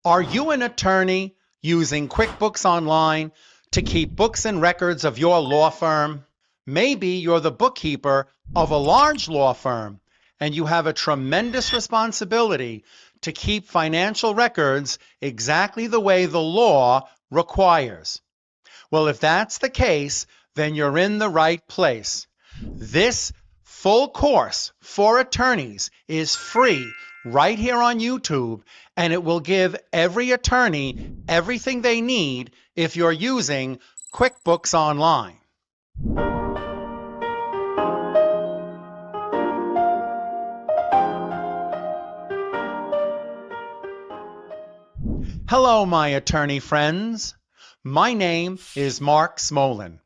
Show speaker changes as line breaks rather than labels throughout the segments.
Are you an attorney using QuickBooks Online to keep books and records of your law firm? Maybe you're the bookkeeper of a large law firm and you have a tremendous responsibility to keep financial records exactly the way the law requires. Well, if that's the case, then you're in the right place. This full course for attorneys is free right here on YouTube, and it will give every attorney everything they need if you're using QuickBooks Online. Hello, my attorney friends. My name is Mark Smolin,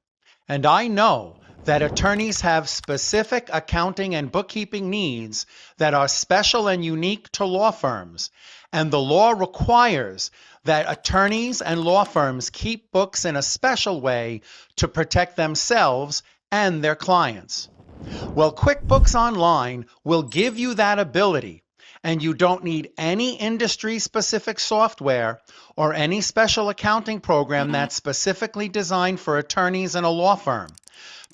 and I know that attorneys have specific accounting and bookkeeping needs that are special and unique to law firms, and the law requires that attorneys and law firms keep books in a special way to protect themselves and their clients. Well, QuickBooks Online will give you that ability, and you don't need any industry-specific software or any special accounting program that's specifically designed for attorneys in a law firm.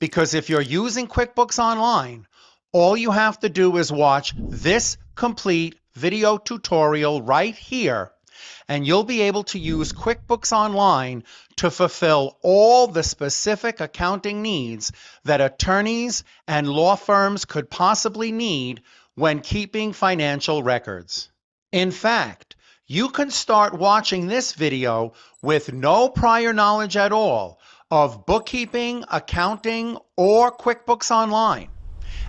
Because if you're using QuickBooks Online, all you have to do is watch this complete video tutorial right here, and you'll be able to use QuickBooks Online to fulfill all the specific accounting needs that attorneys and law firms could possibly need when keeping financial records. In fact, you can start watching this video with no prior knowledge at all of bookkeeping, accounting, or QuickBooks Online.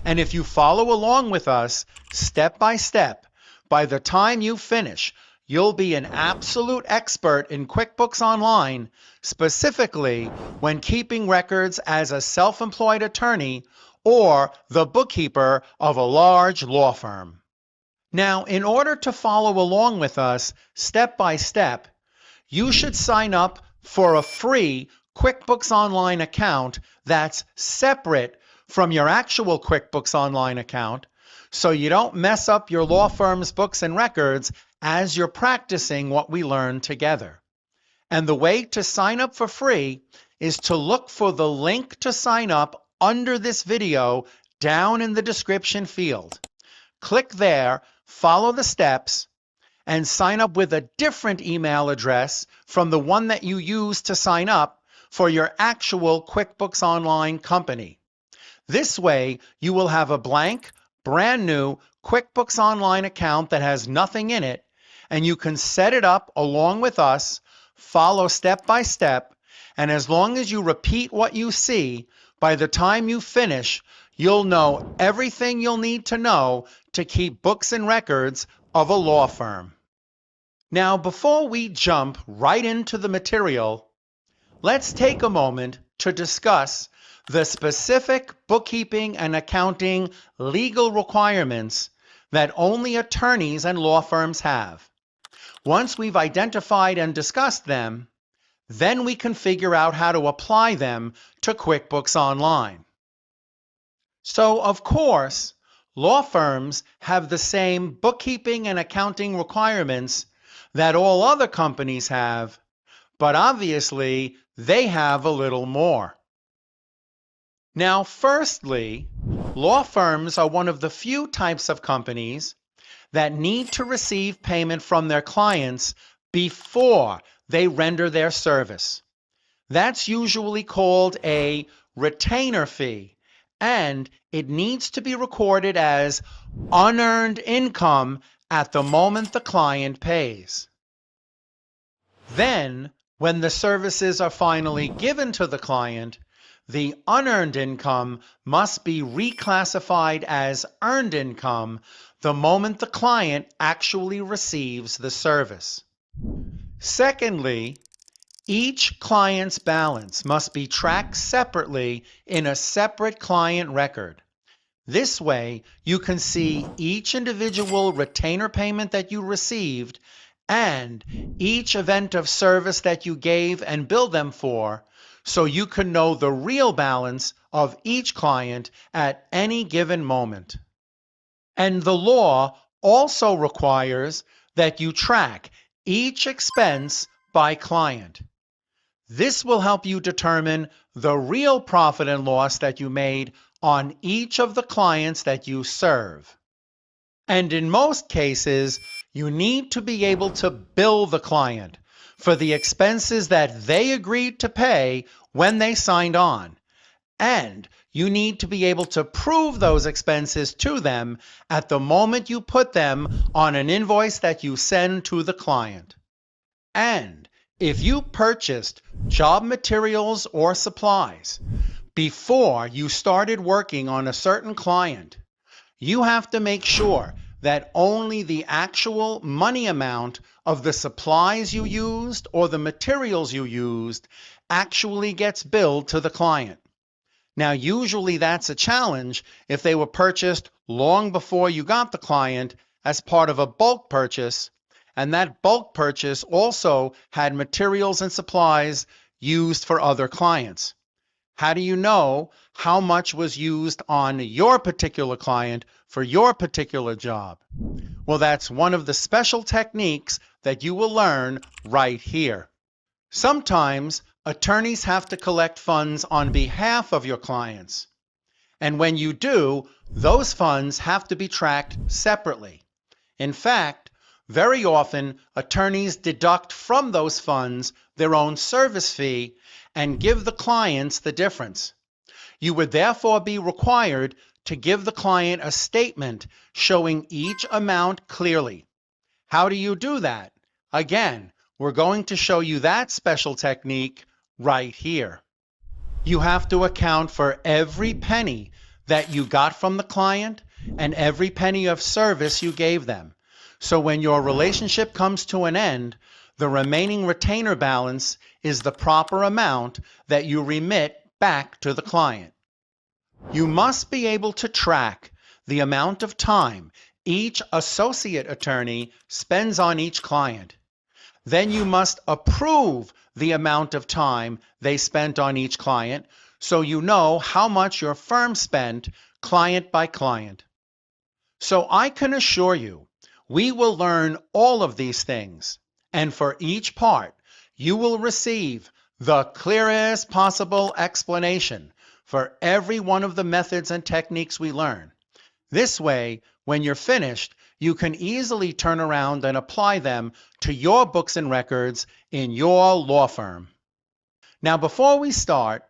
And if you follow along with us step by step, by the time you finish, you'll be an absolute expert in QuickBooks Online, specifically when keeping records as a self-employed attorney or the bookkeeper of a large law firm. Now, in order to follow along with us step by step, you should sign up for a free QuickBooks Online account that's separate from your actual QuickBooks Online account, so you don't mess up your law firm's books and records as you're practicing what we learned together. And the way to sign up for free is to look for the link to sign up under this video down in the description field. Click there, follow the steps, and sign up with a different email address from the one that you use to sign up for your actual QuickBooks Online company. This way, you will have a blank, brand new QuickBooks Online account that has nothing in it, and you can set it up along with us, follow step by step, and as long as you repeat what you see, by the time you finish, you'll know everything you'll need to know to keep books and records of a law firm. Now, before we jump right into the material, let's take a moment to discuss the specific bookkeeping and accounting legal requirements that only attorneys and law firms have. Once we've identified and discussed them, then we can figure out how to apply them to QuickBooks Online. So, of course, law firms have the same bookkeeping and accounting requirements that all other companies have, but obviously they have a little more. Now, firstly, law firms are one of the few types of companies that need to receive payment from their clients before they render their service. That's usually called a retainer fee, and it needs to be recorded as unearned income at the moment the client pays. Then, when the services are finally given to the client, the unearned income must be reclassified as earned income the moment the client actually receives the service. Secondly, each client's balance must be tracked separately in a separate client record. This way, you can see each individual retainer payment that you received and each event of service that you gave and billed them for, so you can know the real balance of each client at any given moment. And the law also requires that you track each expense by client. This will help you determine the real profit and loss that you made on each of the clients that you serve. And in most cases, you need to be able to bill the client for the expenses that they agreed to pay when they signed on. And you need to be able to prove those expenses to them at the moment you put them on an invoice that you send to the client. And if you purchased job materials or supplies before you started working on a certain client, you have to make sure that only the actual money amount of the supplies you used or the materials you used actually gets billed to the client. Now, usually that's a challenge if they were purchased long before you got the client as part of a bulk purchase, and that bulk purchase also had materials and supplies used for other clients. How do you know how much was used on your particular client for your particular job? Well, that's one of the special techniques that you will learn right here. Sometimes attorneys have to collect funds on behalf of your clients. And when you do, those funds have to be tracked separately. In fact, very often attorneys deduct from those funds their own service fee and give the clients the difference. You would therefore be required to give the client a statement showing each amount clearly. How do you do that? Again, we're going to show you that special technique right here. You have to account for every penny that you got from the client and every penny of service you gave them. So when your relationship comes to an end, the remaining retainer balance is the proper amount that you remit back to the client. You must be able to track the amount of time each associate attorney spends on each client. Then you must approve the amount of time they spent on each client so you know how much your firm spent client by client. So I can assure you, we will learn all of these things, and for each part, you will receive the clearest possible explanation for every one of the methods and techniques we learn. This way, when you're finished, you can easily turn around and apply them to your books and records in your law firm. Now, before we start,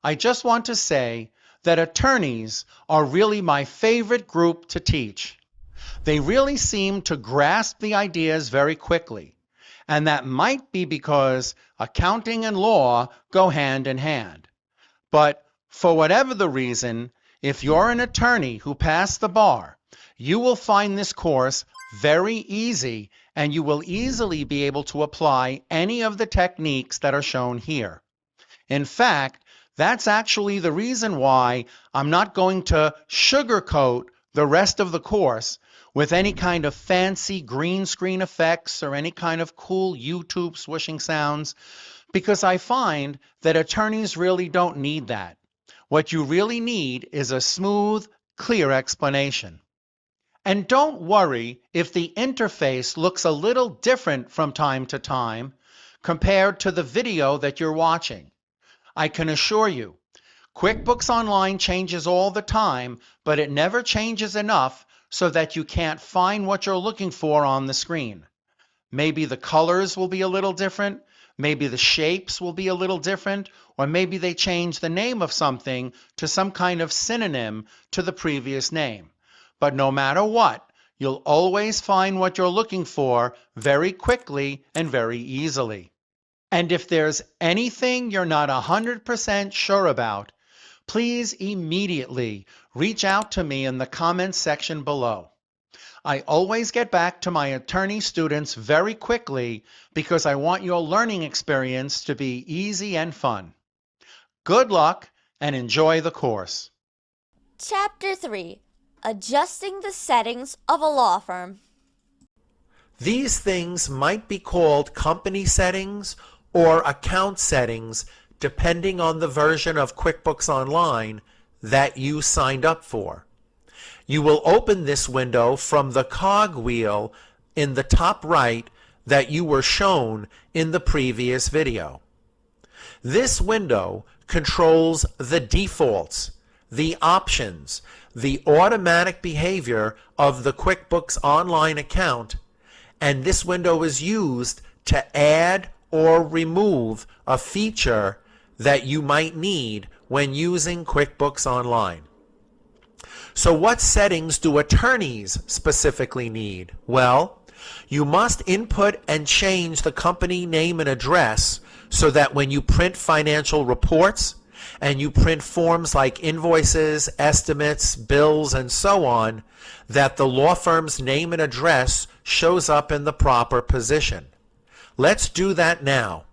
I just want to say that attorneys are really my favorite group to teach. They really seem to grasp the ideas very quickly, and that might be because accounting and law go hand in hand. But for whatever the reason, if you're an attorney who passed the bar, you will find this course very easy, and you will easily be able to apply any of the techniques that are shown here. In fact, that's actually the reason why I'm not going to sugarcoat the rest of the course with any kind of fancy green screen effects or any kind of cool YouTube swishing sounds, because I find that attorneys really don't need that. What you really need is a smooth, clear explanation. And don't worry if the interface looks a little different from time to time compared to the video that you're watching. I can assure you, QuickBooks Online changes all the time, but it never changes enough so that you can't find what you're looking for on the screen. Maybe the colors will be a little different, maybe the shapes will be a little different, or maybe they change the name of something to some kind of synonym to the previous name. But no matter what, you'll always find what you're looking for very quickly and very easily. And if there's anything you're not 100% sure about, please immediately reach out to me in the comments section below. I always get back to my attorney students very quickly because I want your learning experience to be easy and fun. Good luck and enjoy the course.
Chapter 3. Adjusting the settings of a law firm.
These things might be called company settings or account settings depending on the version of QuickBooks Online that you signed up for. You will open this window from the cog wheel in the top right that you were shown in the previous video. This window controls the defaults, the options, the automatic behavior of the QuickBooks Online account, and this window is used to add or remove a feature that you might need when using QuickBooks Online. So what settings do attorneys specifically need? Well, you must input and change the company name and address so that when you print financial reports and you print forms like invoices, estimates, bills, and so on, that the law firm's name and address shows up in the proper position. Let's do that now.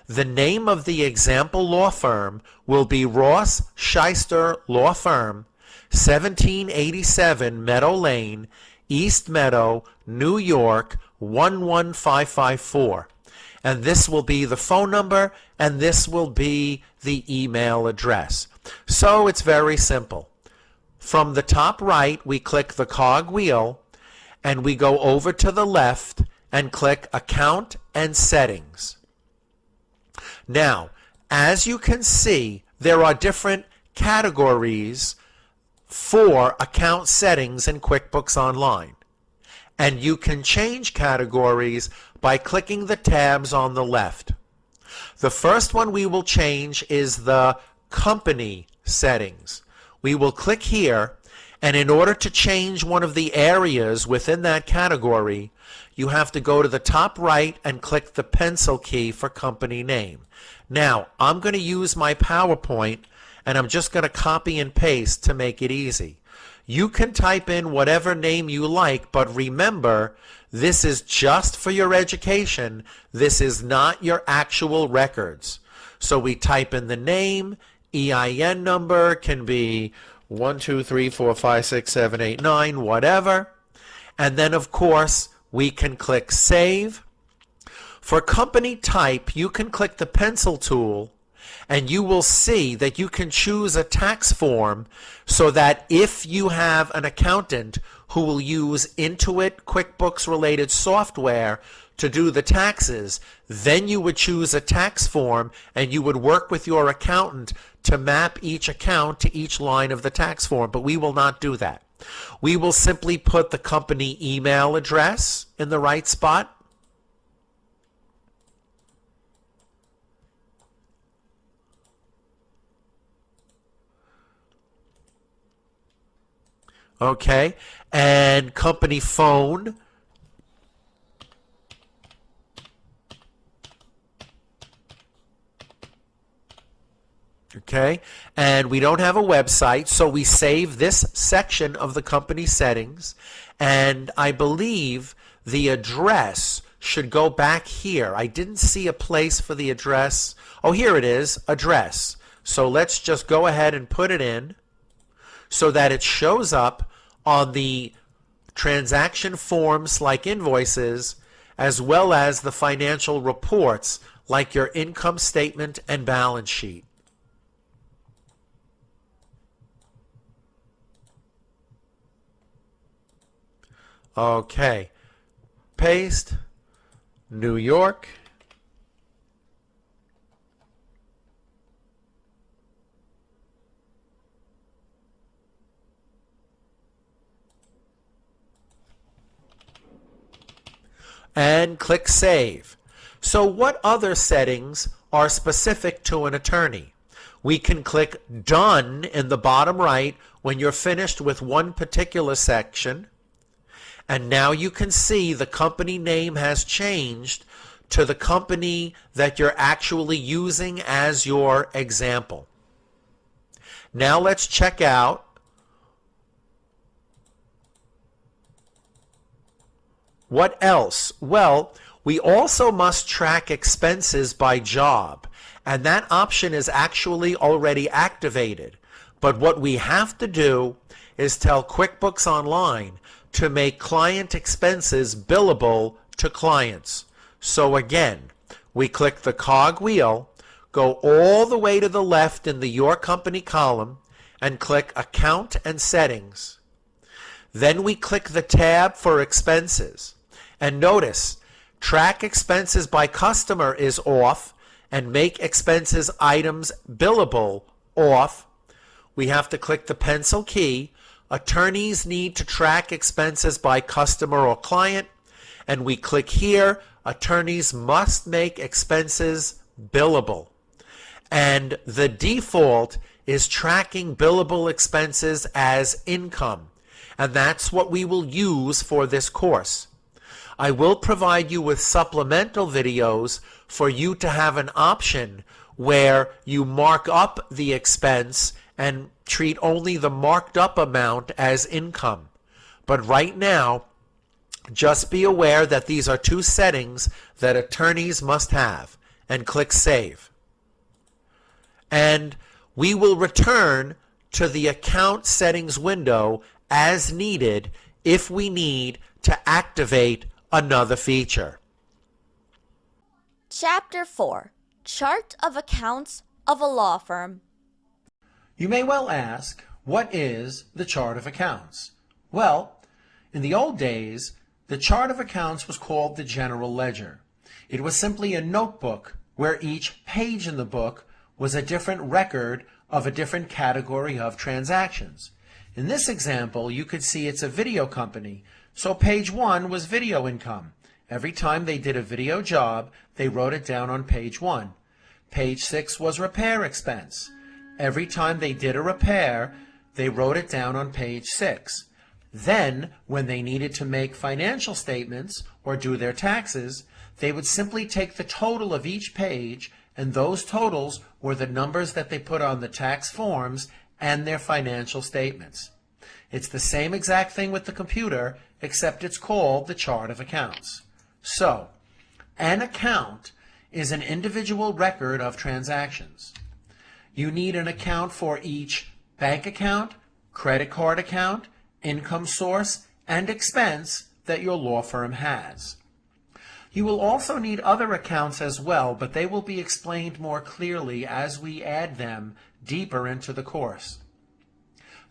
The name of the example law firm will be Ross Shyster Law Firm, 1787 Meadow Lane, East Meadow, New York, 11554. And this will be the phone number, and this will be the email address. So it's very simple. From the top right, we click the cog wheel, and we go over to the left and click Account and Settings. Now, as you can see, there are different categories for account settings in QuickBooks Online. And you can change categories by clicking the tabs on the left. The first one we will change is the company settings. We will click here, and in order to change one of the areas within that category, you have to go to the top right and click the pencil key for company name. Now, I'm going to use my PowerPoint, and I'm just going to copy and paste to make it easy. You can type in whatever name you like, but remember, this is just for your education. This is not your actual records. So we type in the name, EIN number can be 1, 2, 3, 4, 5, 6, 7, 8, 9, whatever. And then, of course, we can click Save. For company type, you can click the pencil tool, and you will see that you can choose a tax form so that if you have an accountant who will use Intuit QuickBooks related software to do the taxes, then you would choose a tax form and you would work with your accountant to map each account to each line of the tax form. But we will not do that. We will simply put the company email address in the right spot. Okay, and company phone. Okay, and we don't have a website, so we save this section of the company settings, and I believe the address should go back here. I didn't see a place for the address. Oh, here it is, address. So let's just go ahead and put it in so that it shows up on the transaction forms like invoices, as well as the financial reports like your income statement and balance sheet. Okay, paste, New York. And click Save. So what other settings are specific to an attorney? We can click Done in the bottom right when you're finished with one particular section. And now you can see the company name has changed to the company that you're actually using as your example. Now let's check out what else? Well, we also must track expenses by job, and that option is actually already activated. But what we have to do is tell QuickBooks Online to make client expenses billable to clients. So again, we click the cog wheel, go all the way to the left in the Your Company column, and click Account and Settings. Then we click the tab for expenses. And notice, Track expenses by customer is off, and make expenses items billable off. We have to click the pencil key. Attorneys need to track expenses by customer or client, and we click here. Attorneys must make expenses billable. And the default is tracking billable expenses as income, and that's what we will use for this course. I will provide you with supplemental videos for you to have an option where you mark up the expense and treat only the marked up amount as income. But right now, just be aware that these are two settings that attorneys must have, and click Save. And we will return to the account settings window as needed if we need to activate another feature.
Chapter 4. Chart of Accounts of a Law Firm.
You may well ask, what is the chart of accounts? Well, in the old days, the chart of accounts was called the general ledger. It was simply a notebook where each page in the book was a different record of a different category of transactions. In this example, you could see it's a video company, so page 1 was video income. Every time they did a video job, they wrote it down on page 1. Page 6 was repair expense. Every time they did a repair, they wrote it down on page 6. Then, when they needed to make financial statements or do their taxes, they would simply take the total of each page, and those totals were the numbers that they put on the tax forms and their financial statements. It's the same exact thing with the computer, except it's called the chart of accounts. So, an account is an individual record of transactions. You need an account for each bank account, credit card account, income source, and expense that your law firm has. You will also need other accounts as well, but they will be explained more clearly as we add them deeper into the course.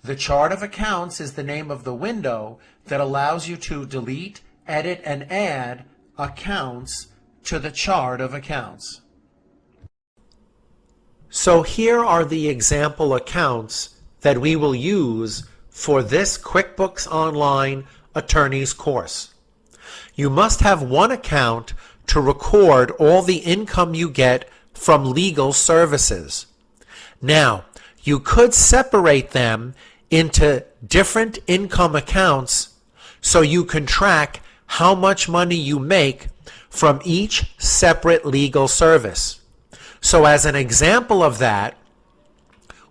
The chart of accounts is the name of the window that allows you to delete, edit, and add accounts to the chart of accounts.
So here are the example accounts that we will use for this QuickBooks Online Attorneys course. You must have one account to record all the income you get from legal services. Now, you could separate them into different income accounts so you can track how much money you make from each separate legal service. So as an example of that,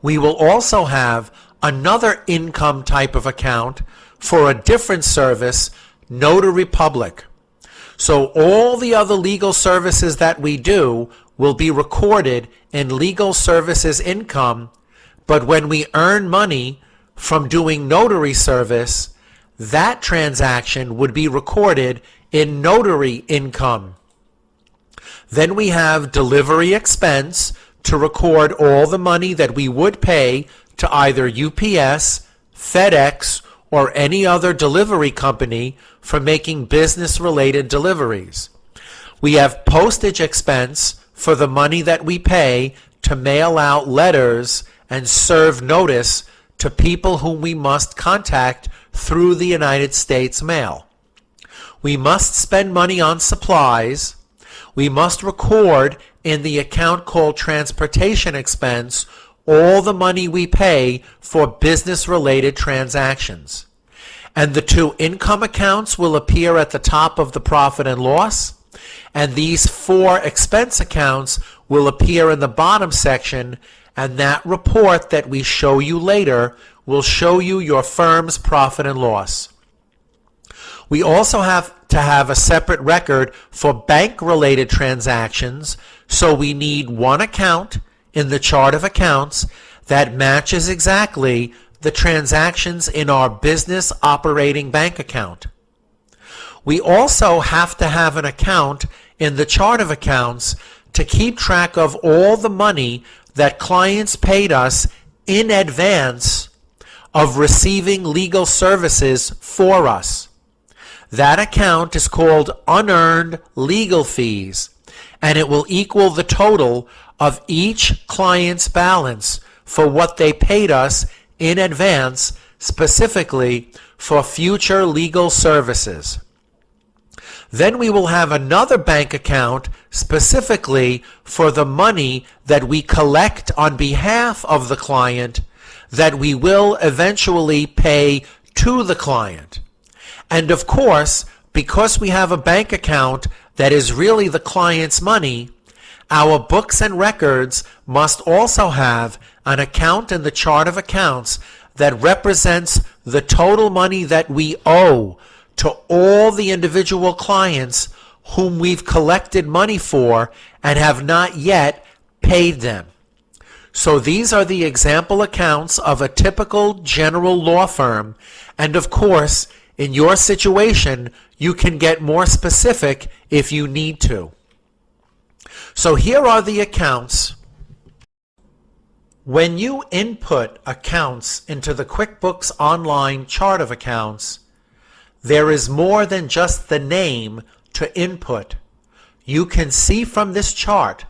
we will also have another income type of account for a different service, Notary Public. So all the other legal services that we do will be recorded in legal services income, but when we earn money from doing notary service, that transaction would be recorded in notary income. Then we have delivery expense to record all the money that we would pay to either UPS, FedEx, or any other delivery company for making business-related deliveries. We have postage expense for the money that we pay to mail out letters and serve notice to people whom we must contact through the United States mail. We must spend money on supplies. We must record in the account called transportation expense all the money we pay for business-related transactions. And the two income accounts will appear at the top of the profit and loss, and these four expense accounts will appear in the bottom section, and that report that we show you later will show you your firm's profit and loss. We also have to have a separate record for bank-related transactions, so we need one account in the chart of accounts that matches exactly the transactions in our business operating bank account. We also have to have an account in the chart of accounts to keep track of all the money that clients paid us in advance of receiving legal services for us. That account is called unearned legal fees, and it will equal the total of each client's balance for what they paid us in advance, specifically for future legal services. Then we will have another bank account specifically for the money that we collect on behalf of the client that we will eventually pay to the client. And of course, because we have a bank account that is really the client's money, our books and records must also have an account in the chart of accounts that represents the total money that we owe to all the individual clients whom we've collected money for and have not yet paid them. So these are the example accounts of a typical general law firm, and of course, in your situation, you can get more specific if you need to. So here are the accounts. When you input accounts into the QuickBooks Online chart of accounts, there is more than just the name to input. You can see from this chart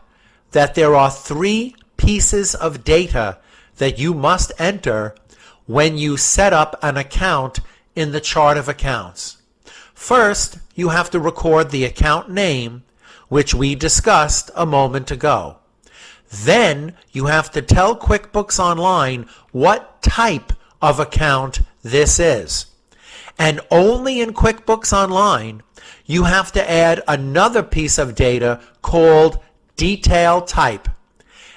that there are 3 pieces of data that you must enter when you set up an account in the chart of accounts. First, you have to record the account name, which we discussed a moment ago. Then you have to tell QuickBooks Online what type of account this is. And only in QuickBooks Online, you have to add another piece of data called detail type.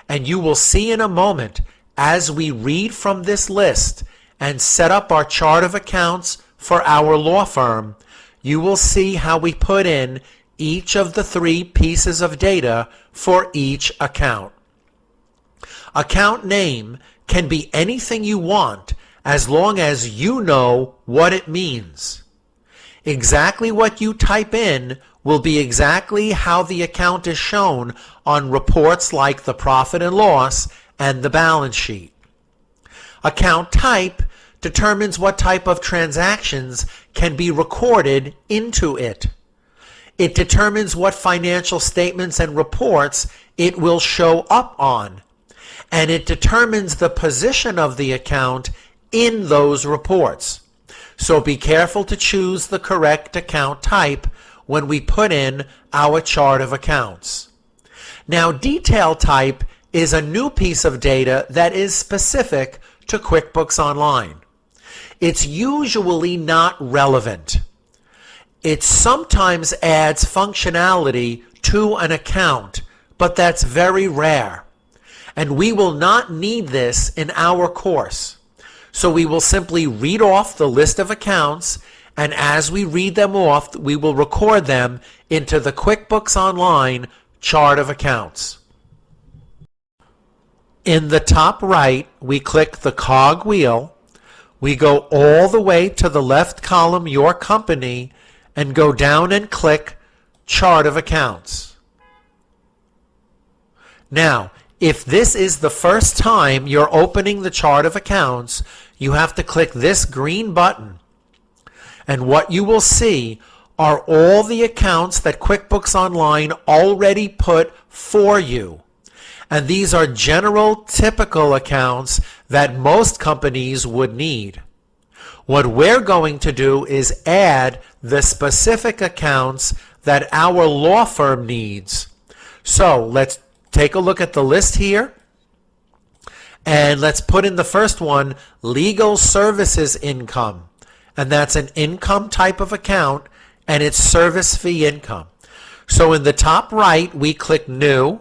And you will see in a moment, as we read from this list and set up our chart of accounts for our law firm, you will see how we put in each of the 3 pieces of data for each account. Account name can be anything you want as long as you know what it means. Exactly what you type in will be exactly how the account is shown on reports like the profit and loss and the balance sheet. Account type determines what type of transactions can be recorded into it. It determines what financial statements and reports it will show up on. And it determines the position of the account in those reports. So be careful to choose the correct account type when we put in our chart of accounts. Now, detail type is a new piece of data that is specific to QuickBooks Online. It's usually not relevant. It sometimes adds functionality to an account, but that's very rare. And we will not need this in our course. So we will simply read off the list of accounts, and as we read them off, we will record them into the QuickBooks Online chart of accounts. In the top right, we click the cog wheel. We go all the way to the left column, Your Company, and go down and click Chart of Accounts. Now, if this is the first time you're opening the chart of accounts, you have to click this green button. And what you will see are all the accounts that QuickBooks Online already put for you. And these are general, typical accounts that most companies would need. What we're going to do is add the specific accounts that our law firm needs. So let's take a look at the list here. And let's put in the first one, legal services income. And that's an income type of account, and it's service fee income. So in the top right, we click New,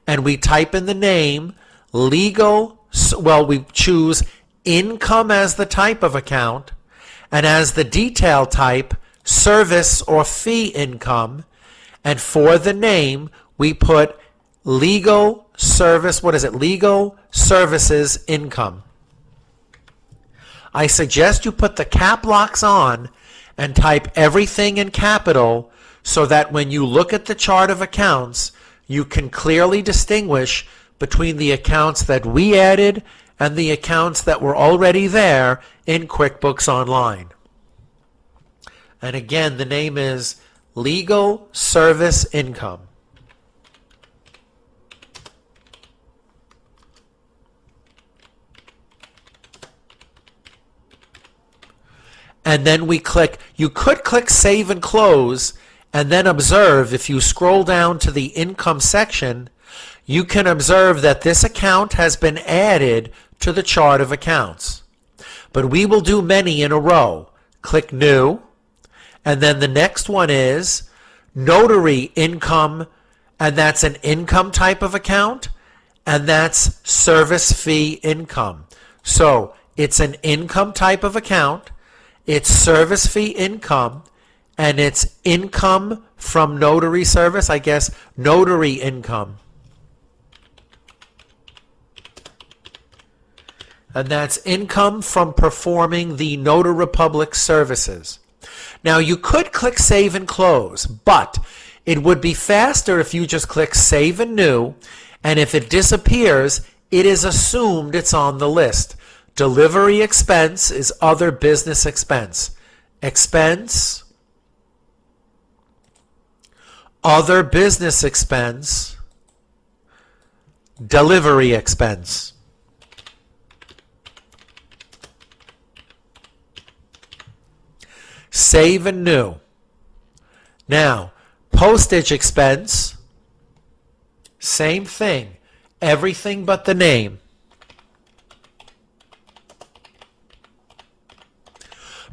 and we type in the name, legal, well, we choose income as the type of account, and as the detail type, service or fee income, and for the name, we put legal service, legal services income. I suggest you put the cap locks on and type everything in capital so that when you look at the chart of accounts, you can clearly distinguish between the accounts that we added and the accounts that were already there in QuickBooks Online. And again, the name is Legal Service Income. And then we click, you could click Save and Close, and then observe, if you scroll down to the income section, you can observe that this account has been added to the chart of accounts. But we will do many in a row. Click New, and then the next one is Notary Income, and that's an income type of account, and that's service fee income. So it's an income type of account, it's service fee income, and it's income from notary service, I guess, notary income. And that's income from performing the Notary Public services. Now, you could click Save and Close, but it would be faster if you just click Save and New, and if it disappears, it is assumed it's on the list. Delivery expense is other business expense. Expense, other business expense, delivery expense. Save and New. Now, postage expense, same thing, everything but the name.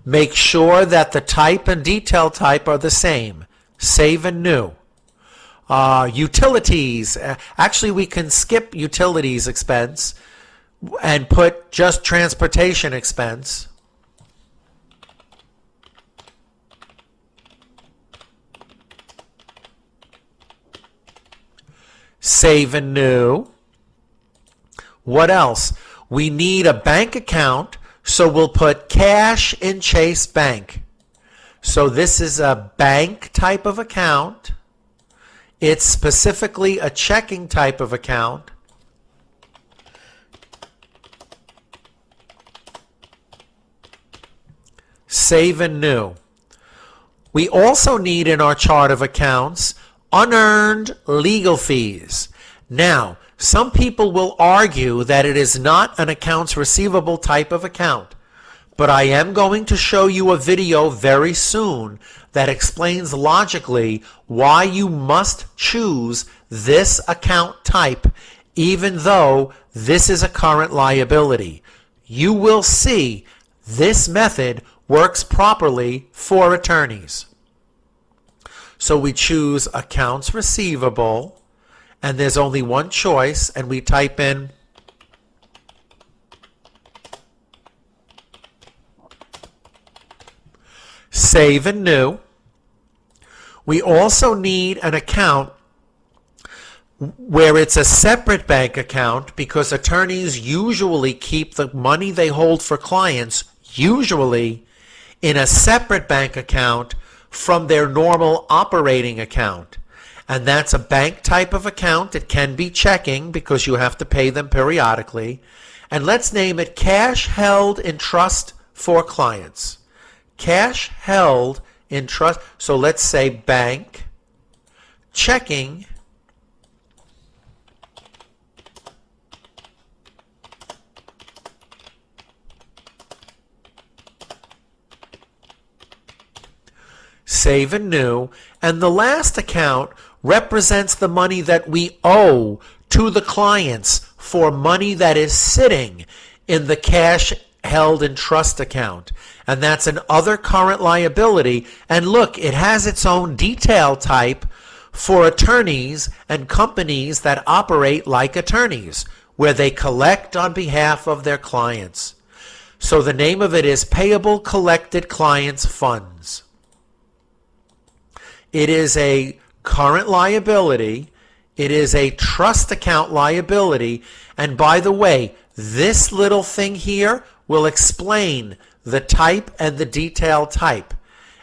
Make sure that the type and detail type are the same. Save and New. Utilities. Actually, we can skip utilities expense and put just transportation expense. Save and New. What else? We need a bank account, so we'll put cash in Chase Bank. So this is a bank type of account. It's specifically a checking type of account. Save and New. We also need in our chart of accounts unearned legal fees. Now, some people will argue that it is not an accounts receivable type of account, but I am going to show you a video very soon that explains logically why you must choose this account type, even though this is a current liability. You will see this method works properly for attorneys. So we choose accounts receivable, and there's only one choice, and we type in Save and New. We also need an account where it's a separate bank account, because attorneys usually keep the money they hold for clients usually in a separate bank account from their normal operating account. And that's a bank type of account. It can be checking because you have to pay them periodically. And let's name it Cash Held in Trust for Clients. Cash held in trust. So let's say bank, checking, Save and New, and the last account represents the money that we owe to the clients for money that is sitting in the cash held in trust account, and that's an other current liability. And look, it has its own detail type for attorneys and companies that operate like attorneys, where they collect on behalf of their clients. So the name of it is Payable Collected Clients Funds. It is a current liability. It is a trust account liability. And by the way, this little thing here will explain the type and the detail type.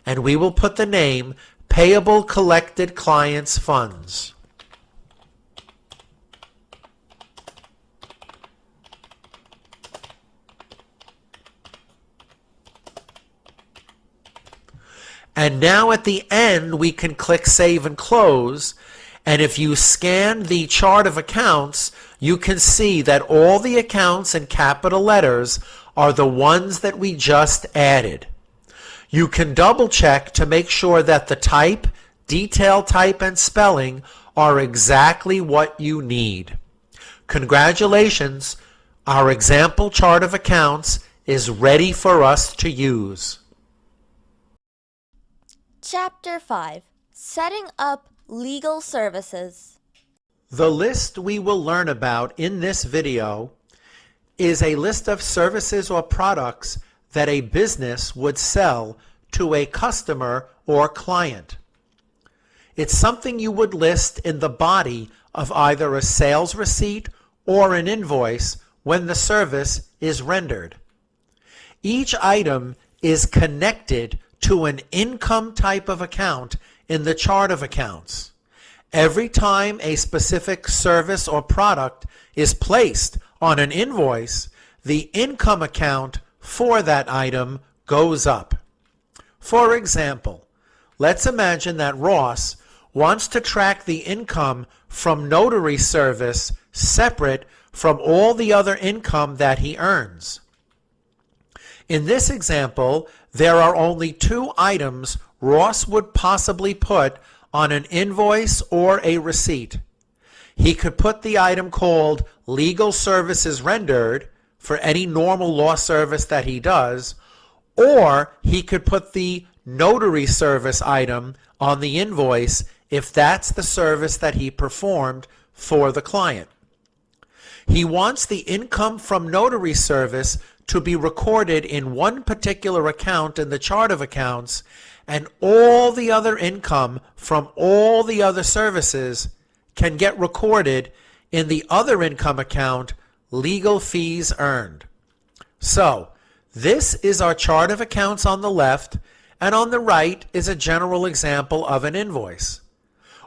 And we will put the name Payable Collected Clients Funds. And now at the end, we can click Save and Close. And if you scan the chart of accounts, you can see that all the accounts in capital letters are the ones that we just added. You can double check to make sure that the type, detail type, and spelling are exactly what you need. Congratulations, our example chart of accounts is ready for us to use.
Chapter 5. Setting up Legal Services.
The list we will learn about in this video is a list of services or products that a business would sell to a customer or client. It's something you would list in the body of either a sales receipt or an invoice when the service is rendered. Each item is connected to an income type of account in the chart of accounts. Every time a specific service or product is placed on an invoice, the income account for that item goes up. For example, let's imagine that Ross wants to track the income from notary service separate from all the other income that he earns. In this example, there are only 2 items Ross would possibly put on an invoice or a receipt. He could put the item called Legal Services Rendered for any normal law service that he does, or he could put the notary service item on the invoice if that's the service that he performed for the client. He wants the income from notary service to be recorded in one particular account in the chart of accounts, and all the other income from all the other services can get recorded in the other income account, legal fees earned. So, this is our chart of accounts on the left, and on the right is a general example of an invoice.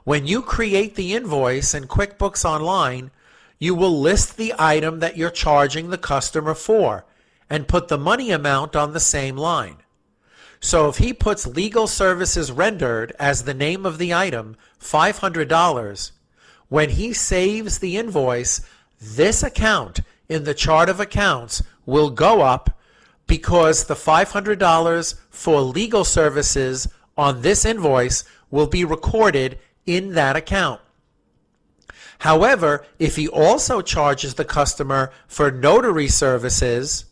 When you create the invoice in QuickBooks Online, you will list the item that you're charging the customer for and put the money amount on the same line. So if he puts Legal Services Rendered as the name of the item, $500, when he saves the invoice, this account in the chart of accounts will go up because the $500 for legal services on this invoice will be recorded in that account. However, if he also charges the customer for notary services,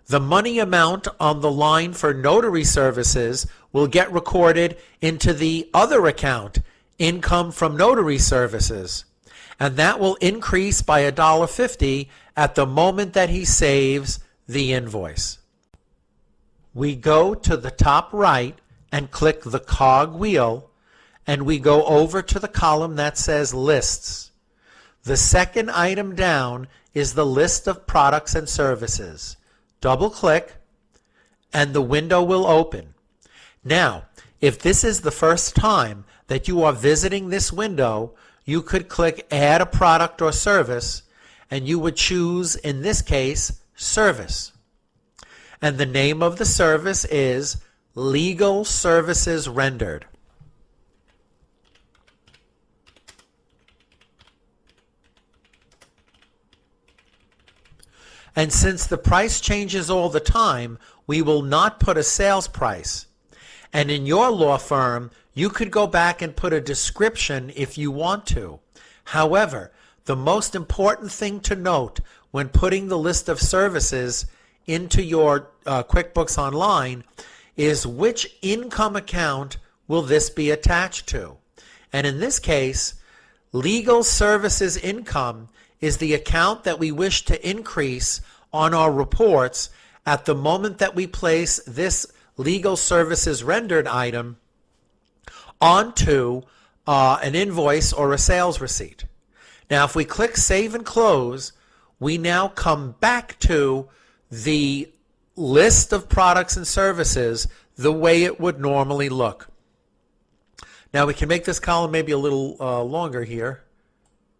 the money amount on the line for notary services will get recorded into the other account, income from notary services, and that will increase by $1.50 at the moment that he saves the invoice. We go to the top right and click the cog wheel, and we go over to the column that says Lists. The second item down is the list of products and services. Double click and the window will open. Now, if this is the first time that you are visiting this window, you could click Add a Product or Service, and you would choose, in this case, Service. And the name of the service is Legal Services Rendered. And since the price changes all the time, we will not put a sales price. And in your law firm, you could go back and put a description if you want to. However, the most important thing to note when putting the list of services into your QuickBooks Online is which income account will this be attached to. And in this case, Legal Services Income is the account that we wish to increase on our reports at the moment that we place this Legal Services Rendered item onto an invoice or a sales receipt. Now, if we click Save and Close, we now come back to the list of products and services the way it would normally look. Now, we can make this column maybe a little longer here,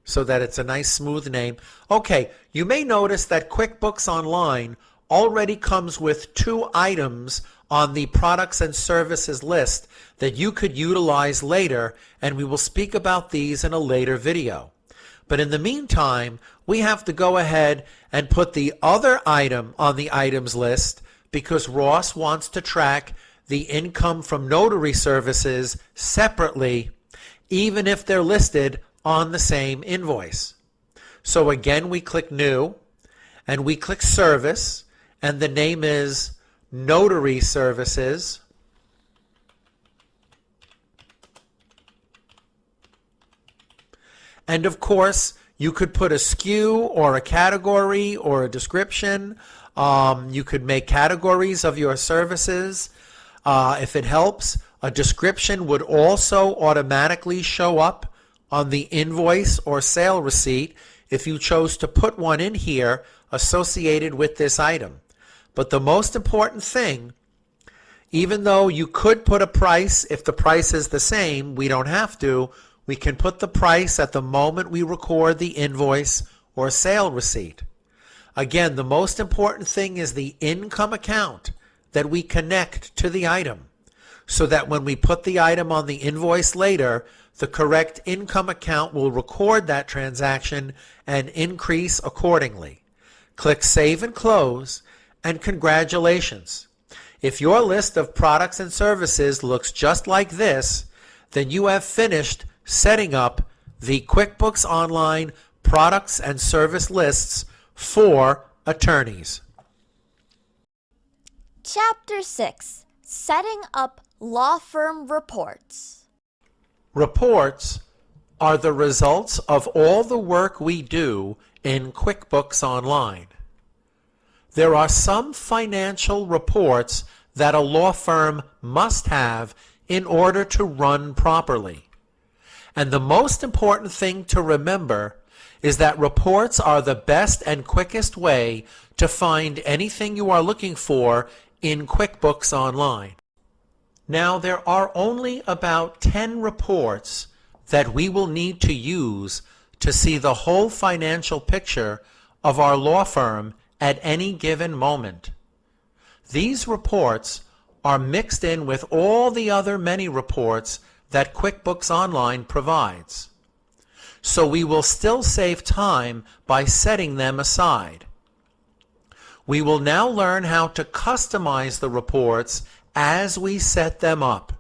so that it's a nice smooth name. Okay, you may notice that QuickBooks Online already comes with 2 items on the products and services list that you could utilize later, and we will speak about these in a later video. But in the meantime, we have to go ahead and put the other item on the items list because Ross wants to track the income from notary services separately, even if they're listed on the same invoice. So again, we click New, and we click Service, and the name is Notary Services. And of course, you could put a SKU or a category or a description. You could make categories of your services. If it helps, a description would also automatically show up on the invoice or sale receipt if you chose to put one in here associated with this item. But the most important thing, even though you could put a price if the price is the same, we don't have to. We can put the price at the moment we record the invoice or sale receipt. Again, the most important thing is the income account that we connect to the item, so that when we put the item on the invoice later, the correct income account will record that transaction and increase accordingly. Click Save and Close, and congratulations. If your list of products and services looks just like this, then you have finished setting up the QuickBooks Online products and service lists for attorneys.
Chapter 6. Setting up law firm reports.
Reports are the results of all the work we do in QuickBooks Online. There are some financial reports that a law firm must have in order to run properly. And the most important thing to remember is that reports are the best and quickest way to find anything you are looking for in QuickBooks Online. Now, there are only about 10 reports that we will need to use to see the whole financial picture of our law firm at any given moment. These reports are mixed in with all the other many reports that QuickBooks Online provides. So we will still save time by setting them aside. We will now learn how to customize the reports as we set them up.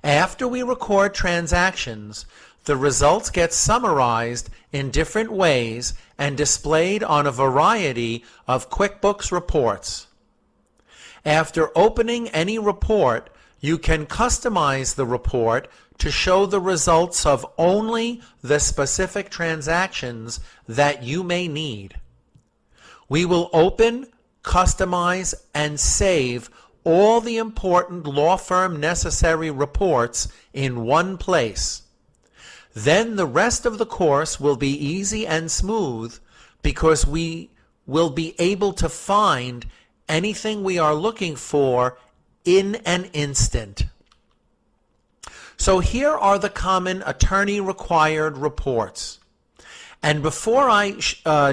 After we record transactions, the results get summarized in different ways and displayed on a variety of QuickBooks reports. After opening any report, you can customize the report to show the results of only the specific transactions that you may need. We will open, customize, and save all the important law firm necessary reports in one place. Then the rest of the course will be easy and smooth because we will be able to find anything we are looking for in an instant. So here are the common attorney-required reports. And before I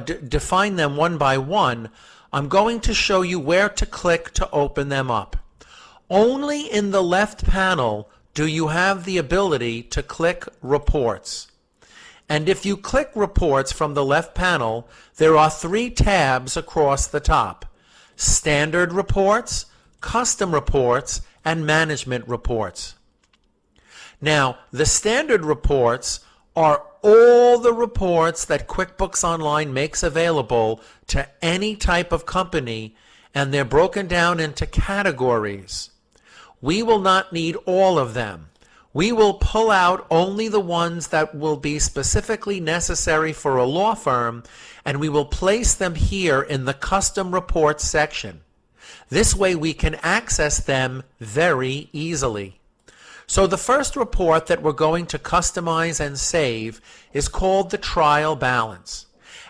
define them one by one, I'm going to show you where to click to open them up. Only in the left panel do you have the ability to click Reports. And if you click Reports from the left panel, there are 3 tabs across the top: Standard Reports, Custom Reports, and Management Reports. Now, the standard reports are all the reports that QuickBooks Online makes available to any type of company, and they're broken down into categories. We will not need all of them. We will pull out only the ones that will be specifically necessary for a law firm, and we will place them here in the Custom Reports section. This way we can access them very easily. So the first report that we're going to customize and save is called the trial balance.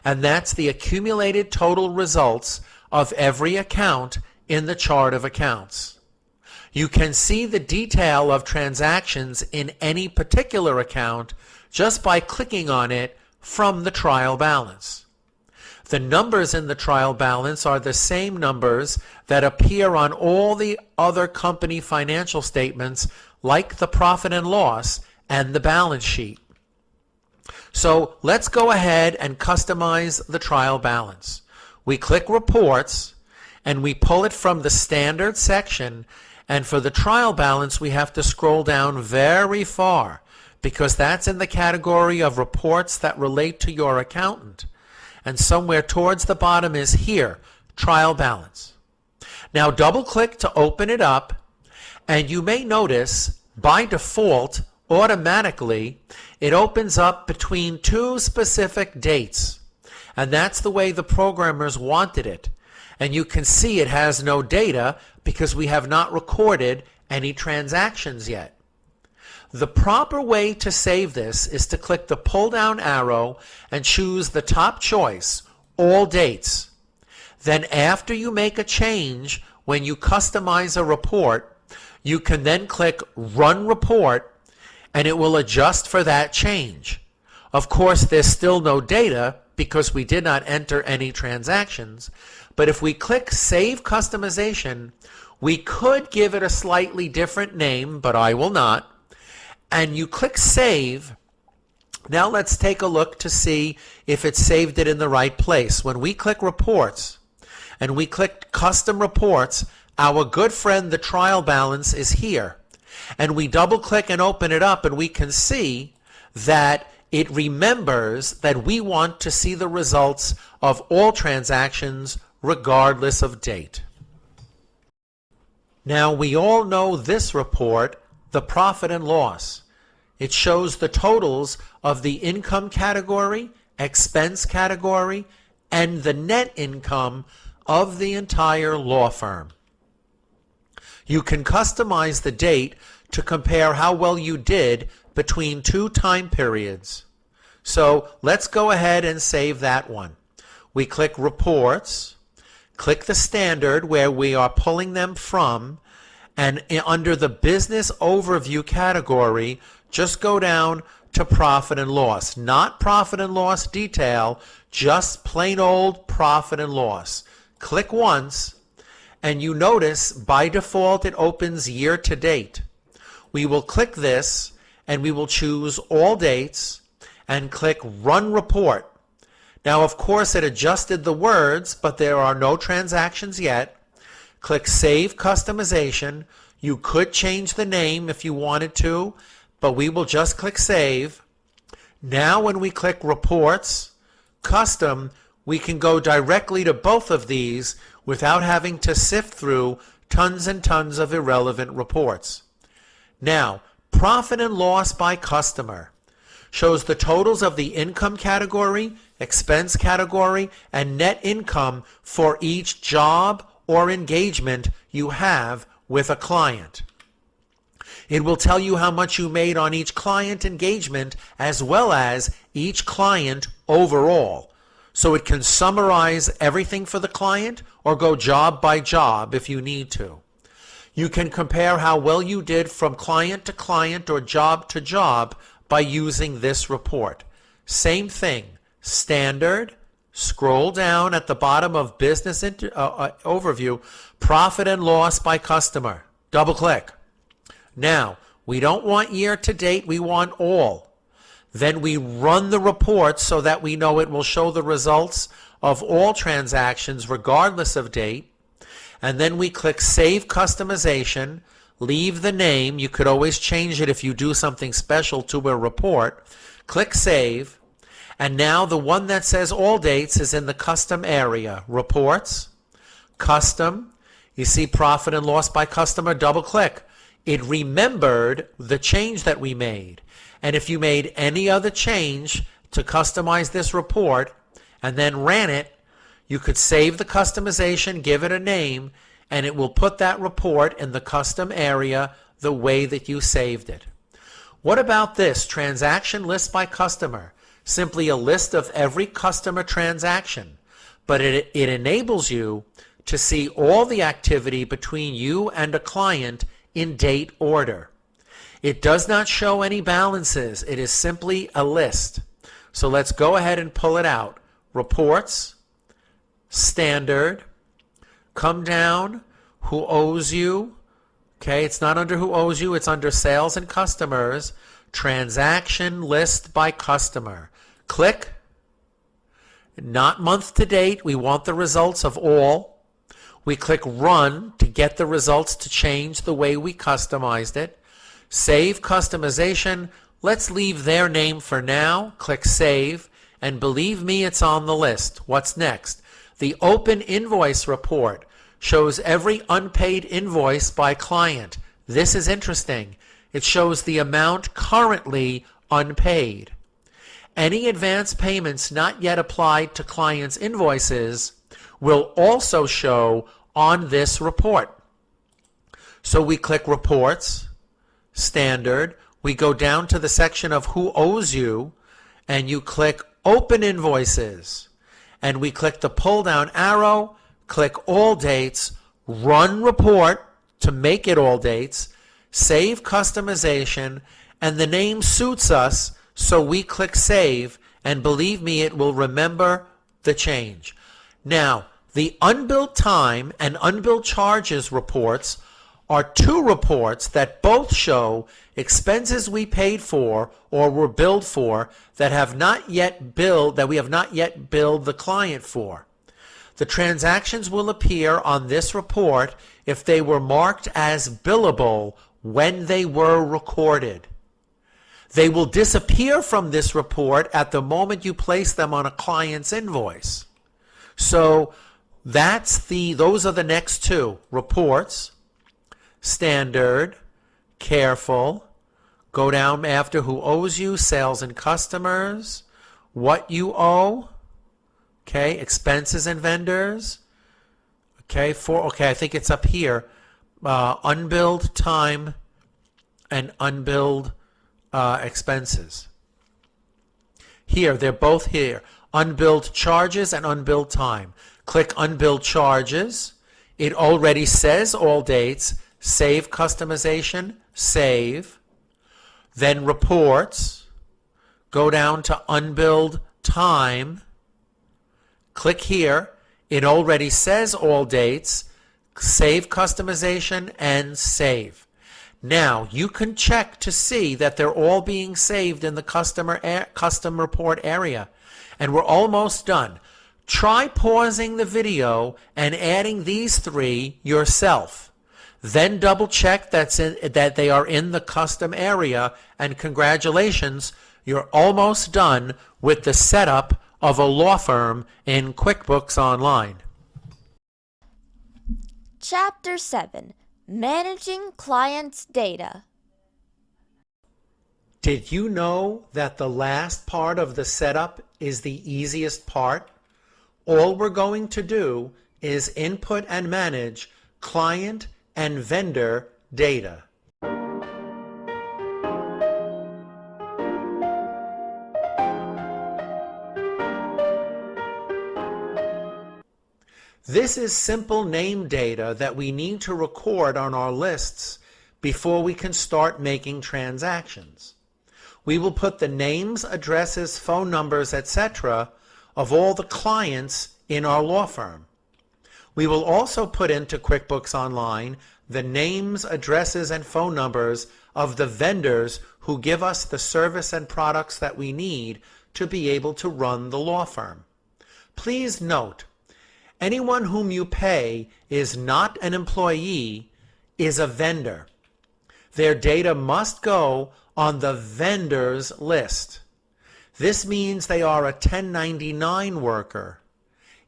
And that's the accumulated total results of every account in the chart of accounts. You can see the detail of transactions in any particular account just by clicking on it from the trial balance. The numbers in the trial balance are the same numbers that appear on all the other company financial statements, like the profit and loss and the balance sheet. So let's go ahead and customize the trial balance. We click Reports and we pull it from the Standard section, and for the trial balance we have to scroll down very far because that's in the category of reports that relate to your accountant. And somewhere towards the bottom is here, Trial Balance. Now double click to open it up, and you may notice by default, automatically, it opens up between two specific dates. And that's the way the programmers wanted it. And you can see it has no data because we have not recorded any transactions yet. The proper way to save this is to click the pull down arrow and choose the top choice, All Dates. Then after you make a change, when you customize a report, you can then click Run Report and it will adjust for that change. Of course, there's still no data because we did not enter any transactions, but if we click Save Customization, we could give it a slightly different name, but I will not. And you click Save. Now let's take a look to see if it saved it in the right place. When we click Reports and we click Custom Reports, our good friend the trial balance is here. And we double click and open it up and we can see that it remembers that we want to see the results of all transactions regardless of date. Now we all know this report, the profit and loss. It shows the totals of the income category, expense category, and the net income of the entire law firm. You can customize the date to compare how well you did between two time periods. So let's go ahead and save that one. We click Reports, click the Standard where we are pulling them from, and under the Business Overview category, just go down to Profit and Loss. Not Profit and Loss Detail, just plain old Profit and Loss. Click once, and you notice by default it opens year to date. We will click this, and we will choose All Dates, and click Run Report. Now, of course, it adjusted the words, but there are no transactions yet. Click Save Customization. You could change the name if you wanted to, but we will just click Save. Now when we click Reports, Custom, we can go directly to both of these without having to sift through tons and tons of irrelevant reports. Now, Profit and Loss by Customer shows the totals of the income category, expense category, and net income for each job or engagement you have with a client. It will tell you how much you made on each client engagement as well as each client overall. So it can summarize everything for the client or go job by job if you need to. You can compare how well you did from client to client or job to job by using this report. Same thing, Standard, scroll down at the bottom of Business Overview, Profit and Loss by Customer. Double click. Now, we don't want year to date, we want all. Then we run the report so that we know it will show the results of all transactions regardless of date. And then we click Save Customization, leave the name. You could always change it if you do something special to a report. Click Save. And now the one that says All Dates is in the Custom area. Reports, Custom. You see Profit and Loss by Customer, double click. It remembered the change that we made. And if you made any other change to customize this report and then ran it, you could save the customization, give it a name, and it will put that report in the custom area the way that you saved it. What about this? Transaction list by customer. Simply a list of every customer transaction, but it enables you to see all the activity between you and a client in date order. It does not show any balances. It is simply a list. So let's go ahead and pull it out. Reports, Standard. Come down, who owes you. Okay, it's not under who owes you, it's under sales and customers. Transaction list by customer. Click. Not month to date, we want the results of all. We click run to get the results to change the way we customized it. Save customization. Let's leave their name for now. Click save, and believe me, it's on the list. What's next? The open invoice report shows every unpaid invoice by client. This is interesting. It shows the amount currently unpaid. Any advance payments not yet applied to clients' invoices will also show on this report. So we click Reports, Standard. We go down to the section of Who Owes You, and you click Open Invoices. And we click the pull-down arrow, click All Dates, Run Report to make it all dates, save customization, and the name suits us, so we click Save, and believe me, it will remember the change. Now, the unbilled time and unbilled charges reports are two reports that both show expenses we paid for or were billed for that we have not yet billed the client for. The transactions will appear on this report if they were marked as billable when they were recorded. They will disappear from this report at the moment you place them on a client's invoice. So those are the next two. Reports, Standard, Careful, go down after Who Owes You, Sales and Customers, What You Owe, okay, Expenses and Vendors, okay, I think it's up here, unbilled time and unbilled expenses. Here, they're both here. Unbilled charges and unbilled time. Click Unbilled Charges. It already says all dates. Save customization. Save. Then Reports. Go down to Unbilled Time. Click here. It already says all dates. Save customization and save. Now, you can check to see that they're all being saved in the custom report area. And we're almost done. Try pausing the video and adding these three yourself. Then double check that they are in the custom area, and congratulations, you're almost done with the setup of a law firm in QuickBooks Online.
Chapter 7. Managing Clients' Data.
Did you know that the last part of the setup is the easiest part? All we're going to do is input and manage client and vendor data. This is simple name data that we need to record on our lists before we can start making transactions. We will put the names, addresses, phone numbers, etc. of all the clients in our law firm. We will also put into QuickBooks Online the names, addresses, and phone numbers of the vendors who give us the service and products that we need to be able to run the law firm. Please note, anyone whom you pay is not an employee, is a vendor. Their data must go on the vendors list. This means they are a 1099 worker.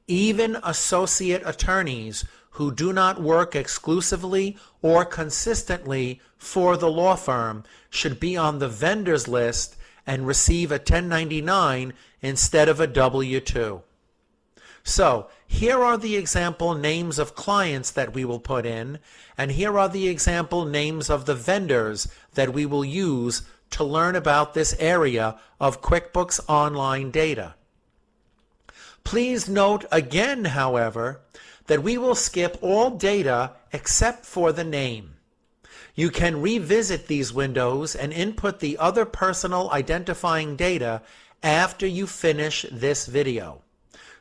Even associate attorneys who do not work exclusively or consistently for the law firm should be on the vendors list and receive a 1099 instead of a W-2. So here are the example names of clients that we will put in, and here are the example names of the vendors that we will use to learn about this area of QuickBooks Online data. Please note again, however, that we will skip all data except for the name. You can revisit these windows and input the other personal identifying data after you finish this video.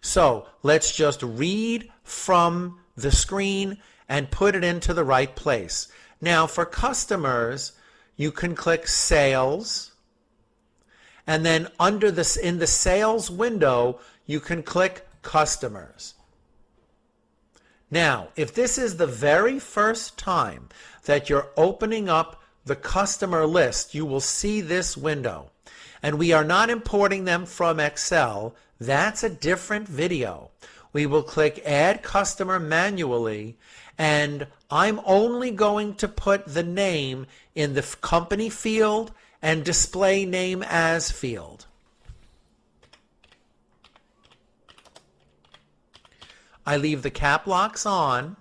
So let's just read from the screen and put it into the right place. Now for customers, you can click Sales, and then under this, in the Sales window, you can click Customers. Now, if this is the very first time that you're opening up the customer list, you will see this window. And we are not importing them from Excel. That's a different video. We will click Add Customer manually, and I'm only going to put the name in the company field and display name as field. I leave the cap locks on,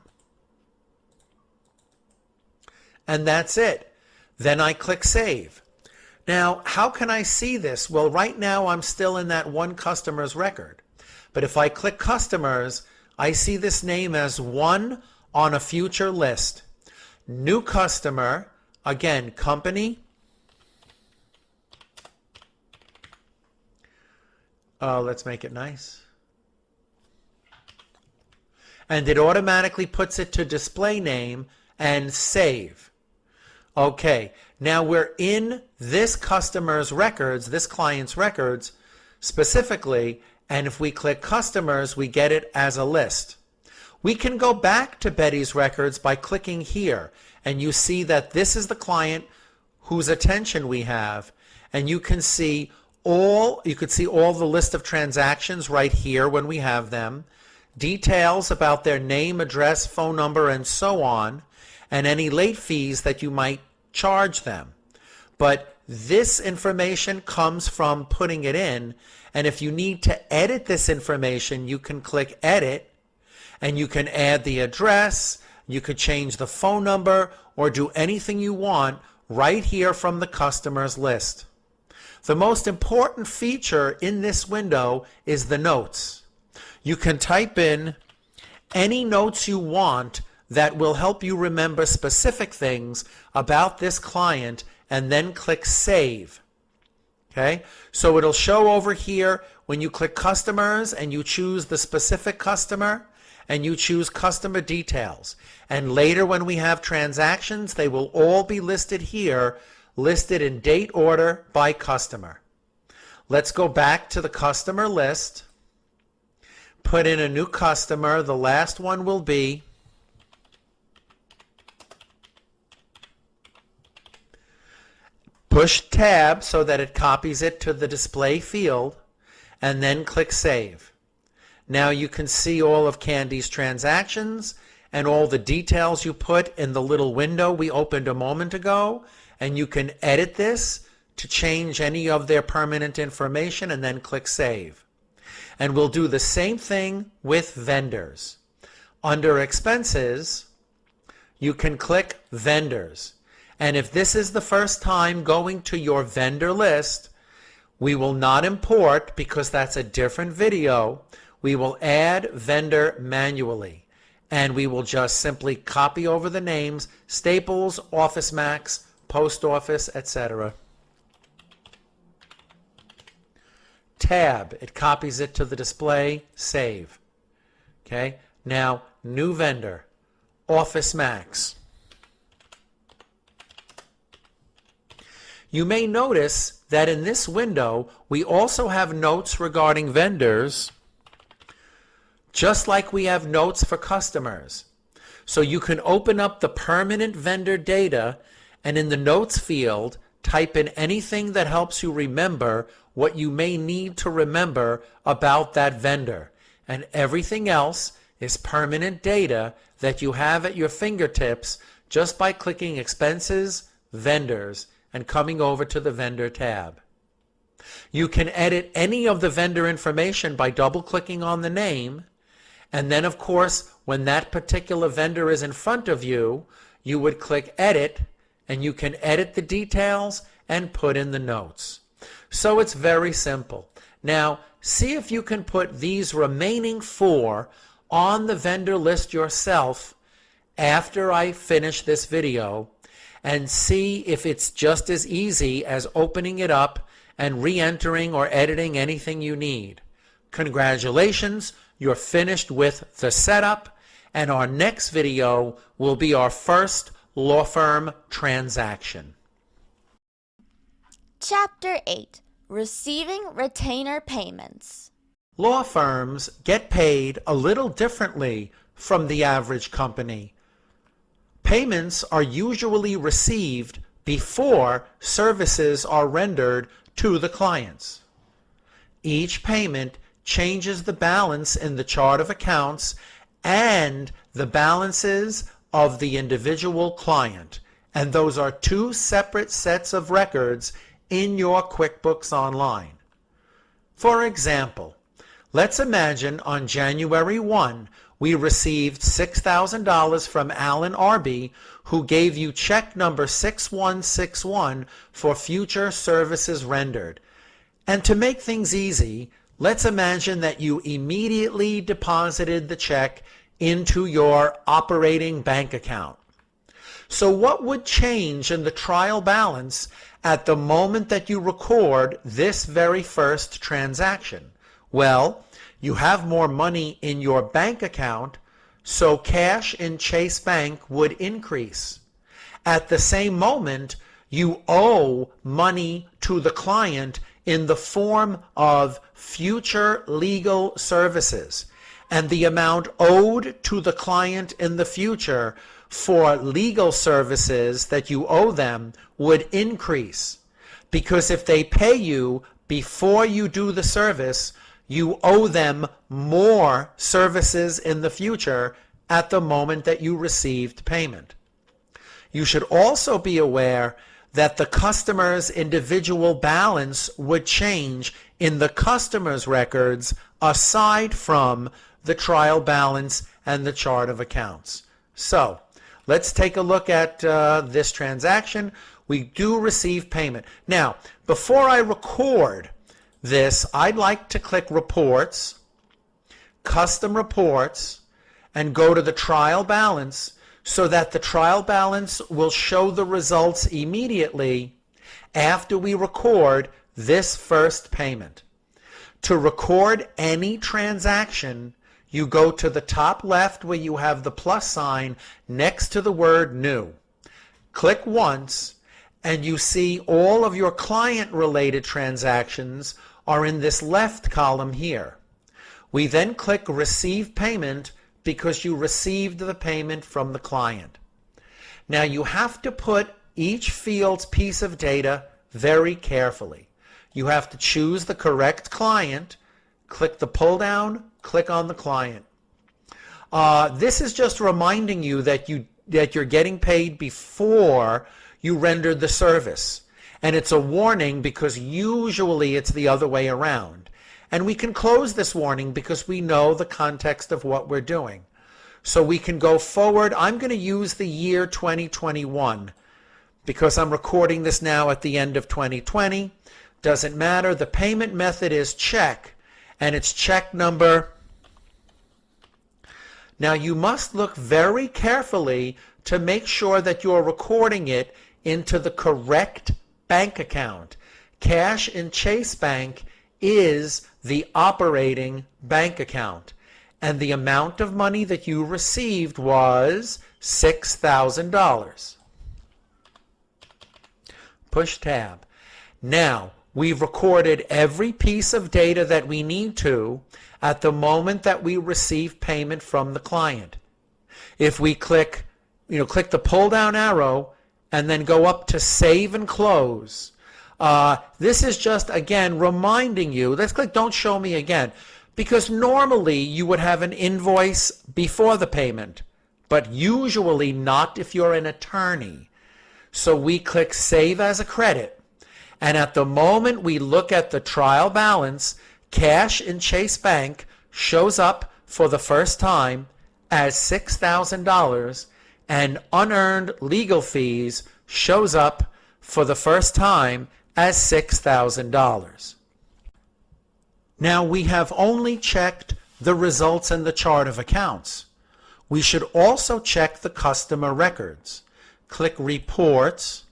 and that's it. Then I click Save. Now, how can I see this? Well, right now I'm still in that one customer's record. But if I click Customers, I see this name as one on a future list. New customer, again, company. Let's make it nice. And it automatically puts it to display name and save. Okay, now we're in this customer's records, this client's records specifically, and if we click Customers, we get it as a list. We can go back to Betty's records by clicking here, and you see that this is the client whose attention we have, and you can see all the list of transactions right here when we have them, details about their name, address, phone number, and so on, and any late fees that you might charge them. But this information comes from putting it in, and if you need to edit this information, you can click Edit, and you can add the address, you could change the phone number, or do anything you want right here from the customer's list. The most important feature in this window is the notes. You can type in any notes you want that will help you remember specific things about this client, and then click Save. Okay, so it'll show over here when you click Customers and you choose the specific customer and you choose Customer Details. And later when we have transactions, they will all be listed here, listed in date order by customer. Let's go back to the customer list. Put in a new customer. The last one will be push Tab so that it copies it to the display field, and then click Save. Now you can see all of Candy's transactions and all the details you put in the little window we opened a moment ago, and you can edit this to change any of their permanent information and then click Save. And we'll do the same thing with vendors. Under Expenses, you can click Vendors. And if this is the first time going to your vendor list, we will not import because that's a different video. We will add vendor manually. And we will just simply copy over the names, Staples, Office Max, Post Office, etc. Tab, it copies it to the display, Save. Okay, now new vendor, Office Max. You may notice that in this window, we also have notes regarding vendors, just like we have notes for customers. So you can open up the permanent vendor data, and in the notes field, type in anything that helps you remember what you may need to remember about that vendor. And everything else is permanent data that you have at your fingertips just by clicking Expenses, Vendors, and coming over to the Vendor tab. You can edit any of the vendor information by double-clicking on the name, and then of course when that particular vendor is in front of you, you would click Edit, and you can edit the details and put in the notes. So it's very simple. Now see if you can put these remaining 4 on the vendor list yourself after I finish this video, and see if it's just as easy as opening it up and re-entering or editing anything you need. Congratulations, you're finished with the setup, and our next video will be our first law firm transaction.
Chapter 8. Receiving Retainer Payments.
Law firms get paid a little differently from the average company. Payments are usually received before services are rendered to the clients. Each payment changes the balance in the chart of accounts and the balances of the individual client, and those are two separate sets of records in your QuickBooks Online. For example, let's imagine on January 1, we received $6,000 from Alan Arby, who gave you check number 6161 for future services rendered. And to make things easy, let's imagine that you immediately deposited the check into your operating bank account. So what would change in the trial balance at the moment that you record this very first transaction? Well, you have more money in your bank account, so cash in Chase Bank would increase. At the same moment, you owe money to the client in the form of future legal services, and the amount owed to the client in the future for legal services that you owe them would increase, because if they pay you before you do the service, you owe them more services in the future at the moment that you received payment. You should also be aware that the customer's individual balance would change in the customer's records aside from the trial balance and the chart of accounts. So let's take a look at this transaction. We do receive payment. Now, before I record this, I'd like to click Reports, Custom Reports, and go to the trial balance, so that the trial balance will show the results immediately after we record this first payment. To record any transaction, you go to the top left where you have the plus sign next to the word New. Click once, and you see all of your client-related transactions are in this left column here. We then click Receive Payment because you received the payment from the client. Now you have to put each field's piece of data very carefully. You have to choose the correct client, click the pull down, click on the client. This is just reminding you that you're getting paid before you rendered the service. And it's a warning because usually it's the other way around. And we can close this warning because we know the context of what we're doing. So we can go forward. I'm going to use the year 2021 because I'm recording this now at the end of 2020. Doesn't matter. The payment method is check, and it's check number. Now you must look very carefully to make sure that you're recording it into the correct bank account. Cash in Chase Bank is the operating bank account, and the amount of money that you received was $6,000. Push tab. Now we've recorded every piece of data that we need to at the moment that we receive payment from the client. If we click the pull down arrow and then go up to Save and Close, this is just, again, reminding you. Let's click Don't Show Me Again, because normally you would have an invoice before the payment, but usually not if you're an attorney. So we click Save as a Credit, and at the moment we look at the trial balance, cash in Chase Bank shows up for the first time as $6,000, and unearned legal fees shows up for the first time as $6,000. Now we have only checked the results in the chart of accounts. We should also check the customer records. Click Reports,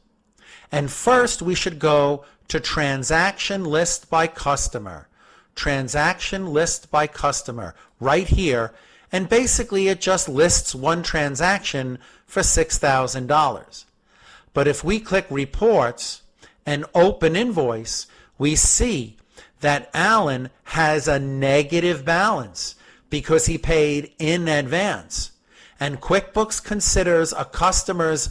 and first we should go to Transaction List by Customer. transaction list by customer right here, and basically it just lists one transaction for $6,000. But if we click Reports and Open Invoice, we see that Alan has a negative balance because he paid in advance. And QuickBooks considers a customer's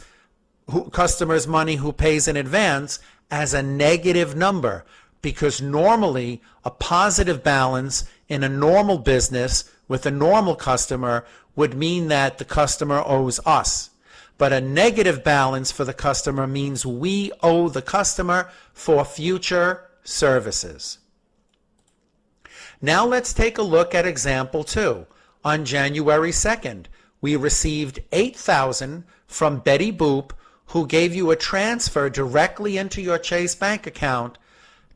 money who pays in advance as a negative number, because normally a positive balance in a normal business with a normal customer would mean that the customer owes us. But a negative balance for the customer means we owe the customer for future services. Now let's take a look at example 2. On January 2nd, we received $8,000 from Betty Boop, who gave you a transfer directly into your Chase bank account,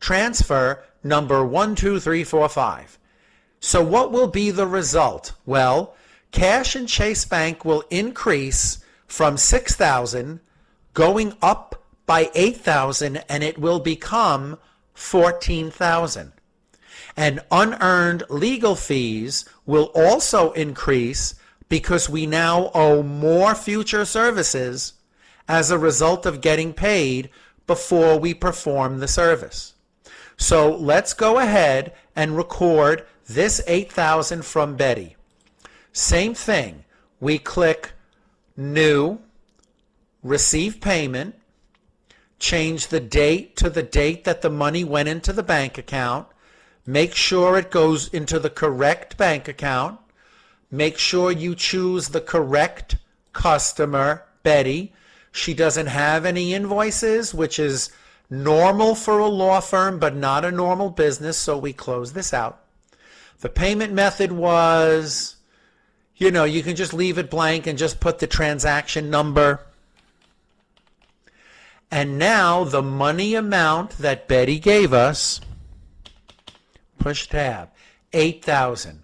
transfer number 12345. So what will be the result? Well, cash in Chase Bank will increase from $6,000 going up by $8,000, and it will become $14,000. And unearned legal fees will also increase because we now owe more future services as a result of getting paid before we perform the service. So let's go ahead and record this $8,000 from Betty. Same thing. We click New, Receive Payment, change the date to the date that the money went into the bank account, make sure it goes into the correct bank account, make sure you choose the correct customer, Betty. She doesn't have any invoices, which is normal for a law firm, but not a normal business, so we close this out. The payment method was, you can just leave it blank and just put the transaction number. And now the money amount that Betty gave us, push tab, $8,000.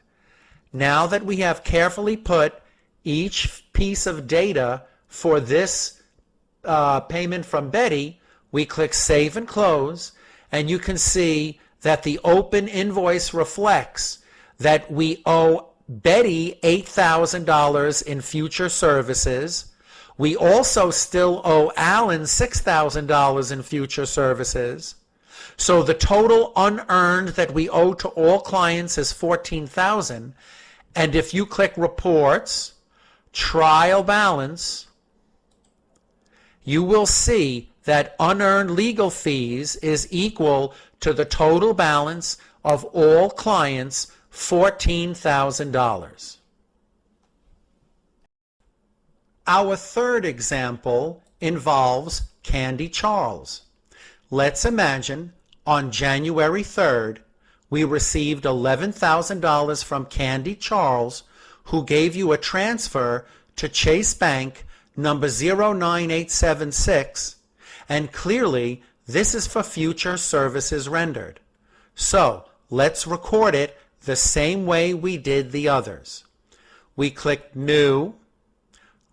Now that we have carefully put each piece of data for this payment from Betty, we click Save and Close, and you can see that the open invoice reflects that we owe Betty $8,000 in future services. We also still owe Alan $6,000 in future services. So the total unearned that we owe to all clients is $14,000. And if you click Reports, Trial Balance, you will see that unearned legal fees is equal to the total balance of all clients, $14,000. Our third example involves Candy Charles. Let's imagine on January 3rd, we received $11,000 from Candy Charles, who gave you a transfer to Chase Bank number 09876, and clearly this is for future services rendered. So let's record it the same way we did the others. We click New,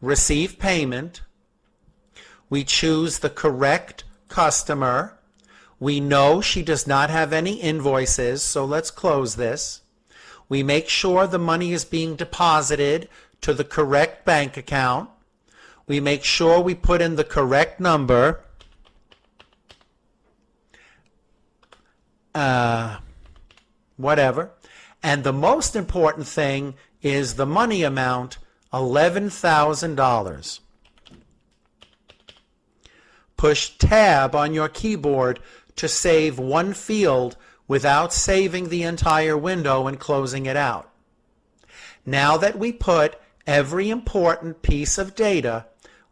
Receive Payment. We choose the correct customer. We know she does not have any invoices, so let's close this. We make sure the money is being deposited to the correct bank account. We make sure we put in the correct number. Whatever. And the most important thing is the money amount, $11,000. Push Tab on your keyboard to save one field without saving the entire window and closing it out. Now that we put every important piece of data,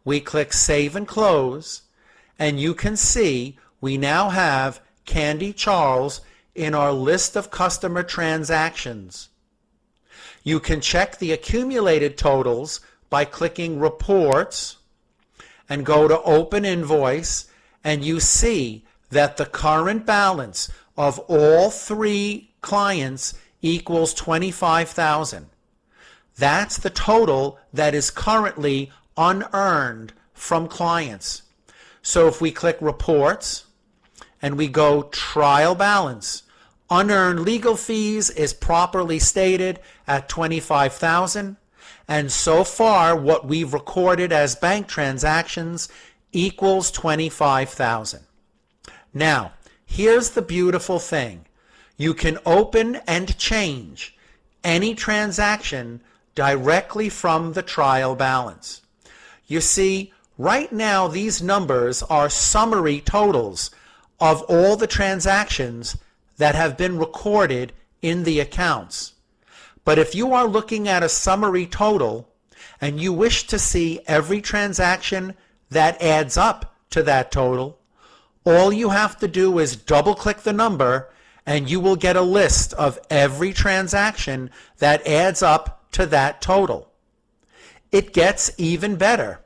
we click Save and Close, and you can see we now have Candy Charles in our list of customer transactions. You can check the accumulated totals by clicking Reports and go to Open Invoice, and you see that the current balance of all three clients equals $25,000. That's the total that is currently unearned from clients. So if we click Reports and we go Trial Balance, Unearned legal fees is properly stated at $25,000, and so far what we've recorded as bank transactions equals $25,000. Now, here's the beautiful thing. You can open and change any transaction directly from the trial balance. You see, right now these numbers are summary totals of all the transactions that have been recorded in the accounts. But if you are looking at a summary total and you wish to see every transaction that adds up to that total, all you have to do is double-click the number and you will get a list of every transaction that adds up to that total. It gets even better.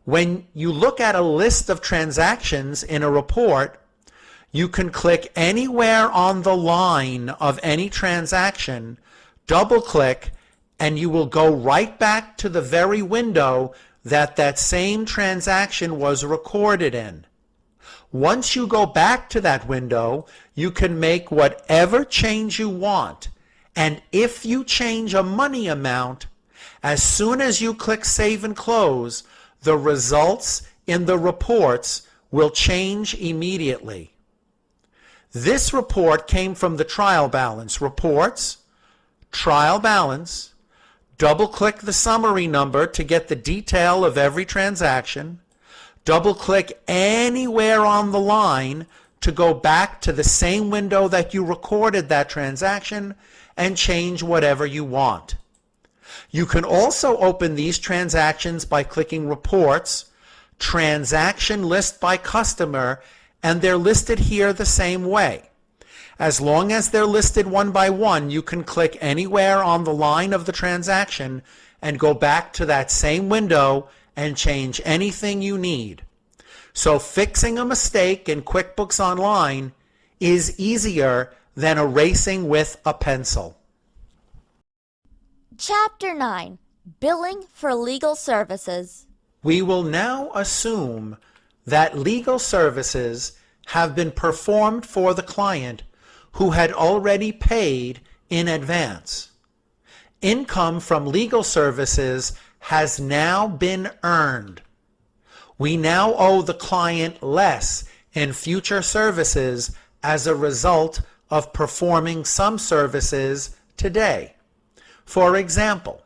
When you look at a list of transactions in a report, you can click anywhere on the line of any transaction, double-click, and you will go right back to the very window that that same transaction was recorded in. Once you go back to that window, you can make whatever change you want. And if you change a money amount, as soon as you click Save and Close, the results in the reports will change immediately. This report came from the trial balance. Reports, trial balance, double-click the summary number to get the detail of every transaction, double-click anywhere on the line to go back to the same window that you recorded that transaction and change whatever you want. You can also open these transactions by clicking Reports, Transaction List by Customer, and they're listed here the same way. As long as they're listed one by one, you can click anywhere on the line of the transaction and go back to that same window and change anything you need. So fixing a mistake in QuickBooks Online is easier than erasing with a pencil.
Chapter 9. Billing for Legal Services.
We will now assume that legal services have been performed for the client who had already paid in advance. Income from legal services has now been earned. We now owe the client less in future services as a result of performing some services today. For example,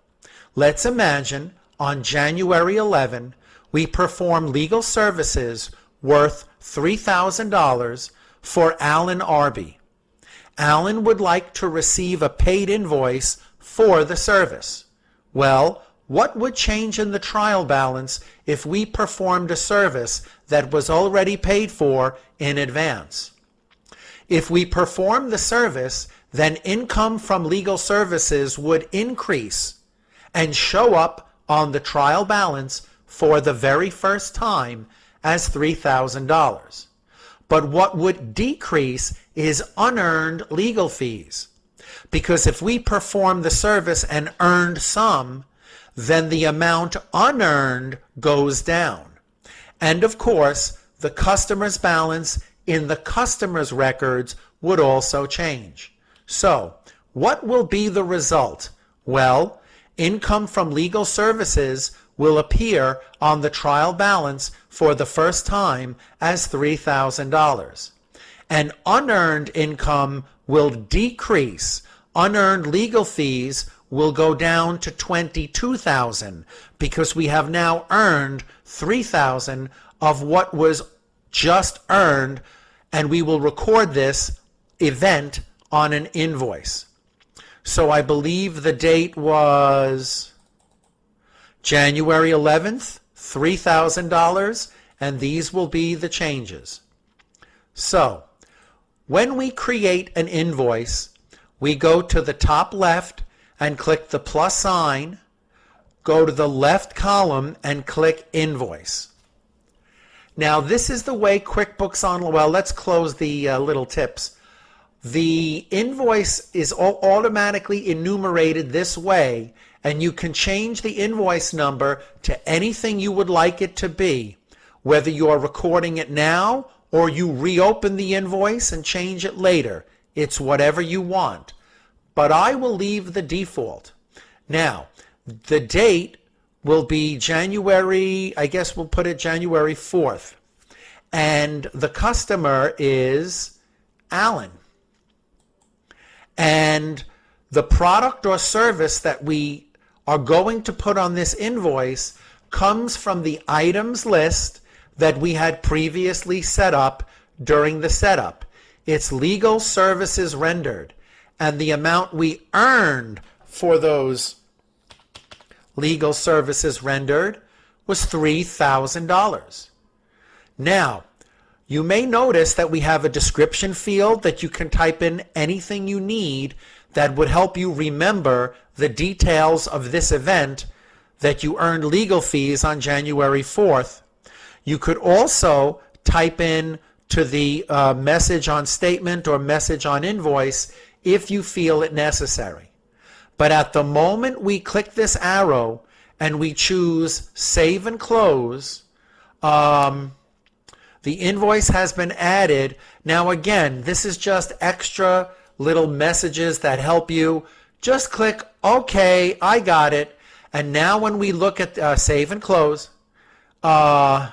let's imagine on January 11, we perform legal services worth $3,000 for Alan Arby. Alan would like to receive a paid invoice for the service. Well, what would change in the trial balance if we performed a service that was already paid for in advance? If we perform the service, then income from legal services would increase and show up on the trial balance for the very first time as $3,000. But what would decrease is unearned legal fees. Because if we perform the service and earned some, then the amount unearned goes down. And of course, the customer's balance in the customer's records would also change. So, what will be the result? Well, income from legal services will appear on the trial balance for the first time as $3,000. And unearned income will decrease. Unearned legal fees will go down to $22,000 because we have now earned $3,000 of what was just earned, and we will record this event on an invoice. So I believe the date was January 11th, $3,000, and these will be the changes. So, when we create an invoice, we go to the top left and click the plus sign, go to the left column and click Invoice. Now, this is the way QuickBooks Online, well, let's close the little tips. The invoice is automatically enumerated this way, and you can change the invoice number to anything you would like it to be, whether you are recording it now or you reopen the invoice and change it later. It's whatever you want. But I will leave the default. Now, the date will be January, I guess we'll put it January 4th. And the customer is Alan. And the product or service that we are going to put on this invoice comes from the items list that we had previously set up during the setup. It's legal services rendered, and the amount we earned for those legal services rendered was $3,000. Now, you may notice that we have a description field that you can type in anything you need that would help you remember the details of this event that you earned legal fees on January 4th. You could also type in to the message on statement or message on invoice if you feel it necessary. But at the moment we click this arrow and we choose Save and Close, the invoice has been added. Now again, this is just extra little messages that help you. Just click OK, I got it. And now when we look at Save and Close, I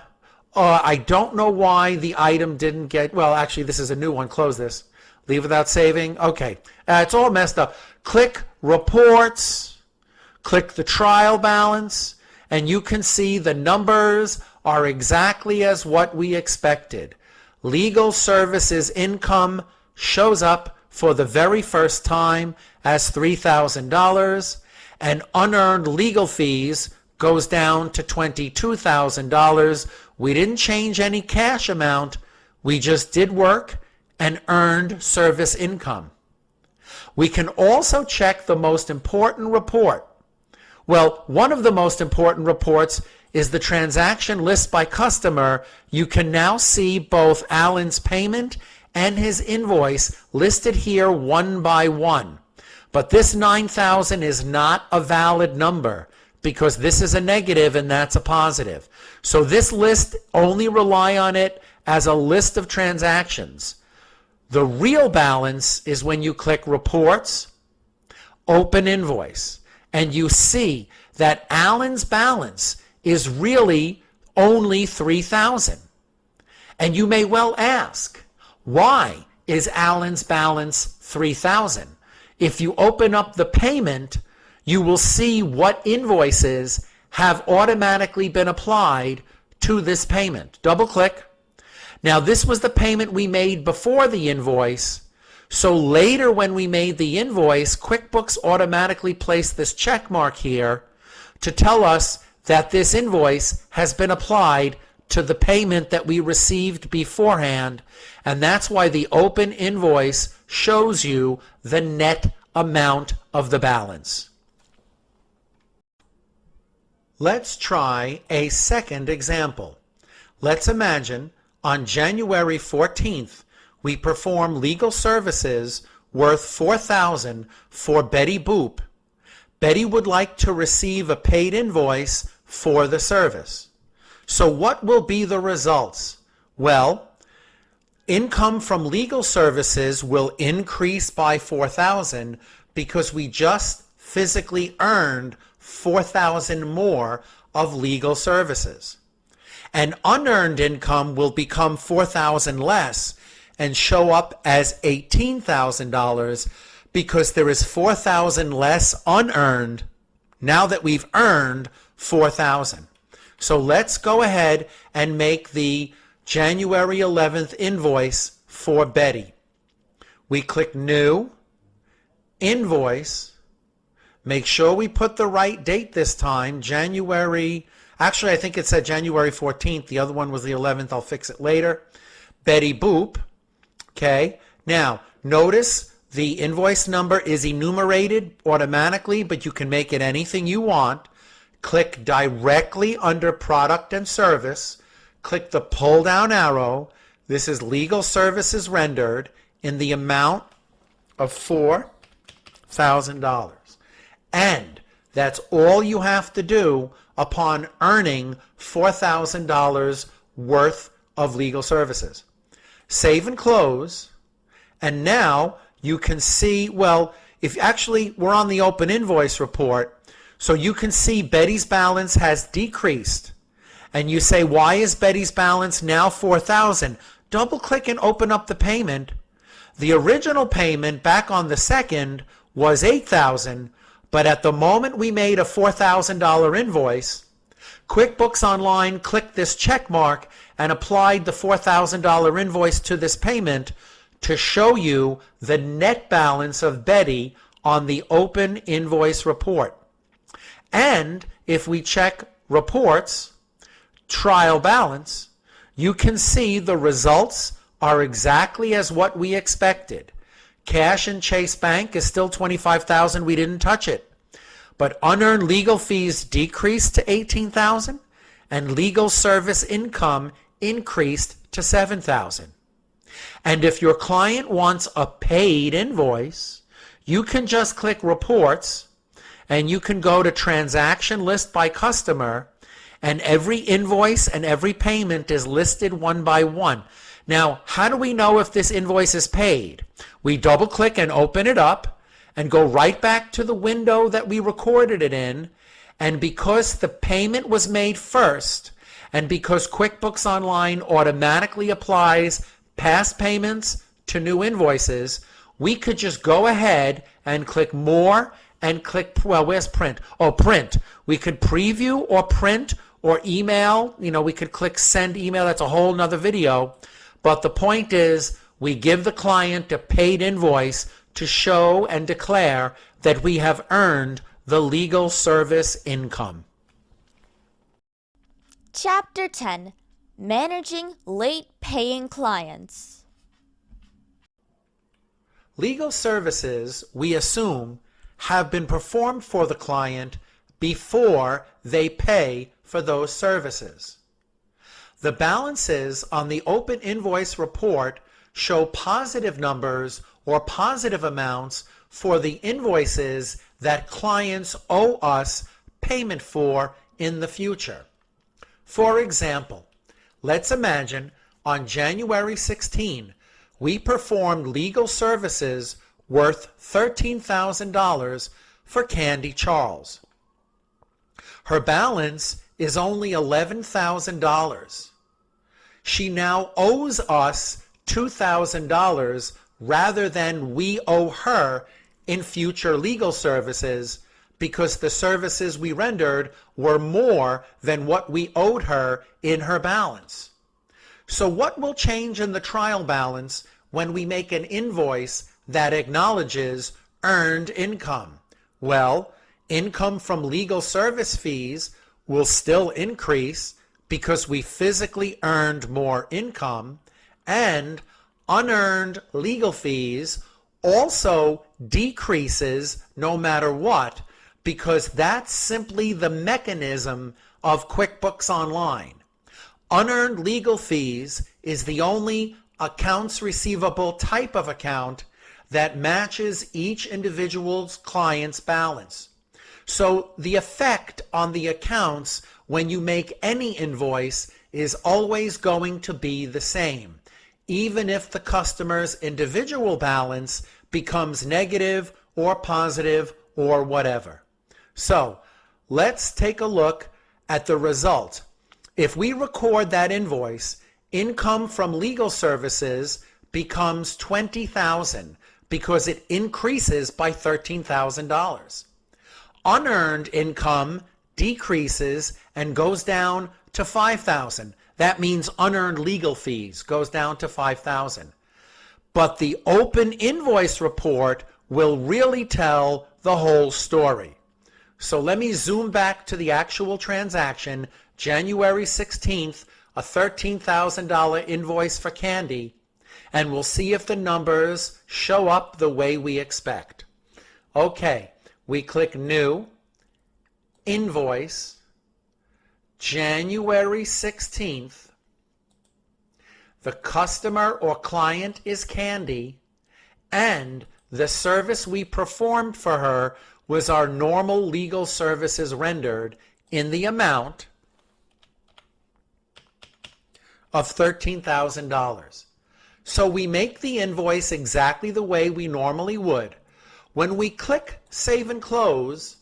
don't know why the item didn't get, well, actually, this is a new one. Close this. Leave without saving. Okay. It's all messed up. Click Reports. Click the trial balance. And you can see the numbers are exactly as what we expected. Legal services income shows up for the very first time as $3,000. And unearned legal fees goes down to $22,000. We didn't change any cash amount. We just did work and earned service income. We can also check the most important report. Well, one of the most important reports is the transaction list by customer. You can now see both Alan's payment and his invoice listed here one by one. But this 9,000 is not a valid number because this is a negative and that's a positive. So this list, only rely on it as a list of transactions. The real balance is when you click Reports, Open Invoice, and you see that Alan's balance is really only $3,000. And you may well ask, why is Alan's balance $3,000? If you open up the payment, you will see what invoices have automatically been applied to this payment. Double click. Now this was the payment we made before the invoice. So later when we made the invoice, QuickBooks automatically placed this check mark here to tell us that this invoice has been applied to the payment that we received beforehand. And that's why the open invoice shows you the net amount of the balance. Let's try a second example. Let's imagine on January 14th, we perform legal services worth $4,000 for Betty Boop. Betty would like to receive a paid invoice for the service. So what will be the results? Well, income from legal services will increase by $4,000 because we just physically earned $4,000 more of legal services. And unearned income will become $4,000 less and show up as $18,000 because there is $4,000 less unearned now that we've earned $4,000. So let's go ahead and make the January 11th invoice for Betty. We click New, Invoice. Make sure we put the right date this time, January. Actually, I think it said January 14th. The other one was the 11th. I'll fix it later. Betty Boop. Okay. Now, notice the invoice number is enumerated automatically, but you can make it anything you want. Click directly under Product and Service. Click the pull-down arrow. This is Legal Services Rendered in the amount of $4,000. And that's all you have to do upon earning $4,000 worth of legal services. Save and close. And now you can see, well, if actually we're on the open invoice report, so you can see Betty's balance has decreased. And you say, why is Betty's balance now $4,000? Double click and open up the payment. The original payment back on the 2nd was $8,000, but at the moment we made a $4,000 invoice, QuickBooks Online clicked this check mark and applied the $4,000 invoice to this payment to show you the net balance of Betty on the open invoice report. And if we check reports, trial balance, you can see the results are exactly as what we expected. Cash in Chase Bank is still $25,000. We didn't touch it. But unearned legal fees decreased to $18,000 and legal service income increased to $7,000. And if your client wants a paid invoice, you can just click reports and you can go to transaction list by customer, and every invoice and every payment is listed one by one. Now, how do we know if this invoice is paid? We double click and open it up and go right back to the window that we recorded it in. And because the payment was made first, and because QuickBooks Online automatically applies past payments to new invoices, we could just go ahead and click more and click, well, where's print? Oh, print. We could preview or print or email. You know, we could click send email. That's a whole nother video. But the point is, we give the client a paid invoice to show and declare that we have earned the legal service income.
Chapter 10. Managing Late Paying Clients.
Legal services, we assume, have been performed for the client before they pay for those services. The balances on the open invoice report show positive numbers or positive amounts for the invoices that clients owe us payment for in the future. For example, let's imagine on January 16, we performed legal services worth $13,000 for Candy Charles. Her balance is only $11,000. She now owes us $2,000 rather than we owe her in future legal services, because the services we rendered were more than what we owed her in her balance. So what will change in the trial balance when we make an invoice that acknowledges earned income? Well, income from legal service fees will still increase because we physically earned more income, and unearned legal fees also decreases no matter what, because that's simply the mechanism of QuickBooks Online. Unearned legal fees is the only accounts receivable type of account that matches each individual's client's balance. So the effect on the accounts when you make any invoice is always going to be the same, even if the customer's individual balance becomes negative or positive or whatever. So let's take a look at the result. If we record that invoice, income from legal services becomes $20,000 because it increases by $13,000. Unearned income decreases and goes down to $5,000. That means unearned legal fees goes down to $5,000. But the open invoice report will really tell the whole story. So let me zoom back to the actual transaction, January 16th, a $13,000 invoice for Candy, and we'll see if the numbers show up the way we expect. Okay, we click New, Invoice, January 16th. The customer or client is Candy, and the service we performed for her was our normal legal services rendered in the amount of $13,000. So we make the invoice exactly the way we normally would. When we click Save and Close,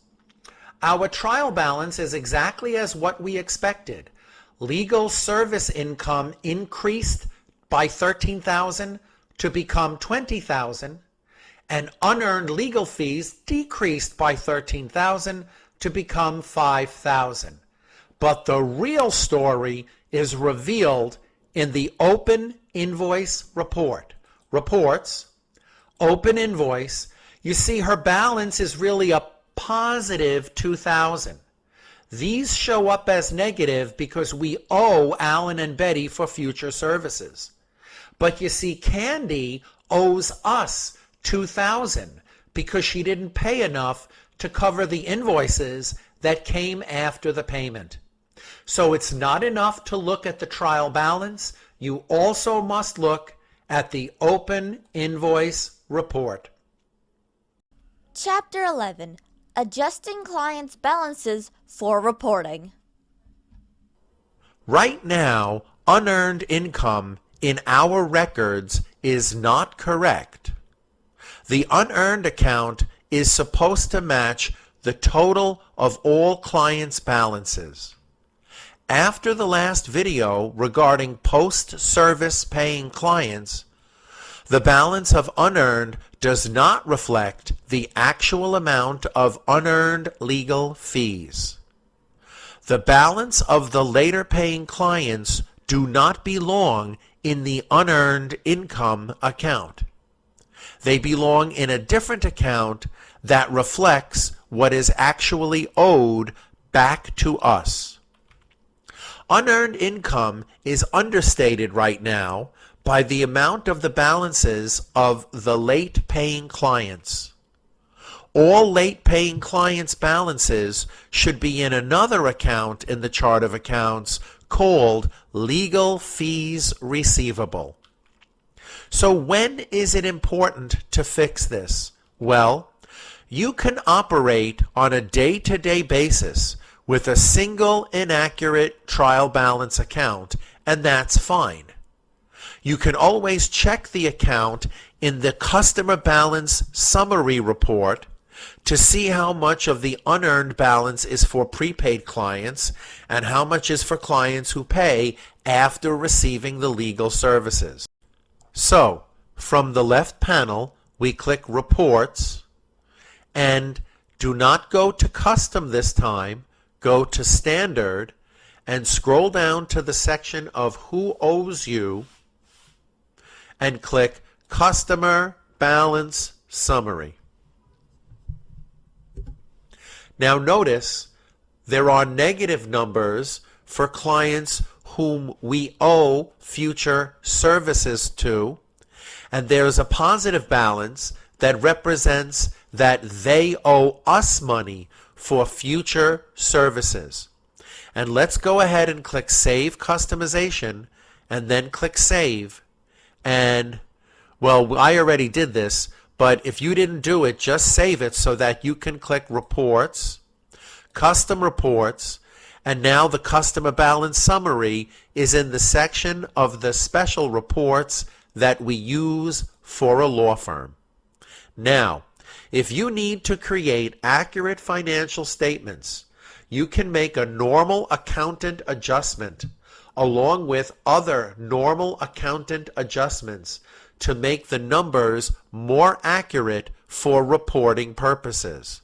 our trial balance is exactly as what we expected. Legal service income increased by $13,000 to become $20,000, and unearned legal fees decreased by $13,000 to become $5,000. But the real story is revealed in the Open Invoice Report. Reports, Open Invoice, you see her balance is really a positive $2,000. These show up as negative because we owe Alan and Betty for future services. But you see, Candy owes us $2,000 because she didn't pay enough to cover the invoices that came after the payment. So it's not enough to look at the trial balance. You also must look at the Open Invoice Report.
Chapter 11. Adjusting clients' balances for reporting.
Right now, unearned income in our records is not correct. The unearned account is supposed to match the total of all clients' balances. After the last video regarding post-service paying clients, the balance of unearned does not reflect the actual amount of unearned legal fees. The balance of the later paying clients do not belong in the unearned income account. They belong in a different account that reflects what is actually owed back to us. Unearned income is understated right now by the amount of the balances of the late paying clients. All late paying clients' balances should be in another account in the chart of accounts called Legal Fees Receivable. So when is it important to fix this? Well, you can operate on a day-to-day basis with a single inaccurate trial balance account, and that's fine. You can always check the account in the Customer Balance Summary Report to see how much of the unearned balance is for prepaid clients and how much is for clients who pay after receiving the legal services. So, from the left panel, we click Reports, and do not go to Custom this time, go to Standard, and scroll down to the section of Who Owes You, and click Customer Balance Summary. Now notice there are negative numbers for clients whom we owe future services to, and there's a positive balance that represents that they owe us money for future services. And let's go ahead and click Save Customization and then click Save. And, well, I already did this, but if you didn't do it, just save it so that you can click Reports, Custom Reports, and now the Customer Balance Summary is in the section of the special reports that we use for a law firm. Now, if you need to create accurate financial statements, you can make a normal accountant adjustment along with other normal accountant adjustments to make the numbers more accurate for reporting purposes.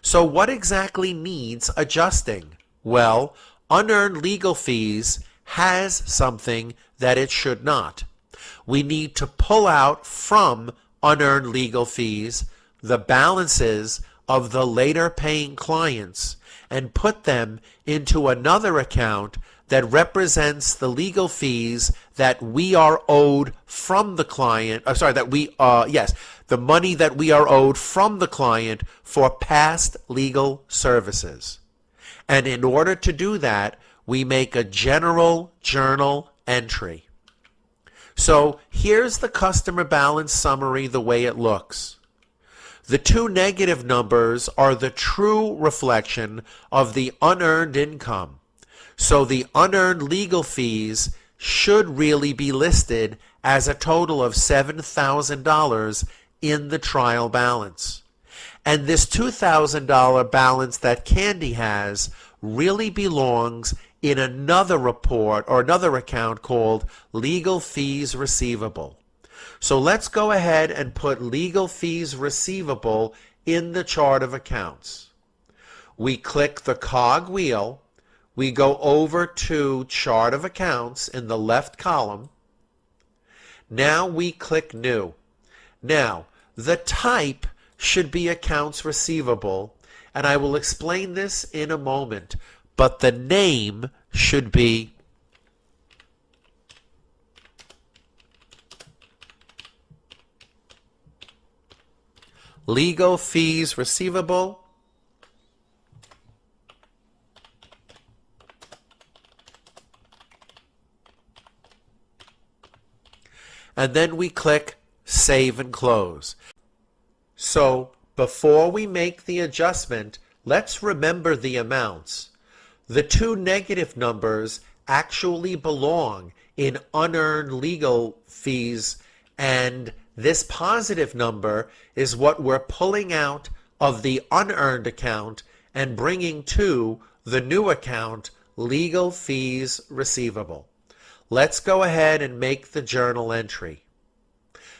So what exactly needs adjusting? Well, unearned legal fees has something that it should not. We need to pull out from unearned legal fees the balances of the later paying clients and put them into another account that represents the legal fees that we are owed from the client, the money that we are owed from the client for past legal services. And in order to do that, we make a general journal entry. So here's the customer balance summary the way it looks. The two negative numbers are the true reflection of the unearned income. So the unearned legal fees should really be listed as a total of $7,000 in the trial balance. And this $2,000 balance that Candy has really belongs in another report or another account called Legal Fees Receivable. So let's go ahead and put Legal Fees Receivable in the chart of accounts. We click the cog wheel, we go over to Chart of Accounts in the left column. Now we click New. Now, the type should be Accounts Receivable, and I will explain this in a moment, but the name should be Legal Fees Receivable. And then we click Save and Close. So before we make the adjustment, let's remember the amounts. The two negative numbers actually belong in unearned legal fees, and this positive number is what we're pulling out of the unearned account and bringing to the new account, Legal Fees Receivable. Let's go ahead and make the journal entry.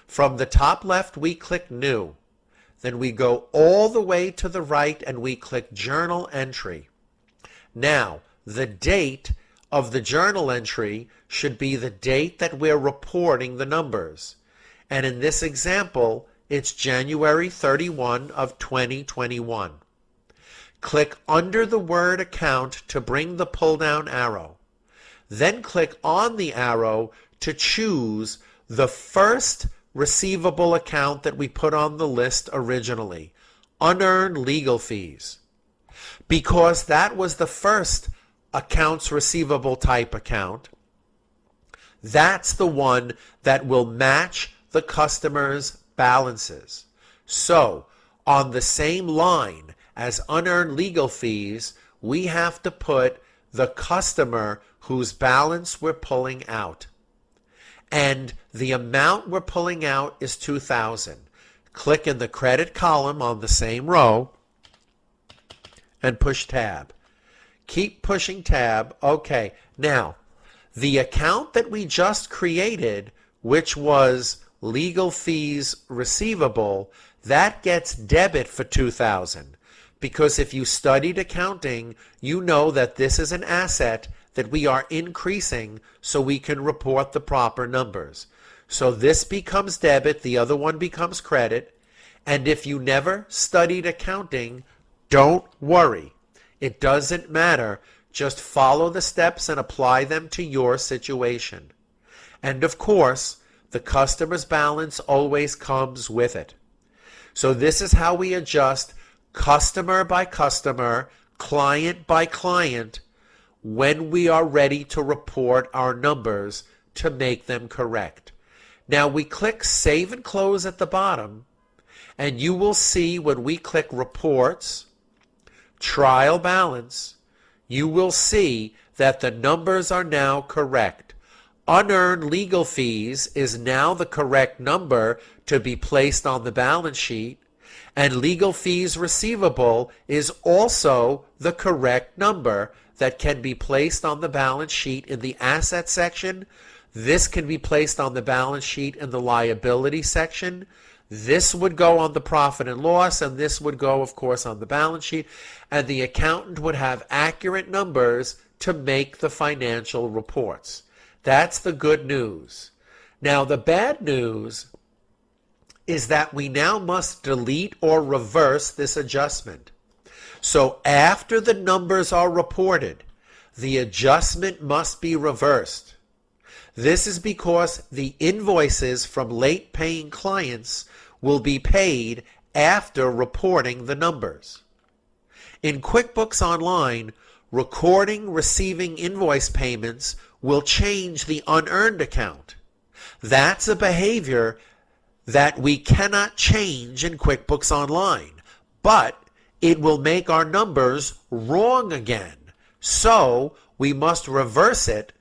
From the top left, we click New. Then we go all the way to the right and we click Journal Entry. Now, the date of the journal entry should be the date that we're reporting the numbers. And in this example, it's January 31 of 2021. Click under the word account to bring the pull-down arrow. Then click on the arrow to choose the first receivable account that we put on the list originally, unearned legal fees. Because that was the first accounts receivable type account, that's the one that will match the customer's balances. So, on the same line as unearned legal fees, we have to put the customer whose balance we're pulling out. And the amount we're pulling out is $2,000. Click in the credit column on the same row and push tab. Keep pushing tab. Okay, now the account that we just created, which was legal fees receivable, that gets debit for $2,000. Because if you studied accounting, you know that this is an asset that we are increasing so we can report the proper numbers. So this becomes debit, the other one becomes credit. And if you never studied accounting, don't worry. It doesn't matter. Just follow the steps and apply them to your situation. And of course, the customer's balance always comes with it. So this is how we adjust customer by customer, client by client, when we are ready to report our numbers to make them correct. Now we click Save and Close at the bottom, and you will see when we click Reports, Trial Balance, you will see that the numbers are now correct. Unearned legal fees is now the correct number to be placed on the balance sheet, and legal fees receivable is also the correct number that can be placed on the balance sheet in the asset section. This can be placed on the balance sheet in the liability section. This would go on the profit and loss, and this would go, of course, on the balance sheet. And the accountant would have accurate numbers to make the financial reports. That's the good news. Now, the bad news is that we now must delete or reverse this adjustment. So after the numbers are reported, the adjustment must be reversed. This is because the invoices from late paying clients will be paid after reporting the numbers. In QuickBooks Online, recording receiving invoice payments will change the unearned account. That's a behavior that we cannot change in QuickBooks Online, but it will make our numbers wrong again. So we must reverse it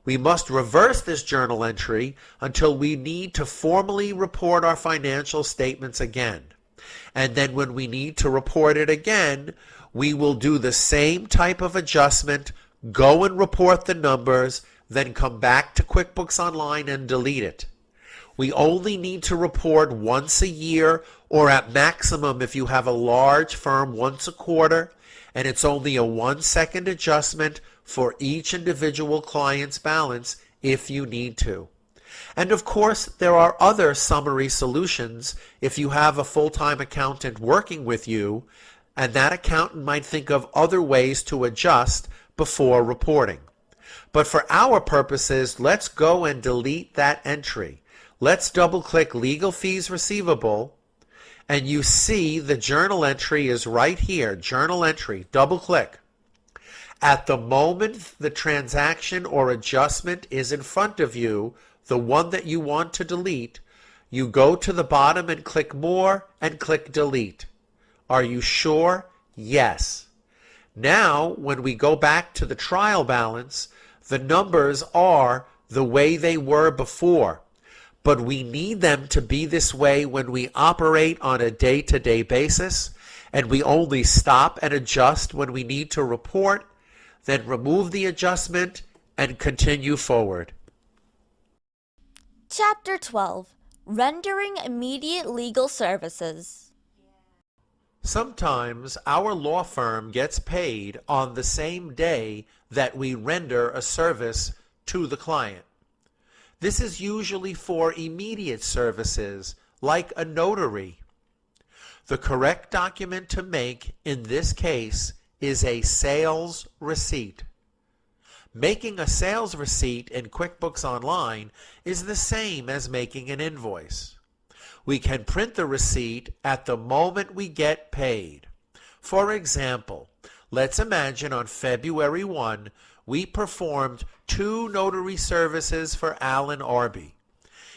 We must reverse this journal entry until we need to formally report our financial statements again. And then when we need to report it again, we will do the same type of adjustment, go and report the numbers, then come back to QuickBooks Online and delete it. We only need to report once a year, or at maximum if you have a large firm, once a quarter, and it's only a 1-second adjustment for each individual client's balance if you need to. And of course, there are other summary solutions if you have a full-time accountant working with you, and that accountant might think of other ways to adjust before reporting. But for our purposes, let's go and delete that entry. Let's double-click Legal Fees Receivable, and you see the journal entry is right here, Journal Entry, double-click. At the moment the transaction or adjustment is in front of you, the one that you want to delete, you go to the bottom and click More and click Delete. Are you sure? Yes. Now, when we go back to the trial balance, the numbers are the way they were before, but we need them to be this way when we operate on a day-to-day basis, and we only stop and adjust when we need to report, then remove the adjustment and continue forward.
Chapter 12. Rendering Immediate Legal Services.
Sometimes our law firm gets paid on the same day that we render a service to the client. This is usually for immediate services, like a notary. The correct document to make in this case is a sales receipt. Making a sales receipt in QuickBooks Online is the same as making an invoice. We can print the receipt at the moment we get paid. For example, let's imagine on February 1, we performed 2 notary services for Alan Arby.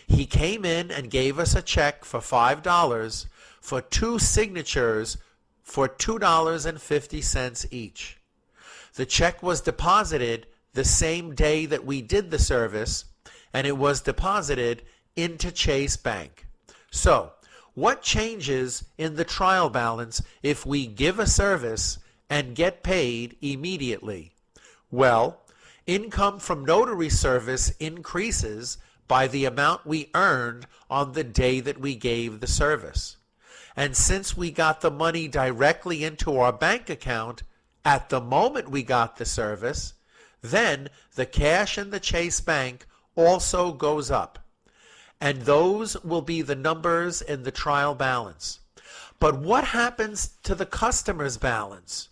He came in and gave us a check for $5 for 2 signatures for $2.50 each. The check was deposited the same day that we did the service, and it was deposited into Chase Bank. So, what changes in the trial balance if we give a service and get paid immediately? Well, income from notary service increases by the amount we earned on the day that we gave the service. And since we got the money directly into our bank account at the moment we got the service, then the cash in the Chase Bank also goes up. And those will be the numbers in the trial balance. But what happens to the customer's balance?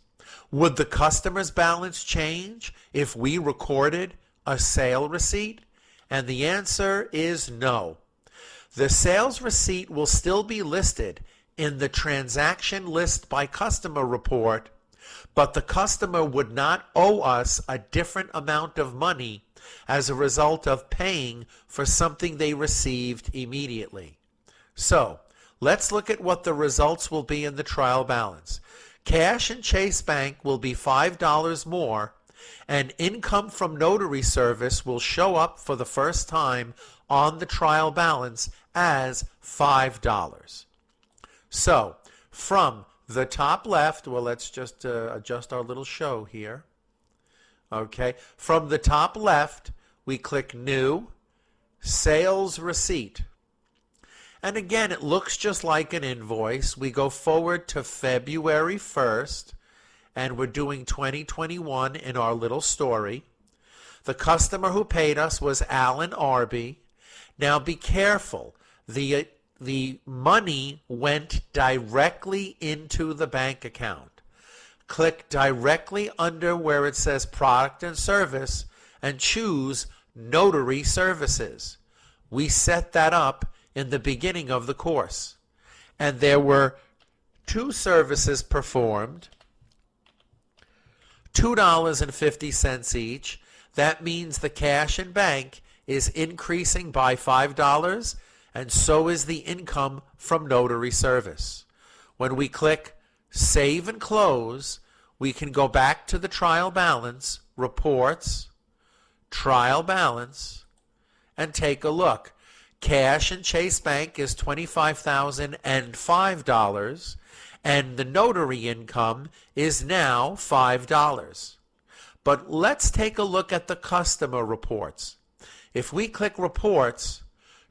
Would the customer's balance change if we recorded a sale receipt? And the answer is no. The sales receipt will still be listed in the transaction list by customer report, but the customer would not owe us a different amount of money as a result of paying for something they received immediately. So, let's look at what the results will be in the trial balance. Cash in Chase Bank will be $5 more, and income from notary service will show up for the first time on the trial balance as $5. So, from the top left, well, let's just adjust our little show here. Okay, from the top left, we click New, Sales Receipt. And again, it looks just like an invoice. We go forward to February 1st, and we're doing 2021 in our little story. The customer who paid us was Alan Arby. Now be careful. The money went directly into the bank account. Click directly under where it says Product and Service and choose Notary Services. We set that up in the beginning of the course. And there were 2 services performed, $2.50 each. That means the cash in bank is increasing by $5, and so is the income from notary service. When we click Save and Close, we can go back to the trial balance, Reports, trial balance, and take a look. Cash in Chase Bank is $25,005, and the notary income is now $5. But let's take a look at the customer reports. If we click Reports,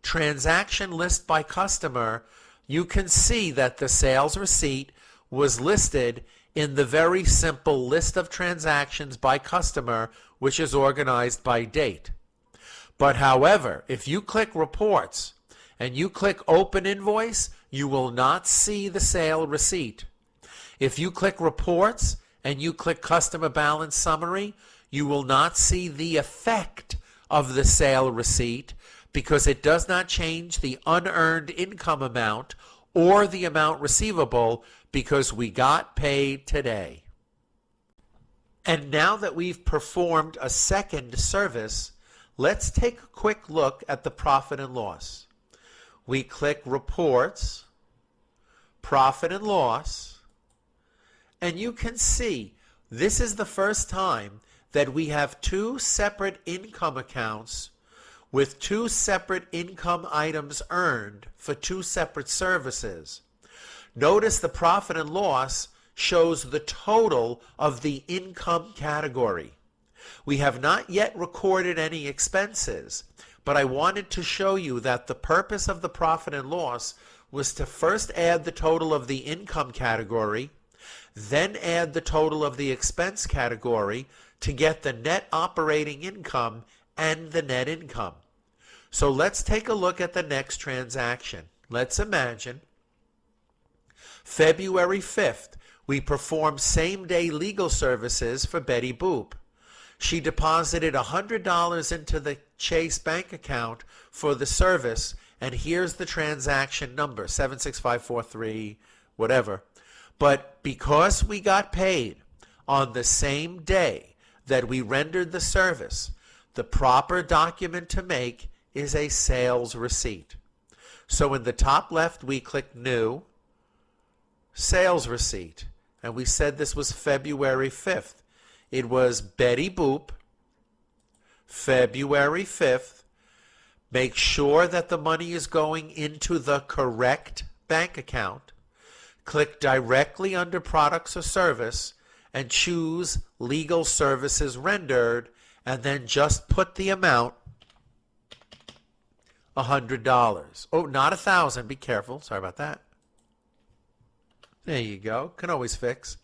Transaction List by Customer, you can see that the sales receipt was listed in the very simple list of transactions by customer, which is organized by date. But however, if you click Reports and you click Open Invoice, you will not see the sale receipt. If you click Reports and you click Customer Balance Summary, you will not see the effect of the sale receipt because it does not change the unearned income amount or the amount receivable because we got paid today. And now that we've performed a second service, let's take a quick look at the profit and loss. We click Reports, Profit and Loss, and you can see this is the first time that we have two separate income accounts with two separate income items earned for two separate services. Notice the profit and loss shows the total of the income category. We have not yet recorded any expenses, but I wanted to show you that the purpose of the profit and loss was to first add the total of the income category, then add the total of the expense category to get the net operating income and the net income. So let's take a look at the next transaction. Let's imagine February 5th, we performed same-day legal services for Betty Boop. She deposited $100 into the Chase bank account for the service, and here's the transaction number, 76543, whatever. But because we got paid on the same day that we rendered the service, the proper document to make is a sales receipt. So in the top left, we click New, Sales Receipt, and we said this was February 5th. It was Betty Boop, February 5th. Make sure that the money is going into the correct bank account. Click directly under Products or Service and choose Legal Services Rendered, and then just put the amount, $100. Oh, not $1,000. Be careful. Sorry about that. There you go. Can always fix.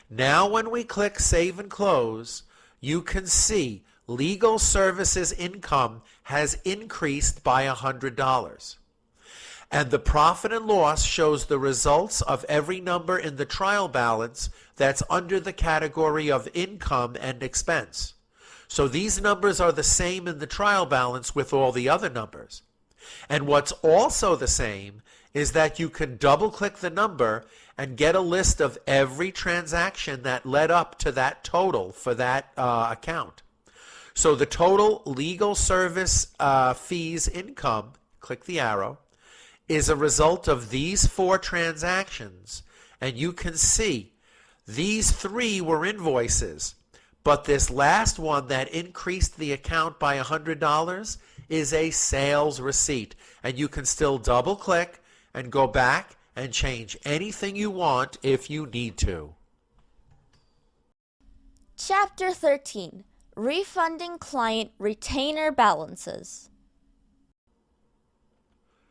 Now when we click Save and Close, you can see Legal Services income has increased by $100. And the profit and loss shows the results of every number in the trial balance that's under the category of income and expense. So these numbers are the same in the trial balance with all the other numbers. And what's also the same is that you can double click the number and get a list of every transaction that led up to that total for that account. So the total legal service fees income, click the arrow, is a result of these 4 transactions. And you can see these 3 were invoices, but this last one that increased the account by $100 is a sales receipt. And you can still double click and go back and change anything you want if you need to.
Chapter 13. Refunding Client Retainer Balances.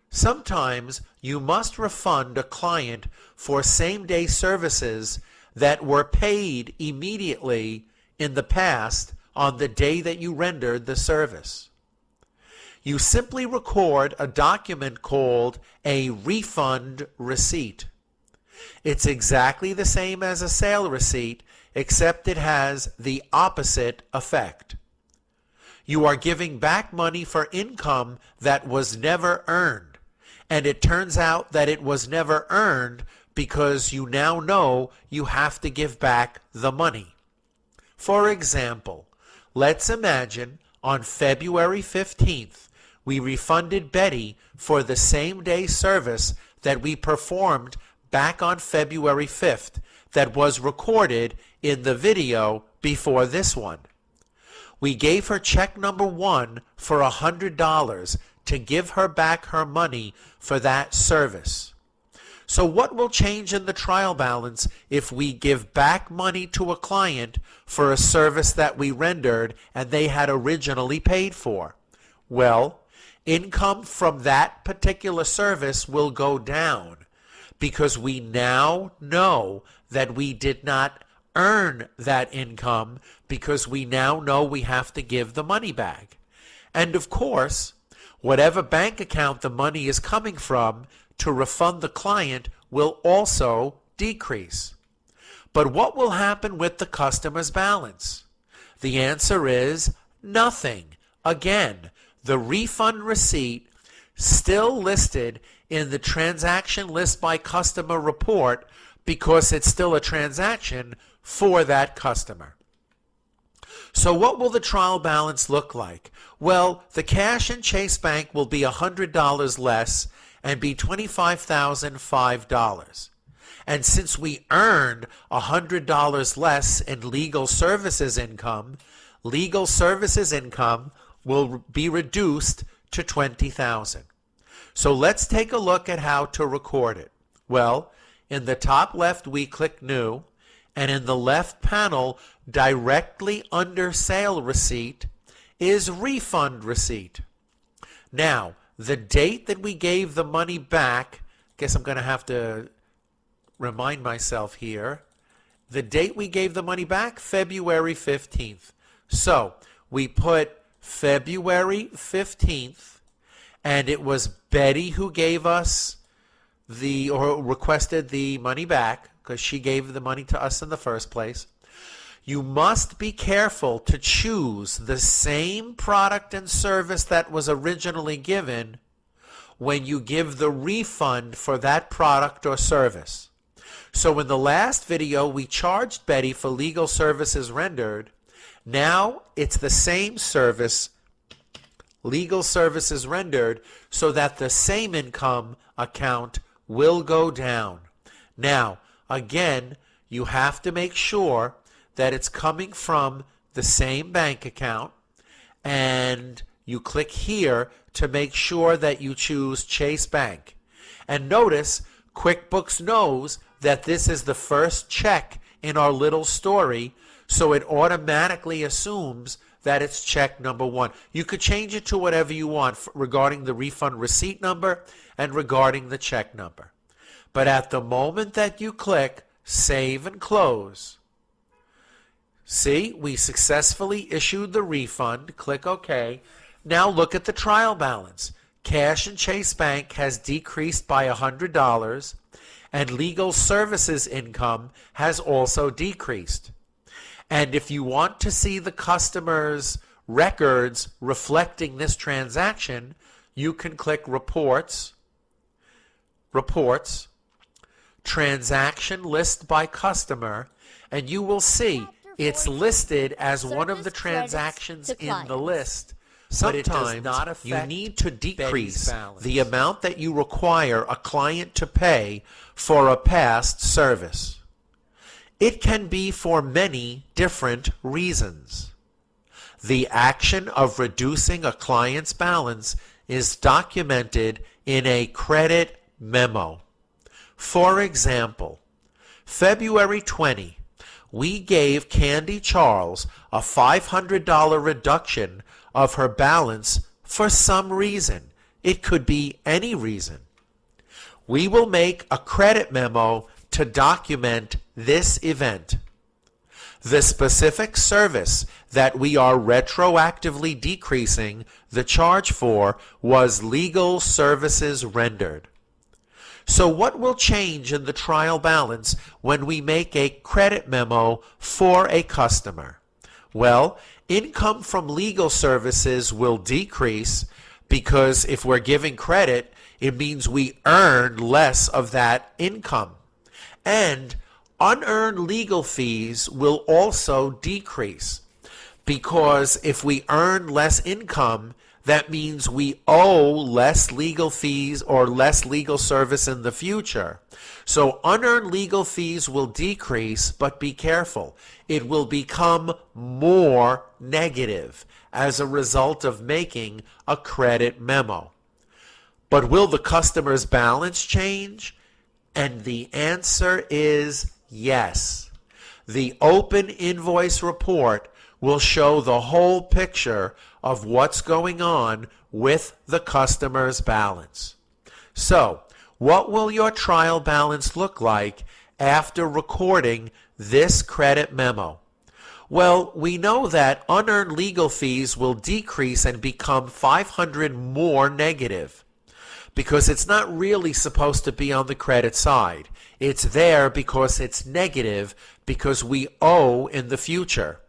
Sometimes you must refund a client for same-day services that were paid immediately in the past on the day that you rendered the service. You simply record a document called a refund receipt. It's exactly the same as a sale receipt, except it has the opposite effect. You are giving back money for income that was never earned, and it turns out that it was never earned because you now know you have to give back the money. For example, let's imagine on February 15th, we refunded Betty for the same day service that we performed back on February 5th that was recorded in the video before this one. We gave her check number 1 for $100 to give her back her money for that service. So what will change in the trial balance if we give back money to a client for a service that we rendered and they had originally paid for? Well, income from that particular service will go down because we now know that we did not earn that income because we now know we have to give the money back. And of course, whatever bank account the money is coming from to refund the client will also decrease. But what will happen with the customer's balance? The answer is nothing. Again, the refund receipt still listed in the transaction list by customer report because it's still a transaction for that customer. So what will the trial balance look like? Well, the cash in Chase Bank will be $100 less and be $25,005. And since we earned $100 less in legal services income will be reduced to $20,000. So let's take a look at how to record it. Well, in the top left we click New, and in the left panel directly under Sale Receipt is Refund Receipt. Now, the date that we gave the money back, guess I'm going to have to remind myself here. The date we gave the money back, February 15th. So we put February 15th, and it was Betty who gave us or requested the money back because she gave the money to us in the first place. You must be careful to choose the same product and service that was originally given when you give the refund for that product or service. So in the last video, we charged Betty for legal services rendered. Now it's the same service, legal services rendered, so that the same income account will go down. Now, again, you have to make sure that it's coming from the same bank account, and you click here to make sure that you choose Chase Bank. And notice QuickBooks knows that this is the first check in our little story, so it automatically assumes that it's check number 1. You could change it to whatever you want regarding the refund receipt number and regarding the check number. But at the moment that you click Save and Close, see, we successfully issued the refund. Click OK. Now look at the trial balance. Cash in Chase Bank has decreased by $100, and legal services income has also decreased. And if you want to see the customer's records reflecting this transaction, you can click Reports, Transaction List by Customer, and you will see it's listed as one of the transactions in the list. Sometimes you need to decrease the amount that you require a client to pay for a past service. It can be for many different reasons. The action of reducing a client's balance is documented in a credit memo. For example, February 20, we gave Candy Charles a $500 reduction of her balance for some reason. It could be any reason. We will make a credit memo to document this event. The specific service that we are retroactively decreasing the charge for was legal services rendered. So what will change in the trial balance when we make a credit memo for a customer? Well, income from legal services will decrease because if we're giving credit, it means we earn less of that income. And unearned legal fees will also decrease because if we earn less income, that means we owe less legal fees or less legal service in the future. So unearned legal fees will decrease, but be careful. It will become more negative as a result of making a credit memo. But will the customer's balance change? And the answer is yes. The open invoice report will show the whole picture of what's going on with the customer's balance. So, what will your trial balance look like after recording this credit memo? Well, we know that unearned legal fees will decrease and become $500 more negative, because it's not really supposed to be on the credit side. It's there because it's negative because we owe in the future.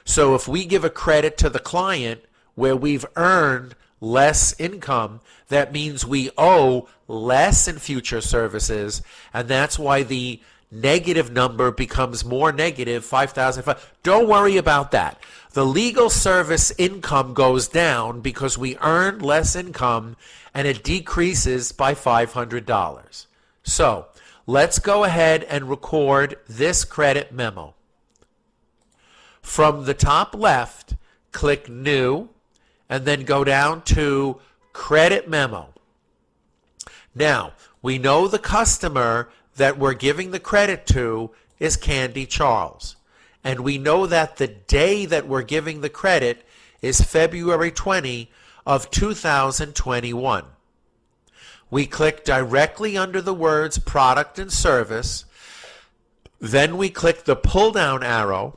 So if we give a credit to the client where we've earned less income, that means we owe less in future services, and that's why the negative number becomes more negative, 5,000. Don't worry about that. The legal service income goes down because we earned less income, and it decreases by $500. So let's go ahead and record this credit memo. From the top left, click New, and then go down to Credit Memo. Now, we know the customer that we're giving the credit to is Candy Charles. And we know that the day that we're giving the credit is February 20 of 2021. We click directly under the words Product and Service. Then we click the pull-down arrow,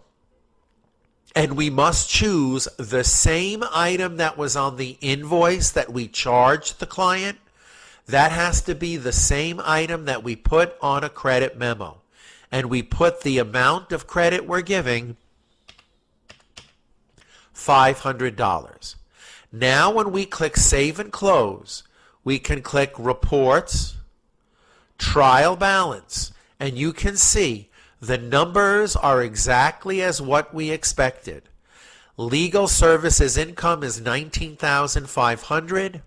and we must choose the same item that was on the invoice that we charged the client. That has to be the same item that we put on a credit memo. And we put the amount of credit we're giving, $500. Now when we click Save and Close, we can click Reports, Trial Balance, and you can see the numbers are exactly as what we expected. Legal services income is $19,500,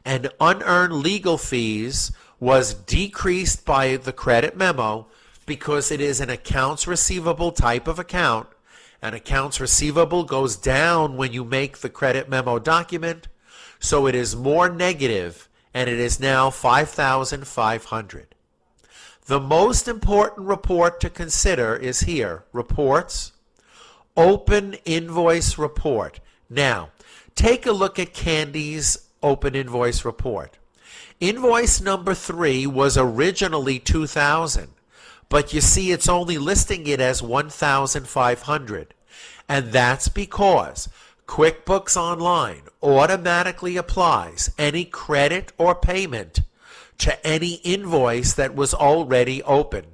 and unearned legal fees was decreased by the credit memo because it is an accounts receivable type of account, and accounts receivable goes down when you make the credit memo document, so it is more negative, and it is now $5,500. The most important report to consider is here, Reports, Open Invoice Report. Now, take a look at Candy's Open Invoice Report. Invoice number 3 was originally $2,000, but you see it's only listing it as $1,500. And that's because QuickBooks Online automatically applies any credit or payment to any invoice that was already open.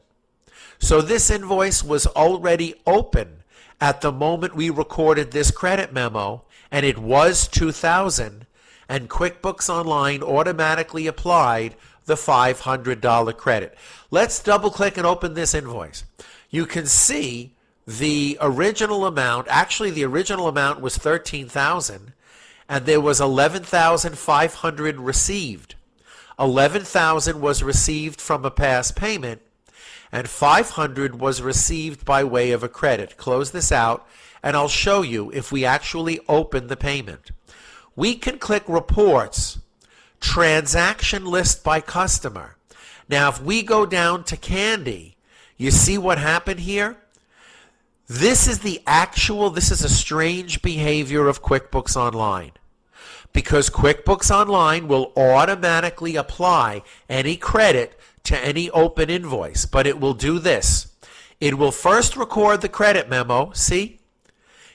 So this invoice was already open at the moment we recorded this credit memo, and it was $2,000, and QuickBooks Online automatically applied the $500 credit. Let's double click and open this invoice. You can see the original amount, actually the original amount was $13,000, and there was $11,500 received. $11,000 was received from a past payment, and $500 was received by way of a credit. Close this out, and I'll show you if we actually open the payment. We can click Reports, Transaction List by Customer. Now, if we go down to Candy, you see what happened here? This is a strange behavior of QuickBooks Online, because QuickBooks Online will automatically apply any credit to any open invoice, but it will do this. It will first record the credit memo. See?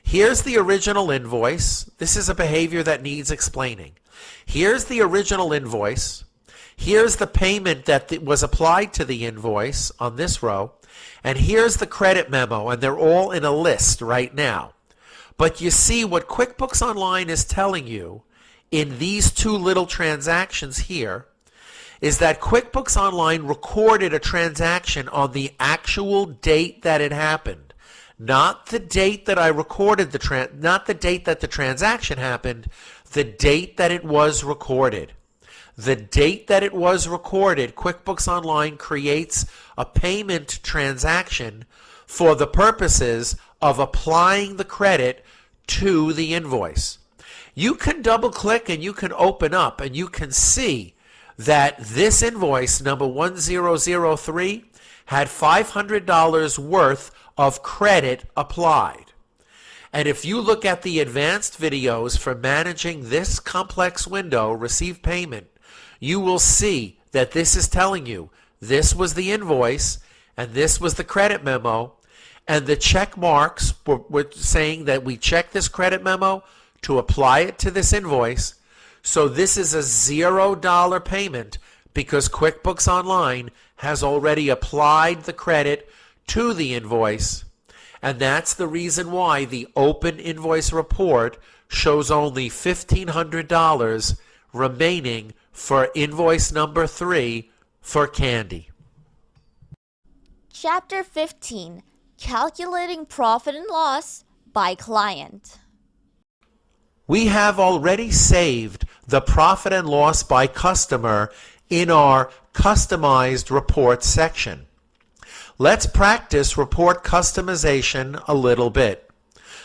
Here's the original invoice. This is a behavior that needs explaining. Here's the original invoice. Here's the payment that was applied to the invoice on this row. And here's the credit memo, and they're all in a list right now. But you see what QuickBooks Online is telling you in these two little transactions here is that QuickBooks Online recorded a transaction on the actual date that it happened, not the date that I recorded not the date that the transaction happened, the date that it was recorded. The date that it was recorded, QuickBooks Online creates a payment transaction for the purposes of applying the credit to the invoice. You can double click and you can open up and you can see that this invoice number 1003 had $500 worth of credit applied. And if you look at the advanced videos for managing this complex window, receive payment, you will see that this is telling you this was the invoice and this was the credit memo, and the check marks were saying that we checked this credit memo to apply it to this invoice. So this is a $0 payment because QuickBooks Online has already applied the credit to the invoice. And that's the reason why the open invoice report shows only $1,500 remaining for invoice number 3 for candy.
Chapter 15. Calculating Profit and Loss by Client.
We have already saved the profit and loss by customer in our customized report section. Let's practice report customization a little bit.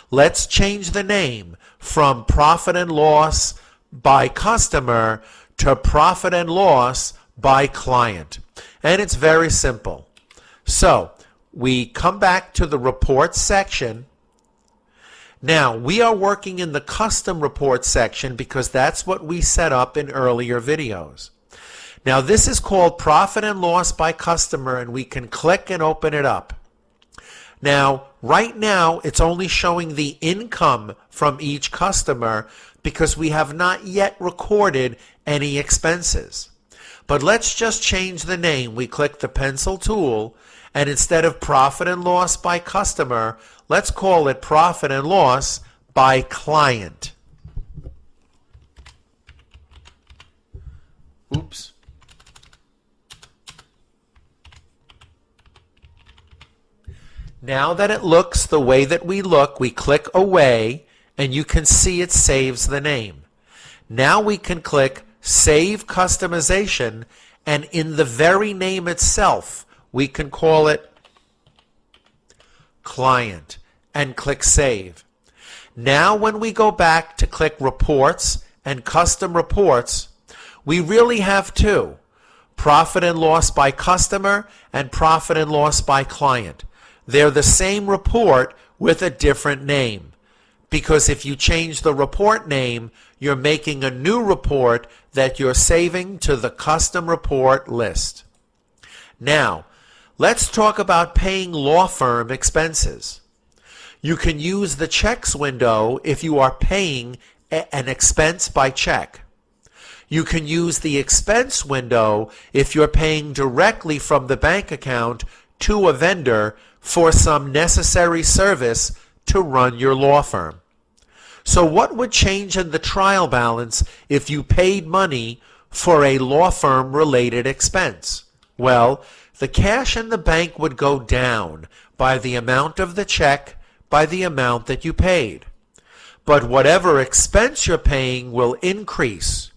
Let's change the name from profit and loss by customer to profit and loss by client. And it's very simple. So we come back to the report section. Now we are working in the custom report section because that's what we set up in earlier videos. Now this is called profit and loss by customer, and we can click and open it up. Now right now it's only showing the income from each customer because we have not yet recorded any expenses. But let's just change the name. We click the pencil tool, and instead of profit and loss by customer, let's call it profit and loss by client. Oops. Now that it looks the way that we look, we click away and you can see it saves the name. Now we can click Save Customization, and in the very name itself we can call it Client and click Save. Now when we go back to click Reports and Custom Reports, we really have two: Profit and Loss by Customer and Profit and Loss by Client. They're the same report with a different name, because if you change the report name, you're making a new report that you're saving to the custom report list. Now, let's talk about paying law firm expenses. You can use the checks window if you are paying an expense by check. You can use the expense window if you're paying directly from the bank account to a vendor for some necessary service to run your law firm. So what would change in the trial balance if you paid money for a law firm related expense? Well, the cash in the bank would go down by the amount of the check by the amount that you paid. But whatever expense you're paying will increase.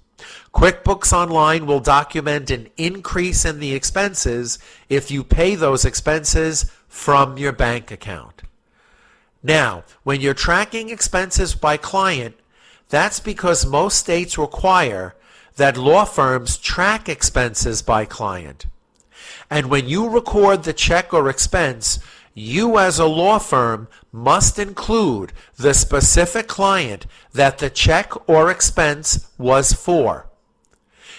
QuickBooks Online will document an increase in the expenses if you pay those expenses from your bank account. Now, when you're tracking expenses by client, that's because most states require that law firms track expenses by client. And when you record the check or expense, you as a law firm must include the specific client that the check or expense was for.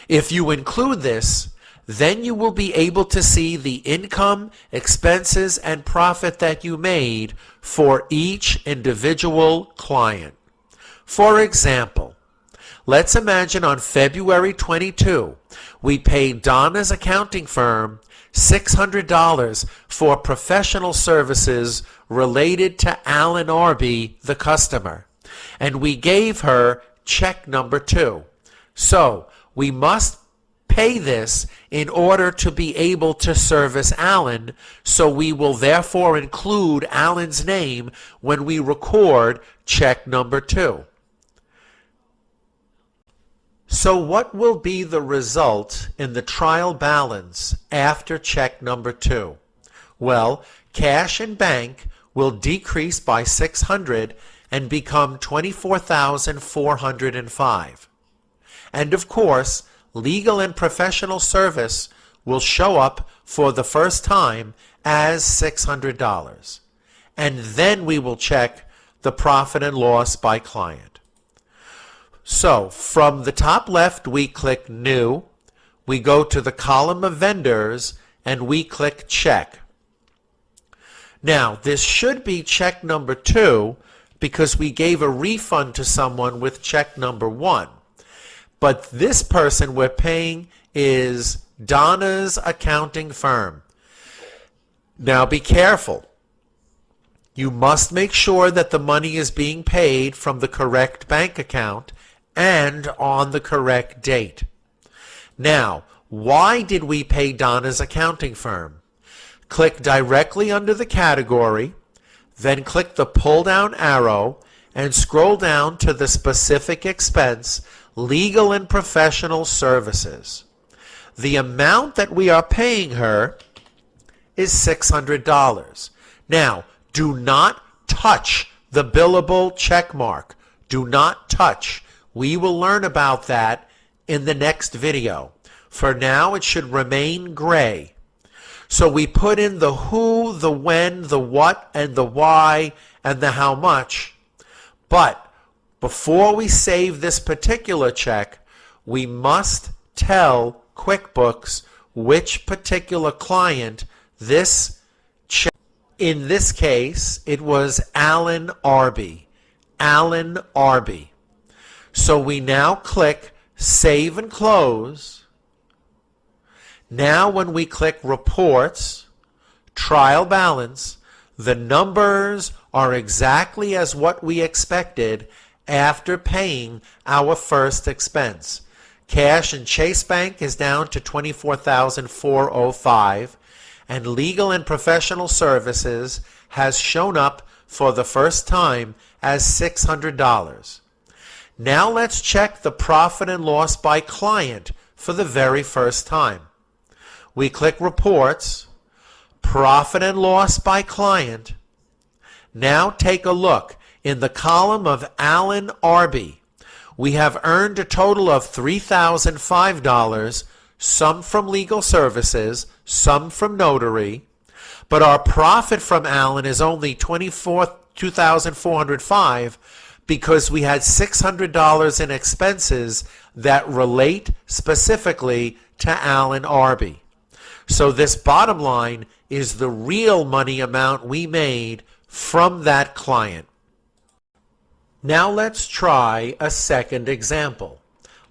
If you include this, then you will be able to see the income, expenses, and profit that you made for each individual client. For example, let's imagine on February 22, we paid Donna's accounting firm $600 for professional services related to Alan Arby, the customer, and we gave her check number 2. So we must pay this in order to be able to service Alan, so we will therefore include Alan's name when we record check number 2. So what will be the result in the trial balance after check number 2? Well, cash in bank will decrease by $600 and become $24,405. And of course, legal and professional service will show up for the first time as $600. And then we will check the profit and loss by client. So from the top left, we click New. We go to the column of vendors and we click Check. Now, this should be check number 2 because we gave a refund to someone with check number 1. But this person we're paying is Donna's accounting firm. Now be careful. You must make sure that the money is being paid from the correct bank account and on the correct date. Now, why did we pay Donna's accounting firm? Click directly under the category, then click the pull-down arrow and scroll down to the specific expense, Legal and Professional Services. The amount that we are paying her is $600. Now, do not touch the billable check mark. Do not touch. We will learn about that in the next video. For now, it should remain gray. So we put in the who, the when, the what, and the why, and the how much. But before we save this particular check, we must tell QuickBooks which particular client this check. In this case, it was Alan Arby. Alan Arby. So we now click Save and Close. Now when we click Reports, Trial Balance, the numbers are exactly as what we expected after paying our first expense. Cash and Chase Bank is down to $24,405, and Legal and Professional Services has shown up for the first time as $600. Now let's check the profit and loss by client for the very first time. We click Reports, Profit and Loss by Client. Now take a look. In the column of Alan Arby, we have earned a total of $3,005, some from legal services, some from notary, but our profit from Alan is only $2,405 because we had $600 in expenses that relate specifically to Alan Arby. So this bottom line is the real money amount we made from that client. Now let's try a second example.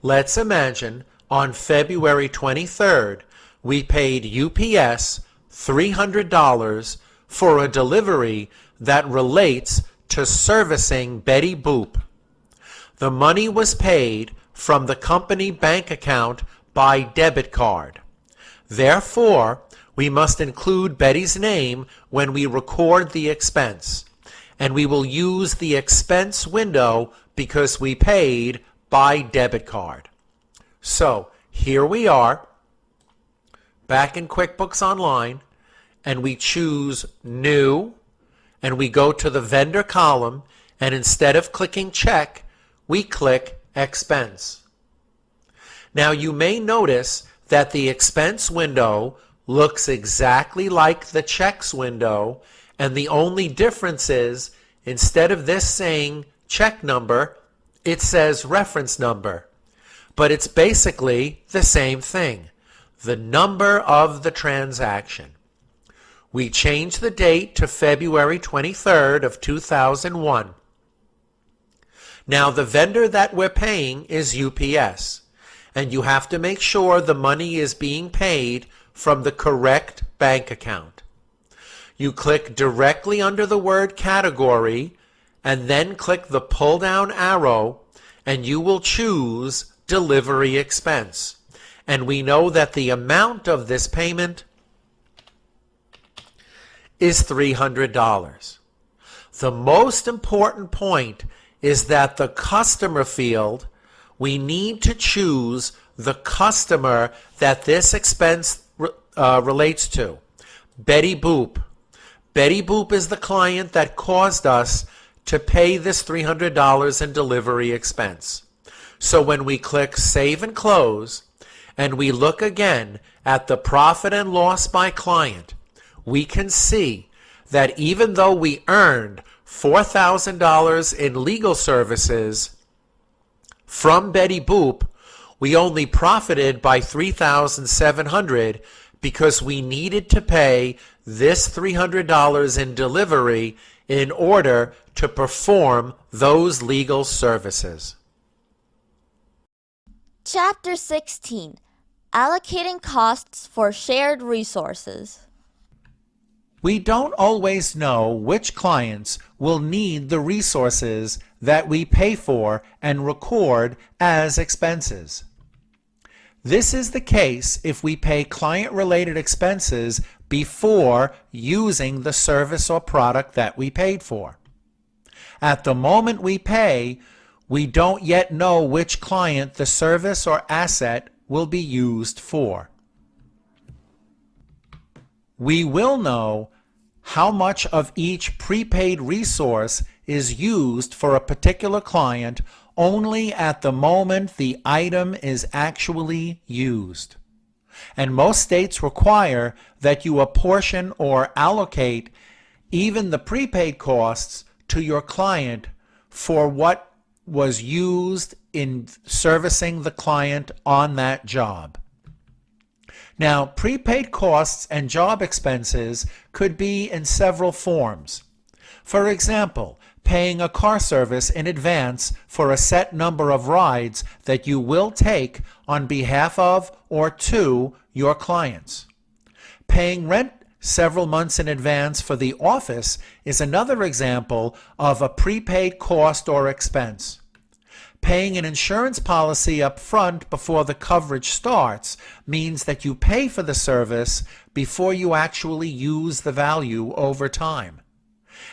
Let's imagine on February 23rd, we paid UPS $300 for a delivery that relates to servicing Betty Boop. The money was paid from the company bank account by debit card. Therefore, we must include Betty's name when we record the expense, and we will use the expense window because we paid by debit card. So here we are back in QuickBooks Online, and we choose New, and we go to the vendor column, and instead of clicking Check, we click Expense. Now you may notice that the expense window looks exactly like the checks window, and the only difference is instead of this saying check number, it says reference number. But it's basically the same thing, the number of the transaction. We change the date to February 23rd of 2001. Now the vendor that we're paying is UPS, and you have to make sure the money is being paid from the correct bank account. You click directly under the word category and then click the pull down arrow and you will choose delivery expense. And we know that the amount of this payment is $300. The most important point is that the customer field we need to choose the customer that this expense relates to. Betty Boop. Betty Boop is the client that caused us to pay this $300 in delivery expense. So when we click Save and Close, and we look again at the profit and loss by client, we can see that even though we earned $4,000 in legal services from Betty Boop, we only profited by $3,700 because we needed to pay this $300 in delivery in order to perform those legal services.
Chapter 16. Allocating costs for shared resources.
We don't always know which clients will need the resources that we pay for and record as expenses. This is the case if we pay client-related expenses before using the service or product that we paid for. At the moment we pay, we don't yet know which client the service or asset will be used for. We will know how much of each prepaid resource is used for a particular client only at the moment the item is actually used. And most states require that you apportion or allocate even the prepaid costs to your client for what was used in servicing the client on that job. Now, prepaid costs and job expenses could be in several forms. For example, paying a car service in advance for a set number of rides that you will take on behalf of or to your clients. Paying rent several months in advance for the office is another example of a prepaid cost or expense. Paying an insurance policy up front before the coverage starts means that you pay for the service before you actually use the value over time.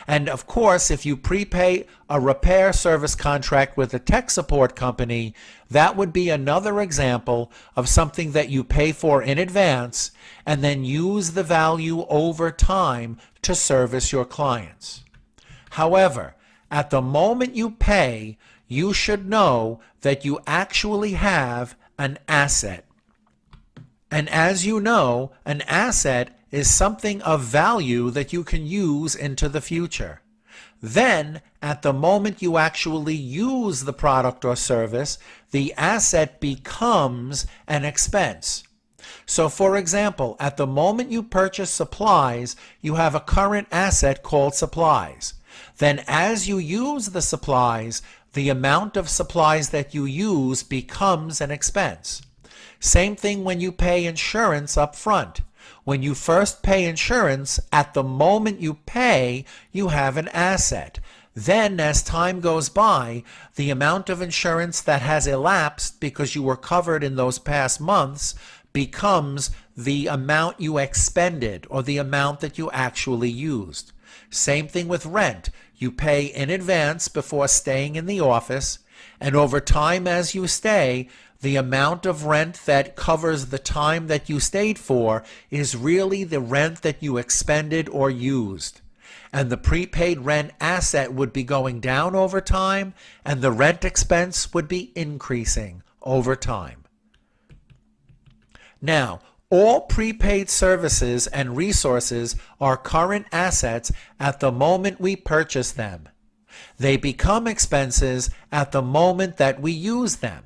And of course, if you prepay a repair service contract with a tech support company, that would be another example of something that you pay for in advance and then use the value over time to service your clients. However, at the moment you pay, you should know that you actually have an asset. And as you know, an asset is something of value that you can use into the future. Then, at the moment you actually use the product or service, the asset becomes an expense. So, for example, at the moment you purchase supplies, you have a current asset called supplies. Then, as you use the supplies, the amount of supplies that you use becomes an expense. Same thing when you pay insurance up front. When you first pay insurance, at the moment you pay, you have an asset. Then, as time goes by, the amount of insurance that has elapsed because you were covered in those past months becomes the amount you expended or the amount that you actually used. Same thing with rent. You pay in advance before staying in the office, and over time as you stay, the amount of rent that covers the time that you stayed for is really the rent that you expended or used. And the prepaid rent asset would be going down over time, and the rent expense would be increasing over time. Now, all prepaid services and resources are current assets at the moment we purchase them. They become expenses at the moment that we use them.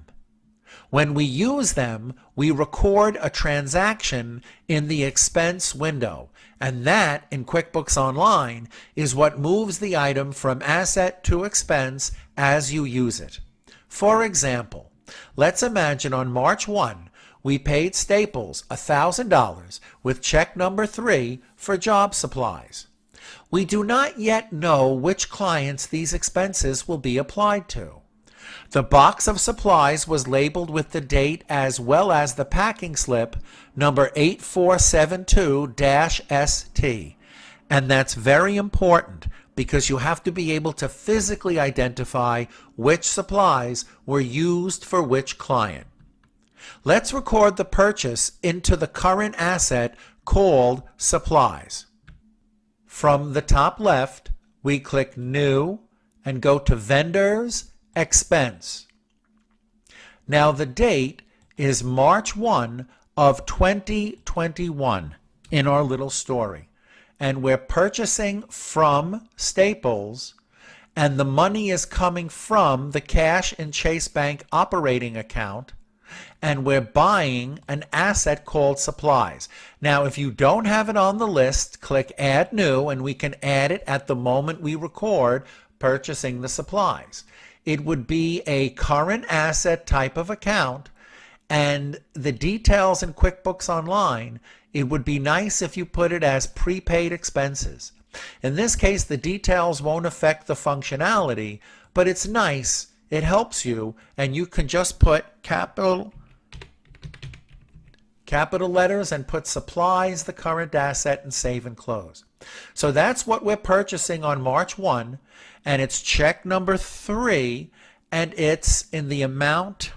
When we use them, we record a transaction in the expense window, and that, in QuickBooks Online, is what moves the item from asset to expense as you use it. For example, let's imagine on March 1, we paid Staples $1,000 with check number 3 for job supplies. We do not yet know which clients these expenses will be applied to. The box of supplies was labeled with the date as well as the packing slip number 8472-ST. And that's very important
because you have to be able to physically identify which supplies were used for which client. Let's record the purchase into the current asset called supplies. From the top left, we click New and go to Vendors Expense. Now the date is March 1 of 2021 in our little story. And we're purchasing from Staples, and the money is coming from the cash in Chase Bank operating account, and we're buying an asset called supplies. Now, if you don't have it on the list, click Add New, and we can add it at the moment we record purchasing the supplies. It would be a current asset type of account, and the details in QuickBooks Online, it would be nice if you put it as prepaid expenses. In this case, the details won't affect the functionality, but it's nice, it helps you, and you can just put capital letters and put supplies, the current asset, and save and close. So that's what we're purchasing on March 1, and it's check number 3, and it's in the amount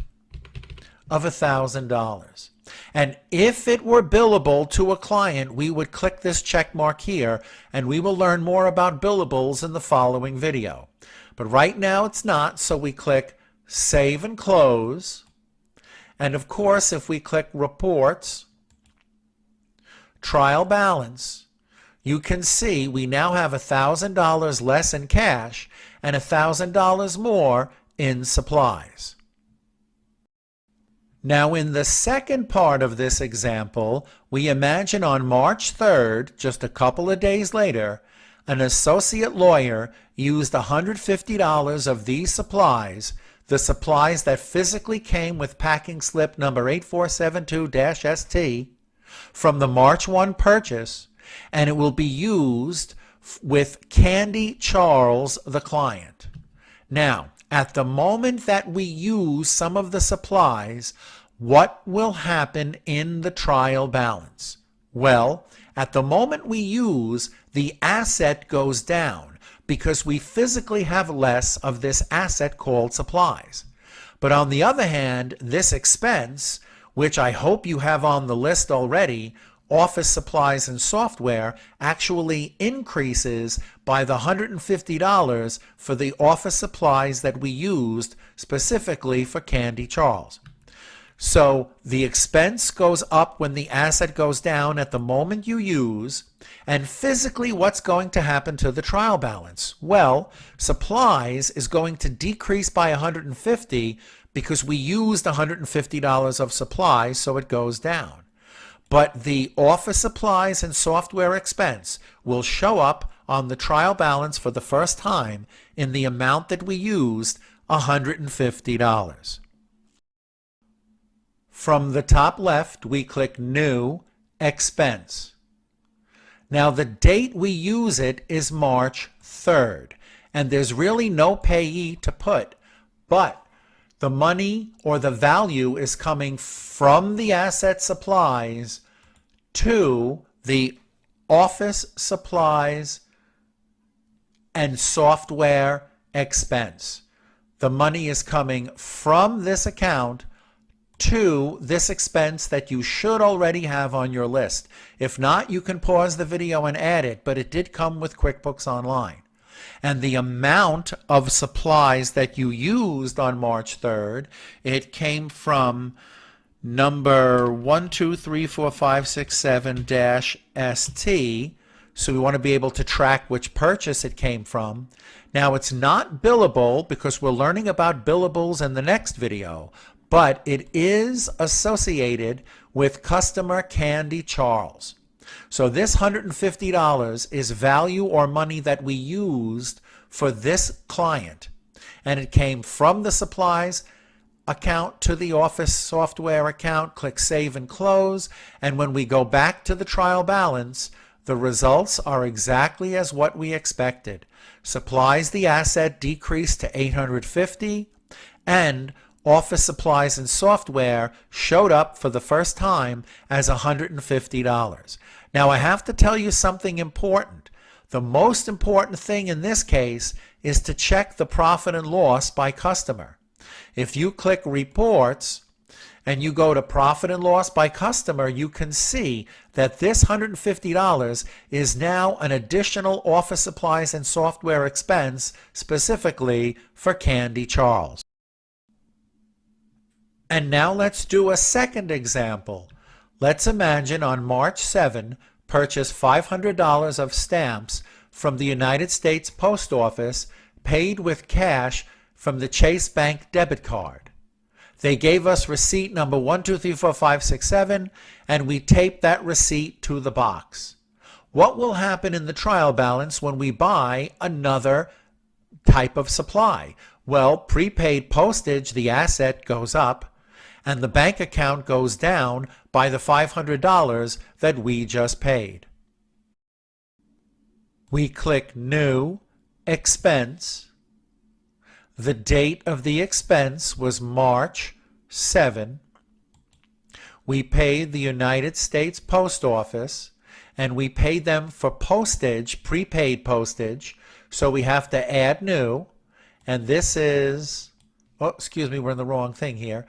of $1,000. And if it were billable to a client, we would click this check mark here, and we will learn more about billables in the following video. But right now it's not, so we click Save and Close. And of course, if we click Reports, Trial Balance, you can see we now have $1,000 less in cash and $1,000 more in supplies. Now, in the second part of this example, we imagine on March 3rd, just a couple of days later, an associate lawyer used $150 of these supplies, the supplies that physically came with packing slip number 8472-ST, from the March 1 purchase, and it will be used with Candy Charles, the client. Now, at the moment that we use some of the supplies, what will happen in the trial balance? Well, at the moment we use, the asset goes down because we physically have less of this asset called supplies. But on the other hand, this expense, which I hope you have on the list already, office supplies and software, actually increases by the $150 for the office supplies that we used specifically for Candy Charles. So the expense goes up when the asset goes down at the moment you use, and physically what's going to happen to the trial balance? Well, supplies is going to decrease by $150 because we used $150 of supplies, so it goes down. But the office supplies and software expense will show up on the trial balance for the first time in the amount that we used, $150. From the top left, we click New Expense. Now the date we use it is March 3rd, and there's really no payee to put, but the money or the value is coming from the asset supplies to the office supplies and software expense. The money is coming from this account to this expense that you should already have on your list. If not, you can pause the video and add it, but it did come with QuickBooks Online. And the amount of supplies that you used on March 3rd, it came from number 12345667-ST, so we want to be able to track which purchase it came from. Now it's not billable because we're learning about billables in the next video, but it is associated with customer Candy Charles. So this $150 is value or money that we used for this client, and it came from the supplies account to the office software account. Click Save and Close, and when we go back to the trial balance, the results are exactly as what we expected. Supplies, the asset, decreased to $850, and office supplies and software showed up for the first time as $150. Now I have to tell you something important. The most important thing in this case is to check the profit and loss by customer. If you click Reports and you go to Profit and Loss by Customer, you can see that this $150 is now an additional office supplies and software expense specifically for Candy Charles. And now let's do a second example. Let's imagine on March 7, purchase $500 of stamps from the United States Post Office paid with cash from the Chase Bank debit card. They gave us receipt number 1234567 and we taped that receipt to the box. What will happen in the trial balance when we buy another type of supply? Well, prepaid postage, the asset, goes up, and the bank account goes down by the $500 that we just paid. We click New, Expense. The date of the expense was March 7. We paid the United States Post Office, and we paid them for postage, prepaid postage, so we have to add new, and this is, oh, excuse me, we're in the wrong thing here.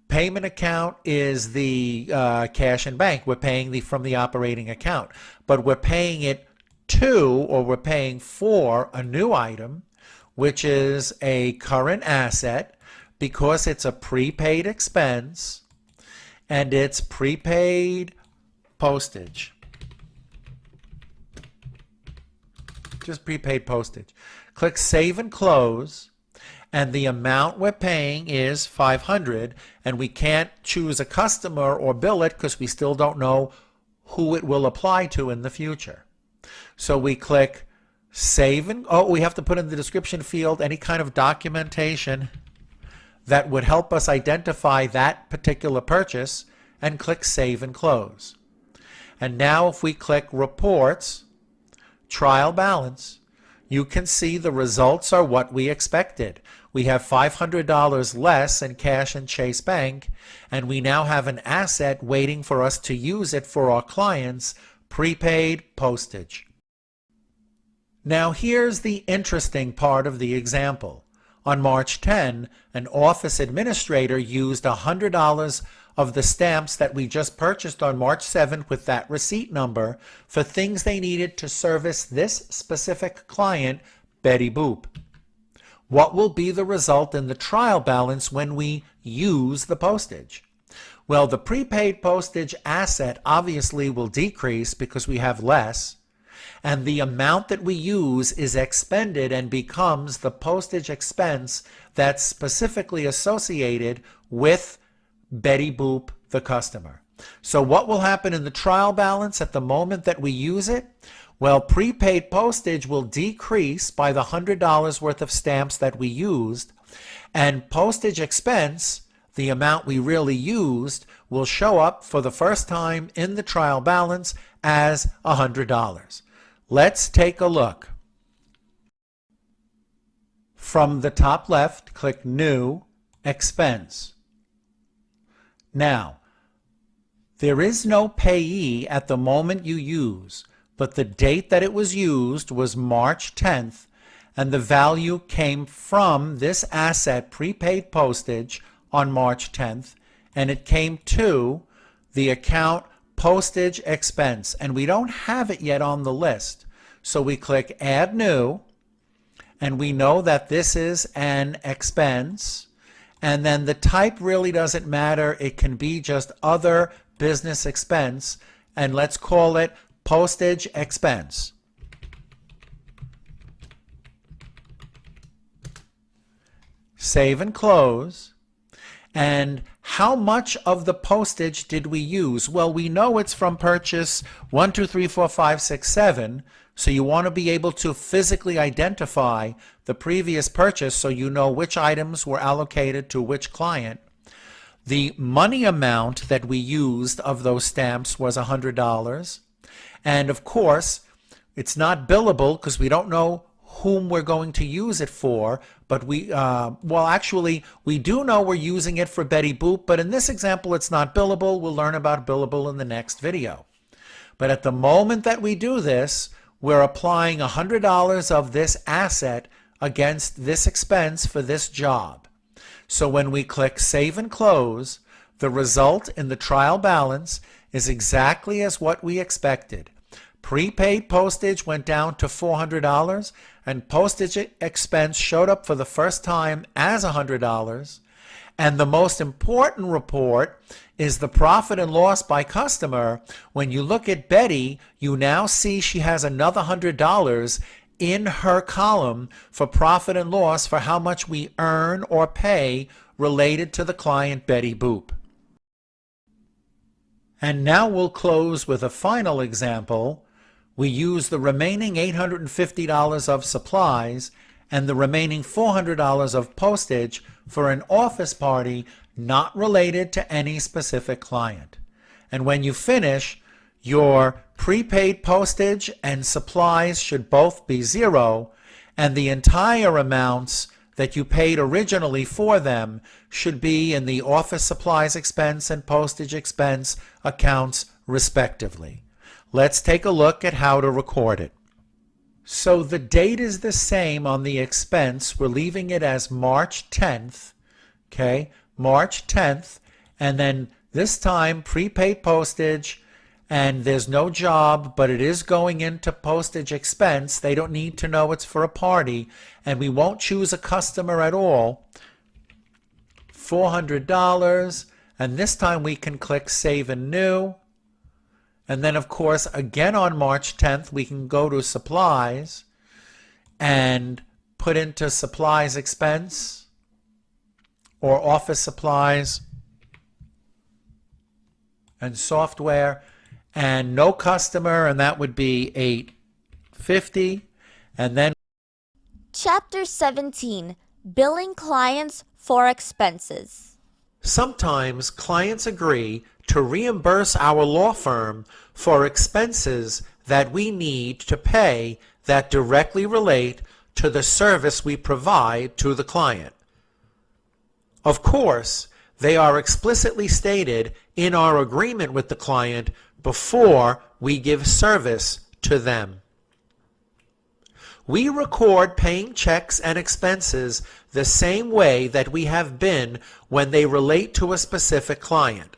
Payment account is the cash and bank. We're paying from the operating account, but we're paying it to, or we're paying for, a new item, which is a current asset because it's a prepaid expense and it's prepaid postage. Just prepaid postage. Click Save and Close, and the amount we're paying is $500, and we can't choose a customer or bill it because we still don't know who it will apply to in the future. So we click Save and, we have to put in the description field any kind of documentation that would help us identify that particular purchase, and click Save and Close. And now if we click Reports, Trial Balance, you can see the results are what we expected. We have $500 less in cash and Chase Bank, and we now have an asset waiting for us to use it for our clients' prepaid postage. Now here's the interesting part of the example. On March 10, an office administrator used $100 of the stamps that we just purchased on March 7th with that receipt number for things they needed to service this specific client, Betty Boop. What will be the result in the trial balance when we use the postage? Well, the prepaid postage asset obviously will decrease because we have less, and the amount that we use is expended and becomes the postage expense that's specifically associated with Betty Boop, the customer. So what will happen in the trial balance at the moment that we use it? Well, prepaid postage will decrease by the $100 worth of stamps that we used, and postage expense, the amount we really used, will show up for the first time in the trial balance as $100. Let's take a look. From the top left, click New, Expense. Now, there is no payee at the moment you use, but the date that it was used was March 10th, and the value came from this asset, prepaid postage, on March 10th, and it came to the account postage expense, and we don't have it yet on the list. So we click Add New, and we know that this is an expense, and then the type really doesn't matter. It can be just other business expense, and let's call it postage expense. Save and close. And how much of the postage did we use? Well, we know it's from purchase 1, 2, 3, 4, 5, 6, 7. So you want to be able to physically identify the previous purchase so you know which items were allocated to which client. The money amount that we used of those stamps was $100. And of course, it's not billable because we don't know whom we're going to use it for, but we actually we do know we're using it for Betty Boop, but in this example it's not billable. We'll learn about billable in the next video. But at the moment that we do this, we're applying $100 of this asset against this expense for this job. So when we click Save and Close, the result in the trial balance is exactly as what we expected. Prepaid postage went down to $400, and postage expense showed up for the first time as $100. And the most important report is the profit and loss by customer. When you look at Betty, you now see she has another $100 in her column for profit and loss for how much we earn or pay related to the client Betty Boop. And now we'll close with a final example. We use the remaining $850 of supplies and the remaining $400 of postage for an office party not related to any specific client. And when you finish, your prepaid postage and supplies should both be zero, and the entire amounts that you paid originally for them should be in the office supplies expense and postage expense accounts respectively. Let's take a look at how to record it. So the date is the same on the expense. We're leaving it as March 10th, okay? March 10th, and then this time prepaid postage, and there's no job, but it is going into postage expense. They don't need to know it's for a party, and we won't choose a customer at all. $400, and this time we can click Save and New. And then, of course, again on March 10th, we can go to Supplies and put into Supplies Expense or Office Supplies and Software, and no customer, and that would be $850. And then
Chapter 17, Billing Clients for Expenses.
sometimes clients agree to reimburse our law firm for expenses that we need to pay that directly relate to the service we provide to the client. Of course, they are explicitly stated in our agreement with the client before we give service to them. We record paying checks and expenses the same way that we have been when they relate to a specific client.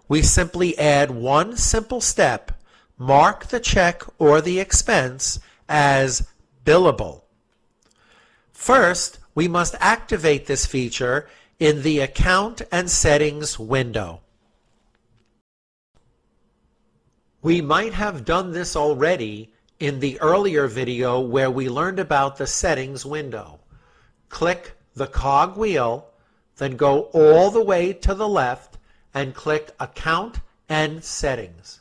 We simply add one simple step: mark the check or the expense as billable. First, we must activate this feature in the Account and Settings window. We might have done this already in the earlier video where we learned about the Settings window. Click the cog wheel, then go all the way to the left and click Account and Settings.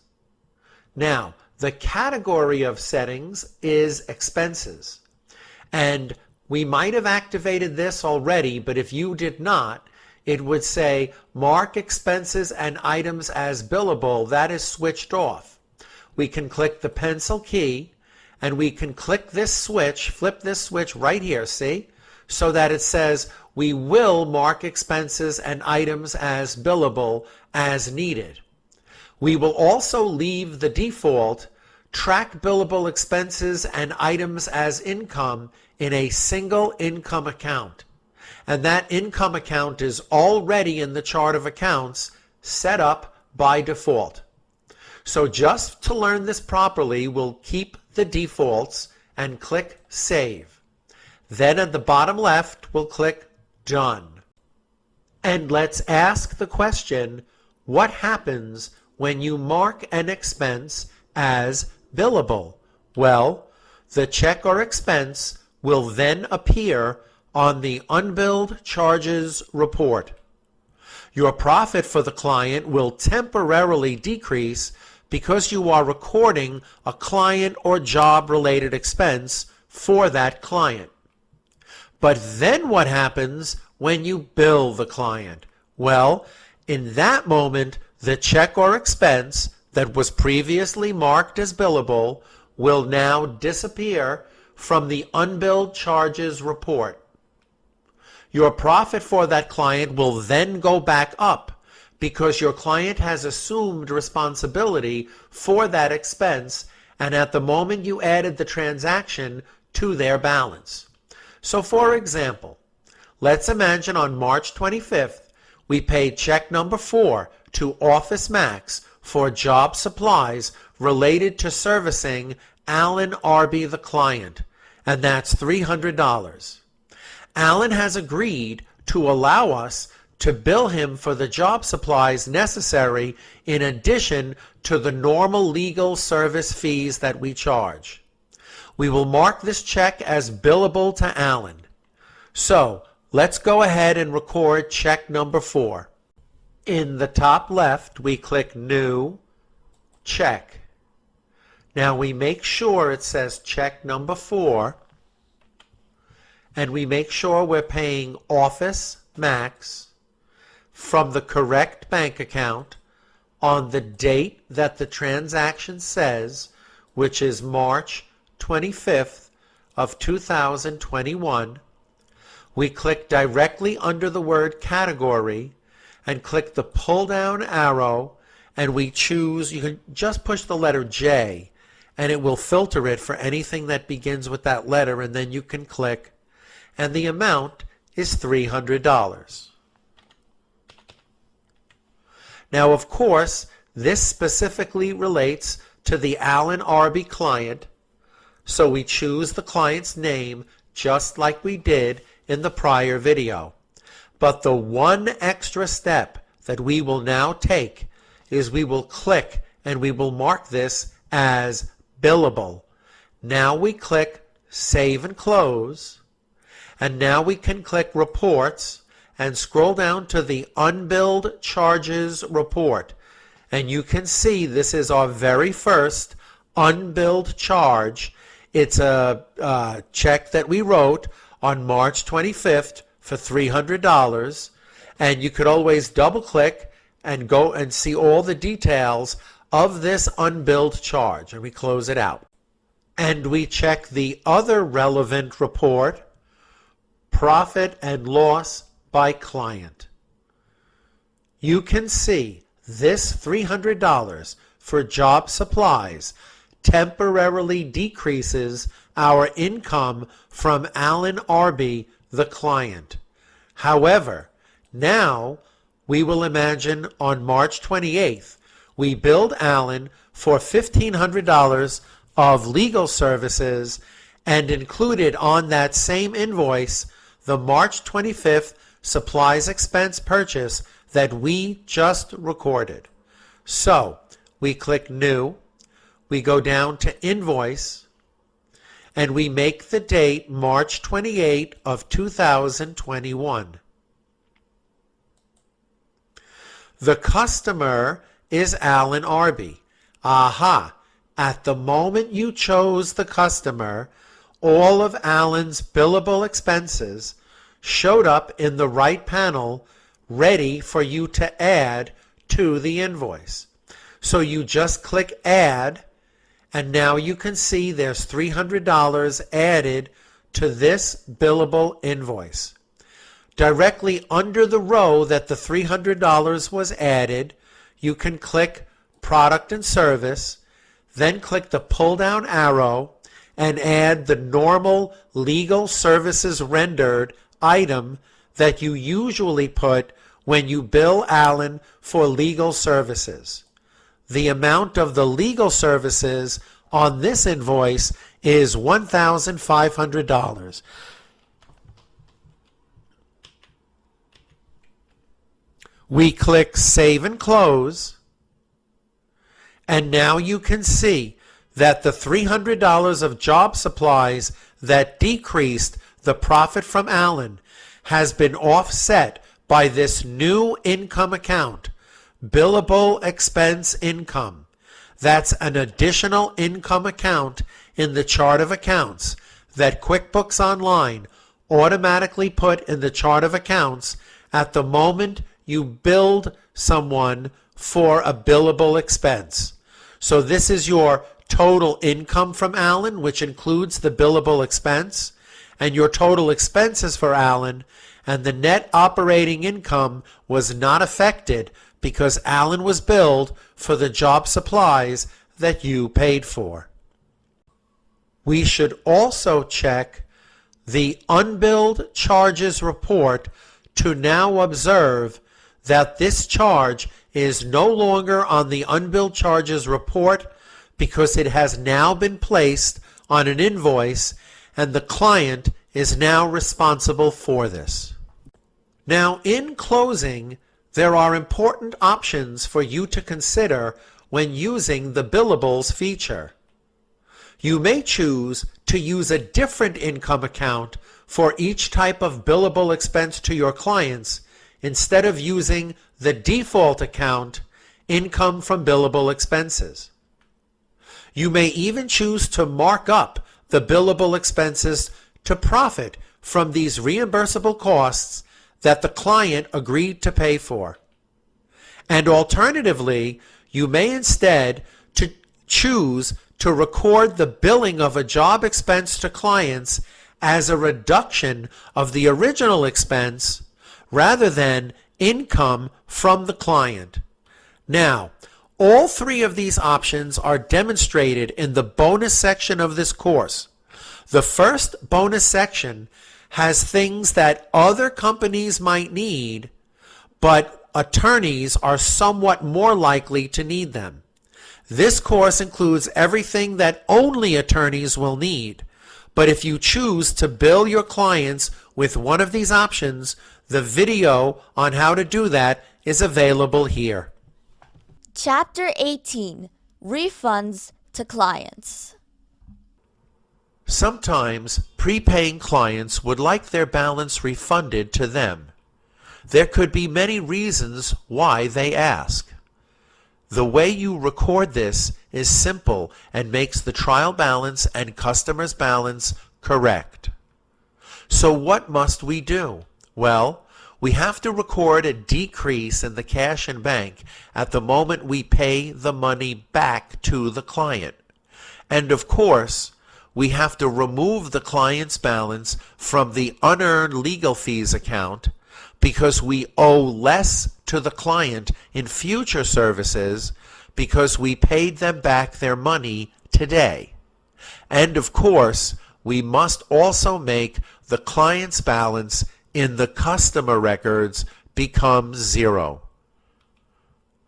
Now, the category of settings is expenses. And we might have activated this already, but if you did not, it would say mark expenses and items as billable. That is switched off. We can click the pencil key and we can click this switch, flip this switch right here, see? So that it says we will mark expenses and items as billable as needed. We will also leave the default track billable expenses and items as income in a single income account. And that income account is already in the chart of accounts set up by default. So just to learn this properly, we'll keep the defaults and click Save. Then at the bottom left, we'll click Done. And let's ask the question, what happens when you mark an expense as billable? Well, the check or expense will then appear on the Unbilled Charges report. Your profit for the client will temporarily decrease because you are recording a client or job-related expense for that client. But then what happens when you bill the client? Well, in that moment, the check or expense that was previously marked as billable will now disappear from the Unbilled Charges report. Your profit for that client will then go back up because your client has assumed responsibility for that expense and at the moment you added the transaction to their balance. So for example, let's imagine on March 25th, we paid check number 4 to Office Max for job supplies related to servicing Alan Arby, the client, and that's $300. Alan has agreed to allow us to bill him for the job supplies necessary in addition to the normal legal service fees that we charge. We will mark this check as billable to Alan. So let's go ahead and record check number 4. In the top left, we click New, Check. Now we make sure it says check number 4, and we make sure we're paying Office Max from the correct bank account on the date that the transaction says, which is March 25th of 2021. We click directly under the word category and click the pull down arrow, and we choose, you can just push the letter J and it will filter it for anything that begins with that letter, and then you can click, and the amount is $300. Now, of course, this specifically relates to the Alan Arby client, so we choose the client's name just like we did in the prior video. But the one extra step that we will now take is we will click and we will mark this as billable. Now we click Save and Close, and now we can click Reports and scroll down to the Unbilled Charges Report. And you can see this is our very first unbilled charge. It's a check that we wrote on March 25th for $300. And you could always double click and go and see all the details of this unbilled charge. And we close it out. And we check the other relevant report, Profit and Loss by Client. You can see this $300 for job supplies temporarily decreases our income from Alan Arby, the client. However, now we will imagine on March 28th, we billed Alan for $1,500 of legal services and included on that same invoice the March 25th supplies expense purchase that we just recorded. So we click New, we go down to Invoice, and we make the date March 28 of 2021. The customer is Alan Arby. Aha! At the moment you chose the customer, all of Alan's billable expenses showed up in the right panel, ready for you to add to the invoice. So you just click Add, and now you can see there's $300 added to this billable invoice. Directly under the row that the $300 was added, you can click Product and Service, then click the pull down arrow and add the normal legal services rendered item that you usually put when you bill Alan for legal services. The amount of the legal services on this invoice is $1,500. We click Save and Close, and now you can see that the $300 of job supplies that decreased the profit from Alan has been offset by this new income account, Billable Expense Income. That's an additional income account in the chart of accounts that QuickBooks Online automatically put in the chart of accounts at the moment you billed someone for a billable expense. So this is your total income from Alan, which includes the billable expense, and your total expenses for Alan, and the net operating income was not affected because Alan was billed for the job supplies that you paid for. We should also check the unbilled charges report to now observe that this charge is no longer on the unbilled charges report because it has now been placed on an invoice and the client is now responsible for this. Now, in closing, there are important options for you to consider when using the Billables feature. You may choose to use a different income account for each type of billable expense to your clients instead of using the default account, income from billable expenses. You may even choose to mark up the billable expenses to profit from these reimbursable costs that the client agreed to pay for. And alternatively, you may instead choose to record the billing of a job expense to clients as a reduction of the original expense rather than income from the client. Now, all three of these options are demonstrated in the bonus section of this course. The first bonus section has things that other companies might need, but attorneys are somewhat more likely to need them. This course includes everything that only attorneys will need, but if you choose to bill your clients with one of these options, the video on how to do that is available here.
Chapter 18, Refunds to Clients.
Sometimes prepaying clients would like their balance refunded to them. There could be many reasons why they ask. The way you record this is simple and makes the trial balance and customer's balance correct. So what must we do? Well, we have to record a decrease in the cash in bank at the moment we pay the money back to the client. And of course, we have to remove the client's balance from the unearned legal fees account because we owe less to the client in future services because we paid them back their money today. And of course, we must also make the client's balance in the customer records become zero.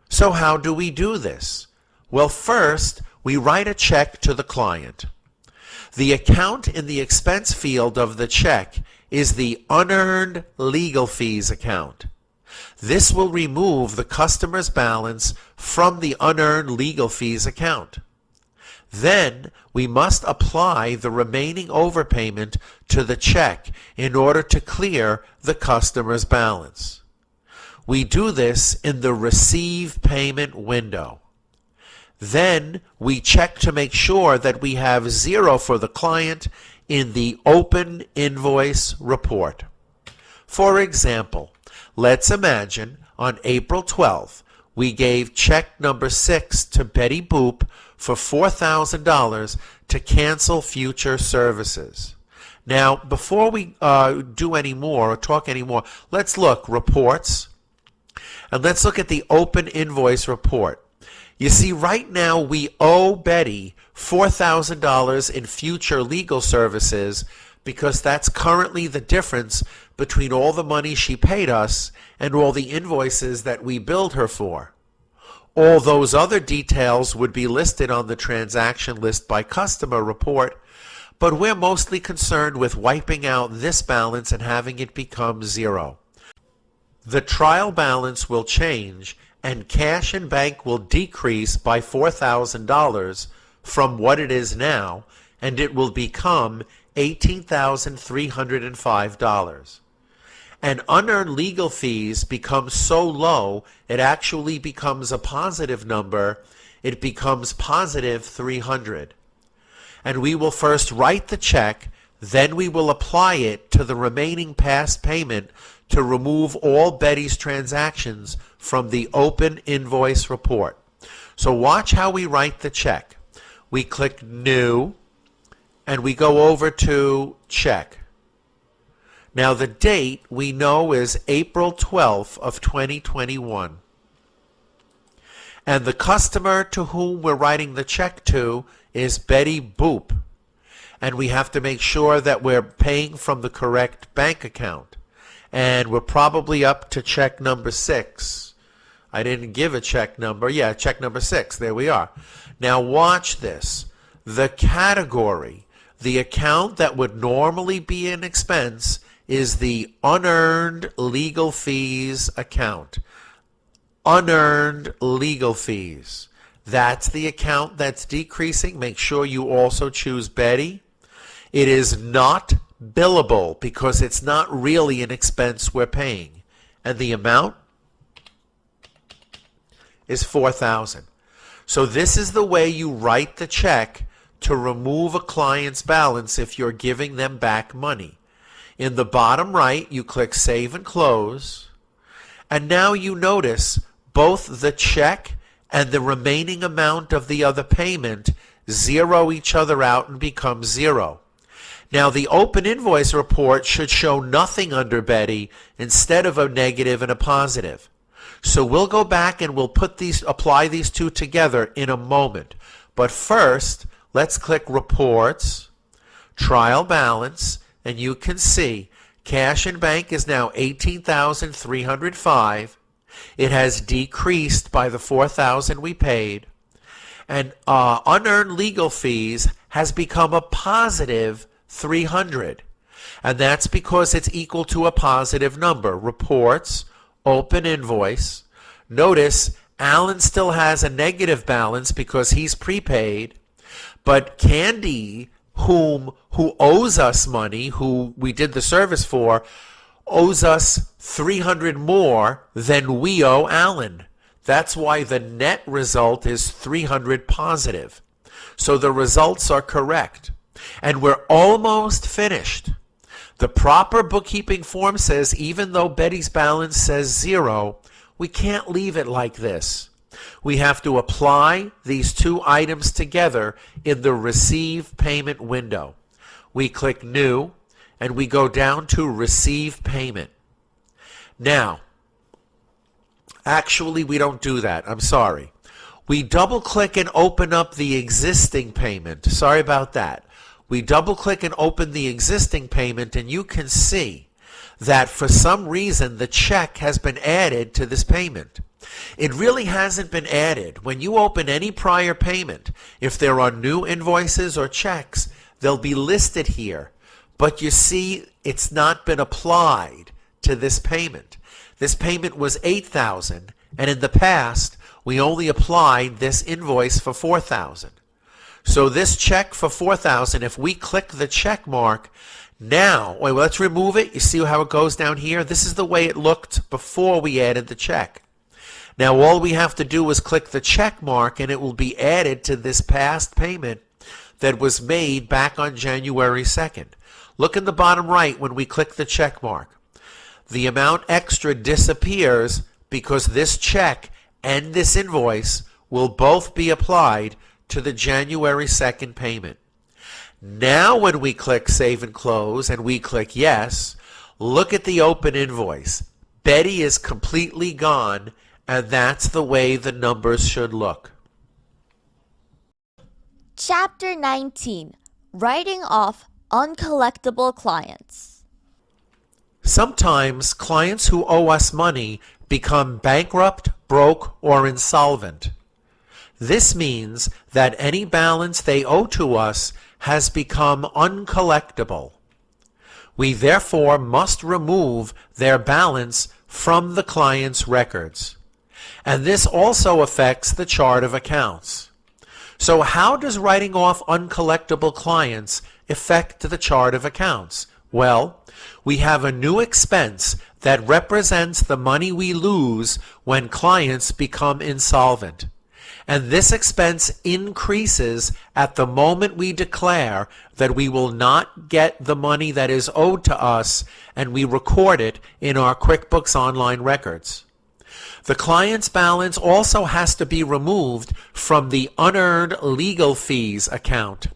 So how do we do this? Well, first, we write a check to the client. The account in the expense field of the check is the unearned legal fees account. This will remove the customer's balance from the unearned legal fees account. Then we must apply the remaining overpayment to the check in order to clear the customer's balance. We do this in the receive payment window. Then we check to make sure that we have zero for the client in the open invoice report. For example, let's imagine on April 12th, we gave check number 6 to Betty Boop for $4,000 to cancel future services. Now, before we do any more or talk any more, let's look reports and let's look at the open invoice report. You see, right now we owe Betty $4,000 in future legal services because that's currently the difference between all the money she paid us and all the invoices that we billed her for. All those other details would be listed on the transaction list by customer report, but we're mostly concerned with wiping out this balance and having it become zero. The trial balance will change and cash in bank will decrease by $4,000 from what it is now, and it will become $18,305. And unearned legal fees become so low, it actually becomes a positive number. It becomes positive $300. And we will first write the check, then we will apply it to the remaining past payment to remove all Betty's transactions from the open invoice report. So watch how we write the check. We click New, and we go over to Check. Now the date we know is April 12th of 2021. And the customer to whom we're writing the check to is Betty Boop. and we have to make sure that we're paying from the correct bank account. And we're probably up to check number 6. I didn't give a check number. Yeah, check number 6. There we are. Now watch this. The category, the account that would normally be an expense, is the unearned legal fees account. Unearned legal fees. That's the account that's decreasing. Make sure you also choose Betty. It is not billable because it's not really an expense we're paying. And the amount is $4,000. So this is the way you write the check to remove a client's balance if you're giving them back money. In the bottom right, you click Save and Close. And now you notice both the check and the remaining amount of the other payment zero each other out and become 0. Now the open invoice report should show nothing under Betty instead of a negative and a positive. So we'll go back and we'll apply these two together in a moment. But first, let's click Reports, Trial Balance, and you can see cash in bank is now $18,305. It has decreased by the $4,000 we paid. And unearned legal fees has become a positive $300. And that's because it's equal to a positive number. Reports, open invoice. Notice Alan still has a negative balance because he's prepaid. But Candy, who owes us money, who we did the service for, owes us $300 more than we owe Alan. That's why the net result is $300 positive. So the results are correct. And we're almost finished. The proper bookkeeping form says even though Betty's balance says 0, we can't leave it like this. We have to apply these two items together in the Receive Payment window. We click New, and we go down to Receive Payment. Now, actually, we don't do that. I'm sorry. We double-click and open up the existing payment. Sorry about that. We double-click and open the existing payment, and you can see that for some reason the check has been added to this payment. It really hasn't been added. When you open any prior payment, if there are new invoices or checks, they'll be listed here. But you see, it's not been applied to this payment. This payment was $8,000, and in the past, we only applied this invoice for $4,000. So this check for $4,000, if we click the check mark, now, let's remove it. You see how it goes down here? This is the way it looked before we added the check. Now all we have to do is click the check mark and it will be added to this past payment that was made back on January 2nd. Look in the bottom right when we click the check mark. The amount extra disappears because this check and this invoice will both be applied to the January 2nd payment. Now when we click Save and Close and we click Yes, look at the open invoice. Betty is completely gone, and that's the way the numbers should look.
Chapter 19. Writing Off Uncollectable Clients.
Sometimes clients who owe us money become bankrupt, broke, or insolvent. This means that any balance they owe to us has become uncollectible. We therefore must remove their balance from the client's records. And this also affects the chart of accounts. So how does writing off uncollectible clients affect the chart of accounts? Well, we have a new expense that represents the money we lose when clients become insolvent. And this expense increases at the moment we declare that we will not get the money that is owed to us, and we record it in our QuickBooks Online records. The client's balance also has to be removed from the unearned legal fees account.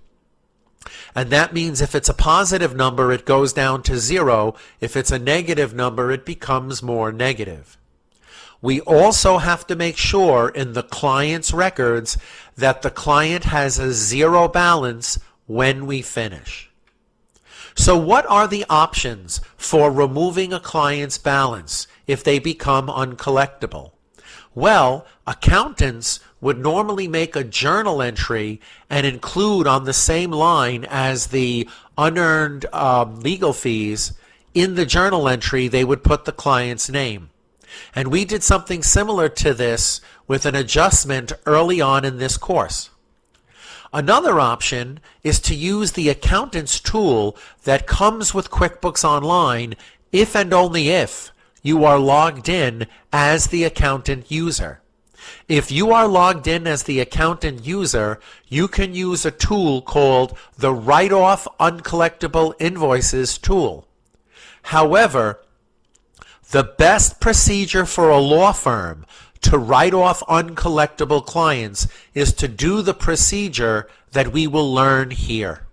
And that means if it's a positive number, it goes down to 0. If it's a negative number, it becomes more negative. We also have to make sure in the client's records that the client has a 0 balance when we finish. So what are the options for removing a client's balance if they become uncollectible? Well, accountants would normally make a journal entry and include on the same line as the unearned legal fees. In the journal entry, they would put the client's name. And we did something similar to this with an adjustment early on in this course. Another option is to use the accountant's tool that comes with QuickBooks Online if and only if you are logged in as the accountant user. If you are logged in as the accountant user, you can use a tool called the Write-Off Uncollectable Invoices tool. However, the best procedure for a law firm to write off uncollectible clients is to do the procedure that we will learn here.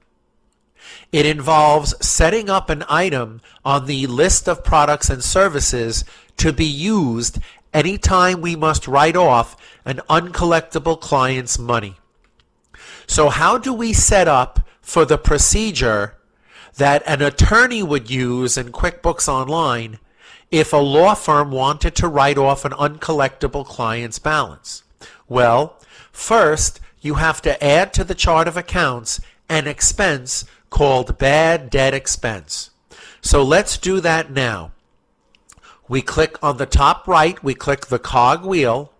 It involves setting up an item on the list of products and services to be used anytime we must write off an uncollectible client's money. So how do we set up for the procedure that an attorney would use in QuickBooks Online if a law firm wanted to write off an uncollectible client's balance? Well, first you have to add to the chart of accounts an expense called bad debt expense. So let's do that now. We click on the top right, we click the cog wheel,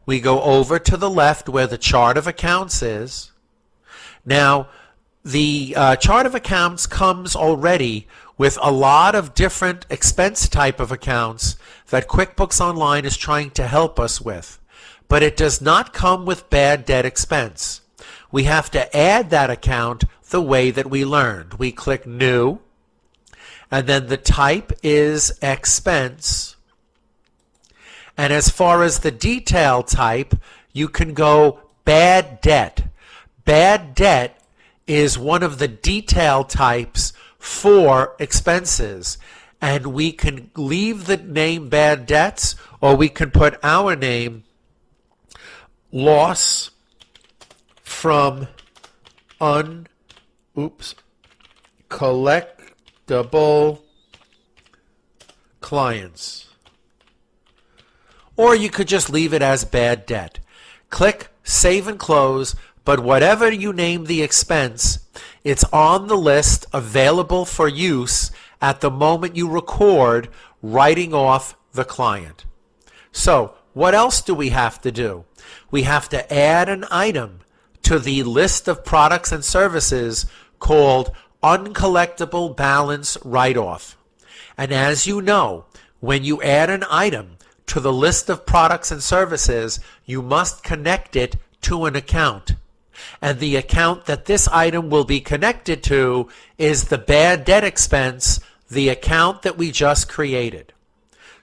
we go over to the left where the chart of accounts is. Now, the chart of accounts comes already with a lot of different expense type of accounts that QuickBooks Online is trying to help us with. But it does not come with bad debt expense. We have to add that account the way that we learned. We click New, and then the type is expense. And as far as the detail type, you can go bad debt. Bad debt is one of the detail types for expenses, and we can leave the name bad debts, or we can put our name, loss from collectible clients. Or you could just leave it as bad debt. Click Save and Close, but whatever you name the expense, it's on the list available for use at the moment you record writing off the client. So what else do we have to do? We have to add an item to the list of products and services called Uncollectible Balance Write-Off. And as you know, when you add an item to the list of products and services, you must connect it to an account. And the account that this item will be connected to is the bad debt expense, the account that we just created.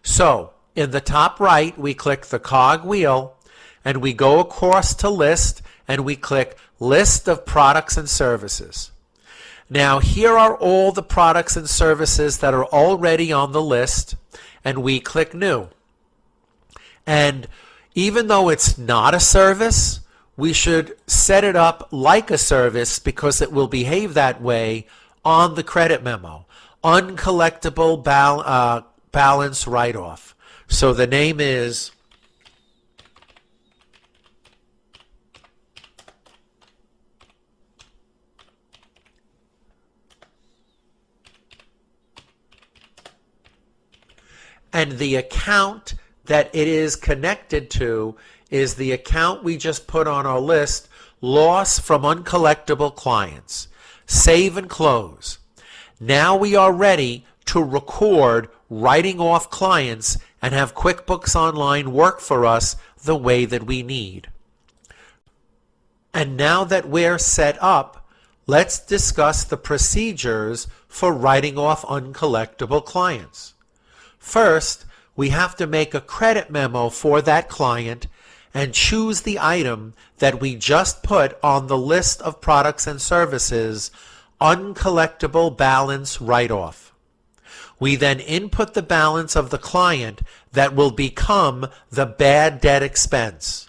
So in the top right, we click the cog wheel, and we go across to List, and we click List of Products and Services. Now here are all the products and services that are already on the list, and we click New. And even though it's not a service, we should set it up like a service because it will behave that way on the credit memo. Uncollectible balance write-off. So the name is and the account that it is connected to is the account we just put on our list, loss from uncollectible clients. Save and close. Now we are ready to record writing off clients and have QuickBooks Online work for us the way that we need. And now that we're set up, let's discuss the procedures for writing off uncollectible clients. First, we have to make a credit memo for that client and choose the item that we just put on the list of products and services, Uncollectible Balance Write-Off. We then input the balance of the client that will become the bad debt expense.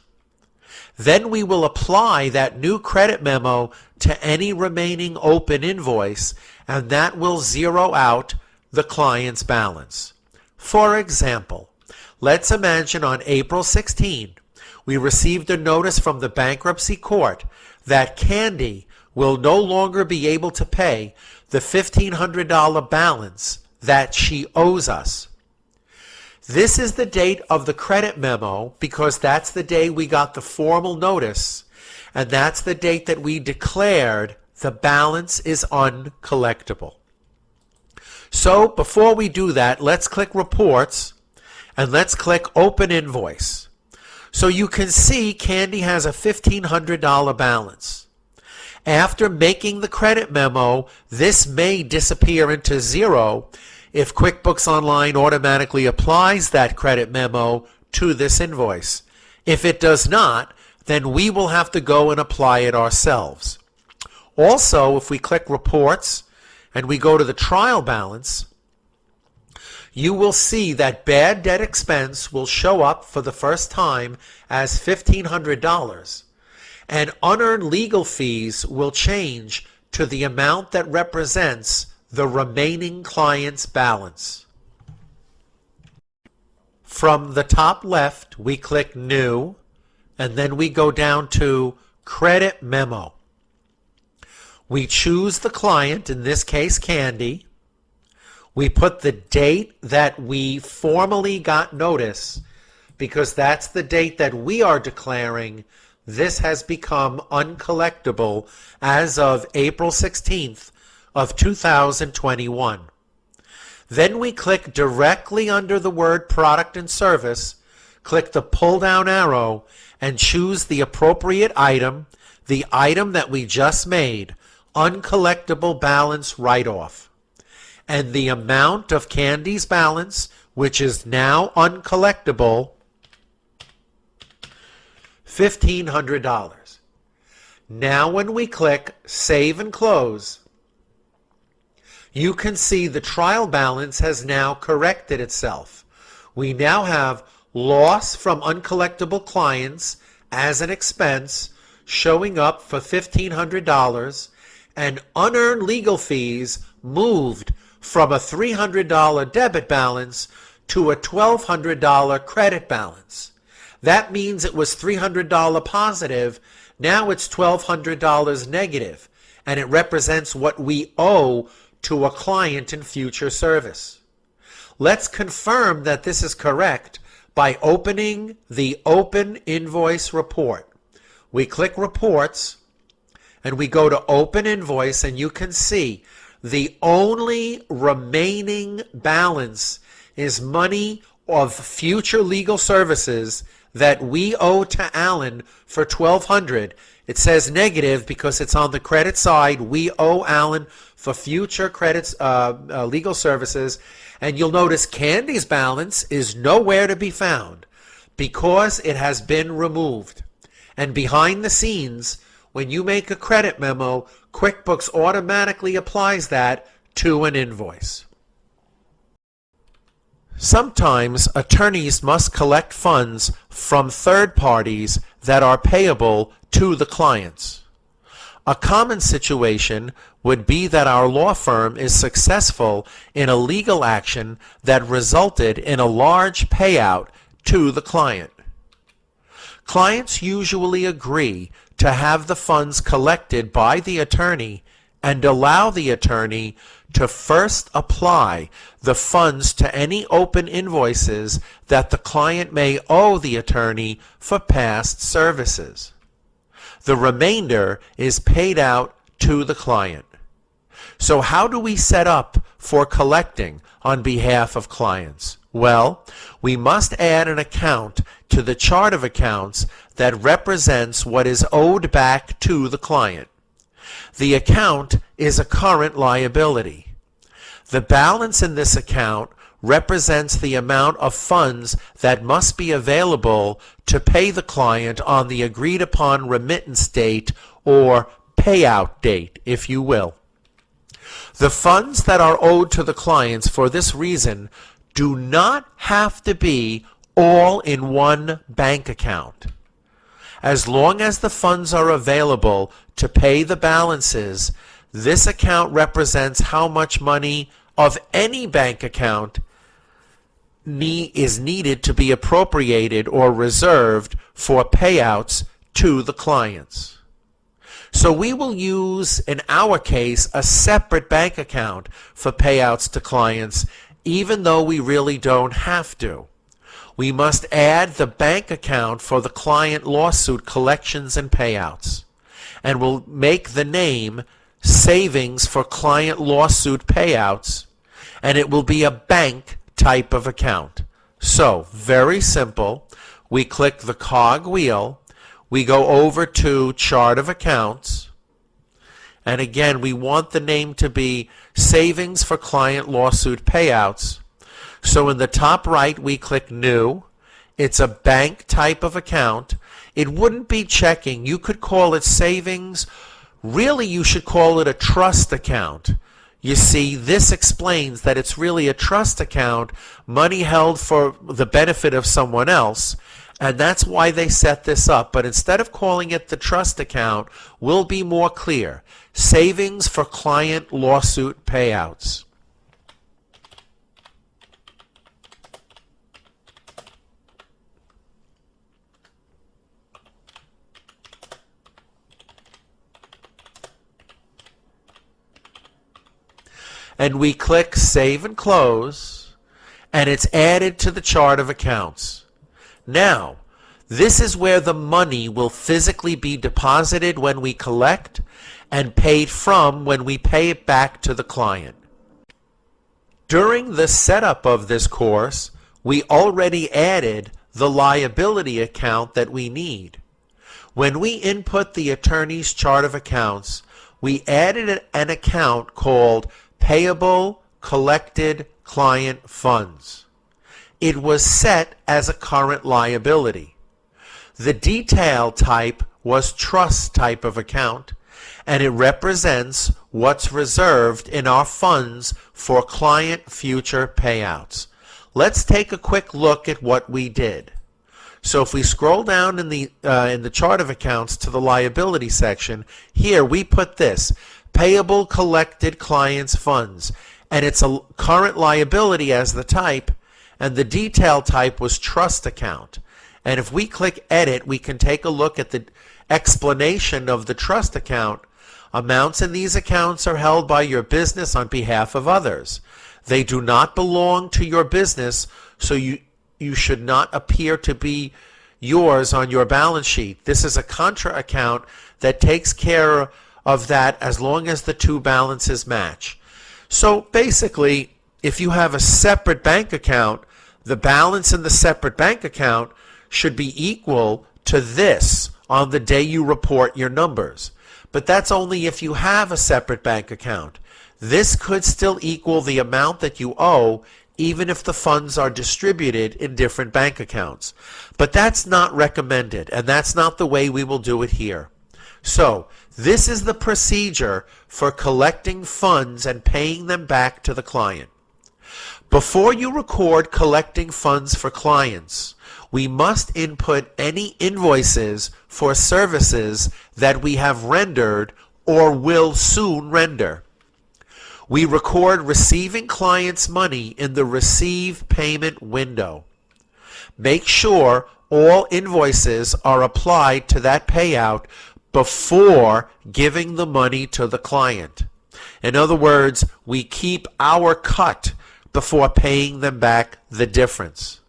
Then we will apply that new credit memo to any remaining open invoice, and that will zero out the client's balance. For example, let's imagine on April 16, we received a notice from the bankruptcy court that Candy will no longer be able to pay the $1,500 balance that she owes us. This is the date of the credit memo because that's the day we got the formal notice, and that's the date that we declared the balance is uncollectible. So before we do that, let's click Reports and let's click Open Invoice. So you can see Candy has a $1,500 balance. After making the credit memo, this may disappear into zero if QuickBooks Online automatically applies that credit memo to this invoice. If it does not, then we will have to go and apply it ourselves. Also, if we click Reports and we go to the trial balance, you will see that bad debt expense will show up for the first time as $1,500, and unearned legal fees will change to the amount that represents the remaining client's balance. From the top left, we click New, and then we go down to Credit Memo. We choose the client, in this case Candy. We put the date that we formally got notice, because that's the date that we are declaring this has become uncollectible as of April 16th of 2021. Then we click directly under the word Product and Service, click the pull-down arrow, and choose the appropriate item, the item that we just made, Uncollectible Balance Write-Off. And the amount of Candy's balance, which is now uncollectible, $1,500. Now when we click Save and Close, you can see the trial balance has now corrected itself. We now have loss from uncollectible clients as an expense showing up for $1,500, and unearned legal fees moved from a $300 debit balance to a $1,200 credit balance. That means it was $300 positive, now it's $1,200 negative, and it represents what we owe to a client in future service. Let's confirm that this is correct by opening the Open Invoice Report. We click Reports and we go to Open Invoice, and you can see the only remaining balance is money of future legal services that we owe to Alan for $1,200. It says negative because it's on the credit side. We owe Alan for future credits, legal services, and you'll notice Candy's balance is nowhere to be found because it has been removed. And behind the scenes, when you make a credit memo, QuickBooks automatically applies that to an invoice. Sometimes attorneys must collect funds from third parties that are payable to the clients. A common situation would be that our law firm is successful in a legal action that resulted in a large payout to the client. Clients usually agree to have the funds collected by the attorney and allow the attorney to first apply the funds to any open invoices that the client may owe the attorney for past services. The remainder is paid out to the client. So how do we set up for collecting on behalf of clients? Well, we must add an account to the chart of accounts that represents what is owed back to the client. The account is a current liability. The balance in this account represents the amount of funds that must be available to pay the client on the agreed upon remittance date, or payout date, if you will. The funds that are owed to the clients for this reason do not have to be all in one bank account. As long as the funds are available to pay the balances, this account represents how much money of any bank account is needed to be appropriated or reserved for payouts to the clients. So we will use, in our case, a separate bank account for payouts to clients, even though we really don't have to. We must add the bank account for the client lawsuit collections and payouts, and we'll make the name Savings for Client Lawsuit Payouts, and it will be a bank type of account. So, very simple. We click the cog wheel, we go over to Chart of Accounts, and again, we want the name to be Savings for Client Lawsuit Payouts. So in the top right, we click New. It's a bank type of account. It wouldn't be checking. You could call it Savings. Really, you should call it a trust account. You see, this explains that it's really a trust account, money held for the benefit of someone else, and that's why they set this up. But instead of calling it the trust account, we'll be more clear. Savings for Client Lawsuit Payouts. And we click Save and Close, and it's added to the chart of accounts. Now, this is where the money will physically be deposited when we collect and paid from when we pay it back to the client. During the setup of this course, we already added the liability account that we need. When we input the attorney's chart of accounts, we added an account called Payable Collected Client Funds. It was set as a current liability. The detail type was trust type of account, and it represents what's reserved in our funds for client future payouts. Let's take a quick look at what we did. So if we scroll down in the chart of accounts to the liability section, here we put this, Payable Collected Clients Funds, and it's a current liability as the type, and the detail type was trust account. And if we click Edit, we can take a look at the explanation of the trust account. Amounts in these accounts are held by your business on behalf of others. They do not belong to your business, so you should not appear to be yours on your balance sheet. This is a contra account that takes care of that as long as the two balances match. So basically, if you have a separate bank account, the balance in the separate bank account should be equal to this on the day you report your numbers. But that's only if you have a separate bank account. This could still equal the amount that you owe even if the funds are distributed in different bank accounts. But that's not recommended, and that's not the way we will do it here. So, this is the procedure for collecting funds and paying them back to the client. Before you record collecting funds for clients, we must input any invoices for services that we have rendered or will soon render. We record receiving clients' money in the receive payment window. Make sure all invoices are applied to that payout before giving the money to the client. In other words, we keep our cut before paying them back the difference.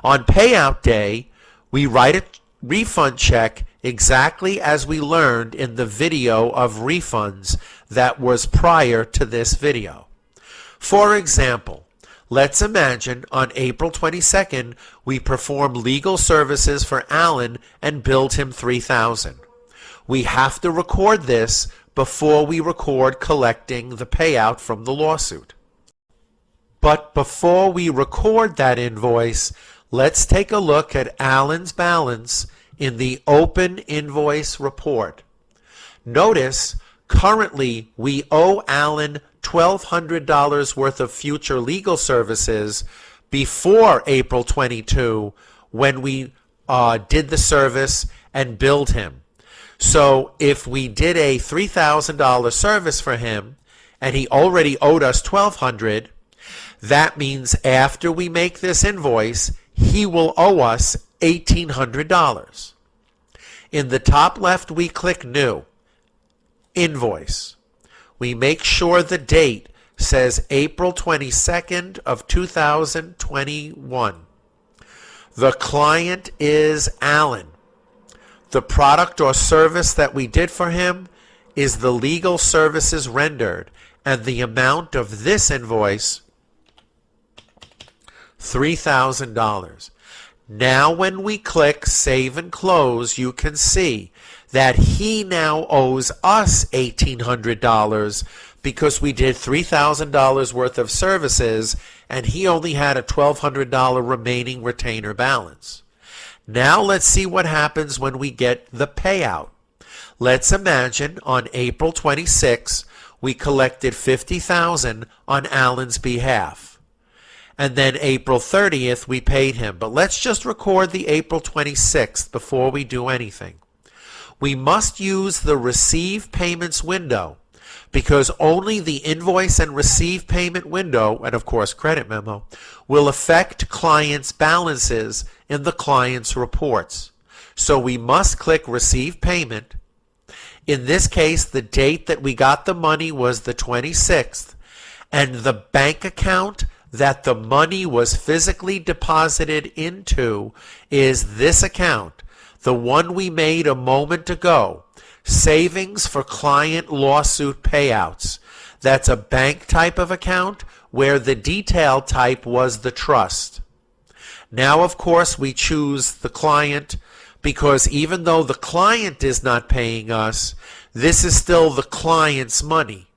On payout day, we write a refund check exactly as we learned in the video of refunds that was prior to this video. For example, let's imagine on April 22nd, we performed legal services for Alan and billed him $3,000. We have to record this before we record collecting the payout from the lawsuit. But before we record that invoice, let's take a look at Alan's balance in the Open Invoice Report. Notice, currently we owe Alan $1,200 worth of future legal services before April 22 when we did the service and billed him. So if we did a $3,000 service for him and he already owed us $1,200, that means after we make this invoice, he will owe us $1,800. In the top left, we click New, Invoice. We make sure the date says April 22nd of 2021. The client is Alan. The product or service that we did for him is the legal services rendered, and the amount of this invoice, $3,000. Now when we click Save and Close, you can see that he now owes us $1,800 because we did $3,000 worth of services and he only had a $1,200 remaining retainer balance. Now let's see what happens when we get the payout. Let's imagine on April 26, we collected $50,000 on Alan's behalf. And then April 30th, we paid him. But let's just record the April 26th before we do anything. We must use the Receive Payments window because only the invoice and receive payment window, and of course credit memo, will affect clients' balances in the client's reports. So we must click Receive Payment. In this case, the date that we got the money was the 26th, and the bank account that the money was physically deposited into is this account, the one we made a moment ago, Savings for Client Lawsuit Payouts. That's a bank type of account where the detail type was the trust. Now, of course, we choose the client because even though the client is not paying us, this is still the client's money.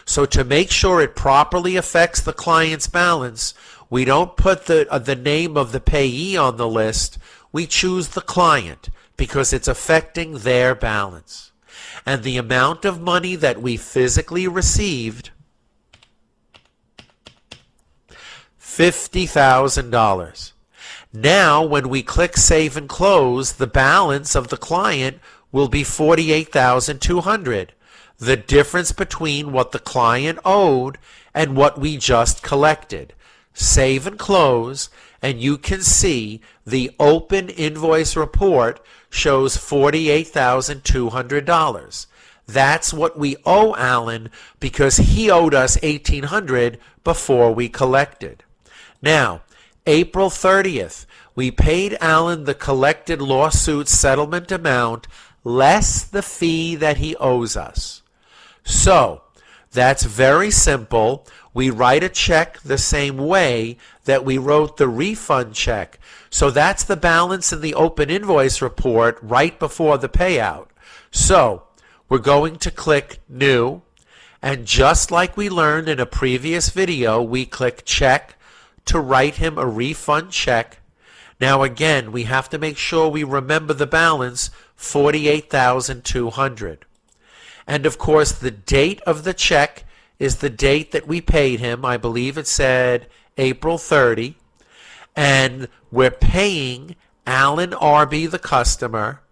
So to make sure it properly affects the client's balance, we don't put the name of the payee on the list. We choose the client because it's affecting their balance. And the amount of money that we physically received, $50,000. Now, when we click Save and Close, the balance of the client will be $48,200. The difference between what the client owed and what we just collected. Save and Close, and you can see the open invoice report shows $48,200. That's what we owe Alan because he owed us $1,800 before we collected. Now, April 30th, we paid Alan the collected lawsuit settlement amount less the fee that he owes us. So, that's very simple. We write a check the same way that we wrote the refund check. So that's the balance in the open invoice report right before the payout. So we're going to click New, and just like we learned in a previous video, we click Check to write him a refund check. Now again, we have to make sure we remember the balance, $48,200. And of course, the date of the check is the date that we paid him. I believe it said April 30. And we're paying Alan Arby, the customer.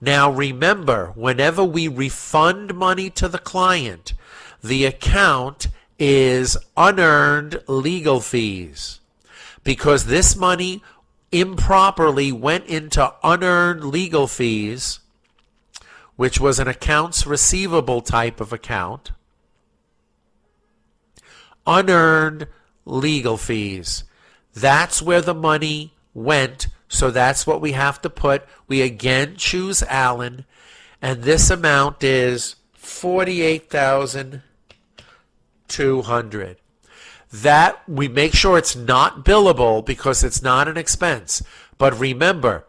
Now remember, whenever we refund money to the client, the account is unearned legal fees. Because this money improperly went into unearned legal fees, which was an accounts receivable type of account. Unearned legal fees. That's where the money went, so that's what we have to put. We again choose Alan, and this amount is $48,200. That we make sure it's not billable because it's not an expense. But remember,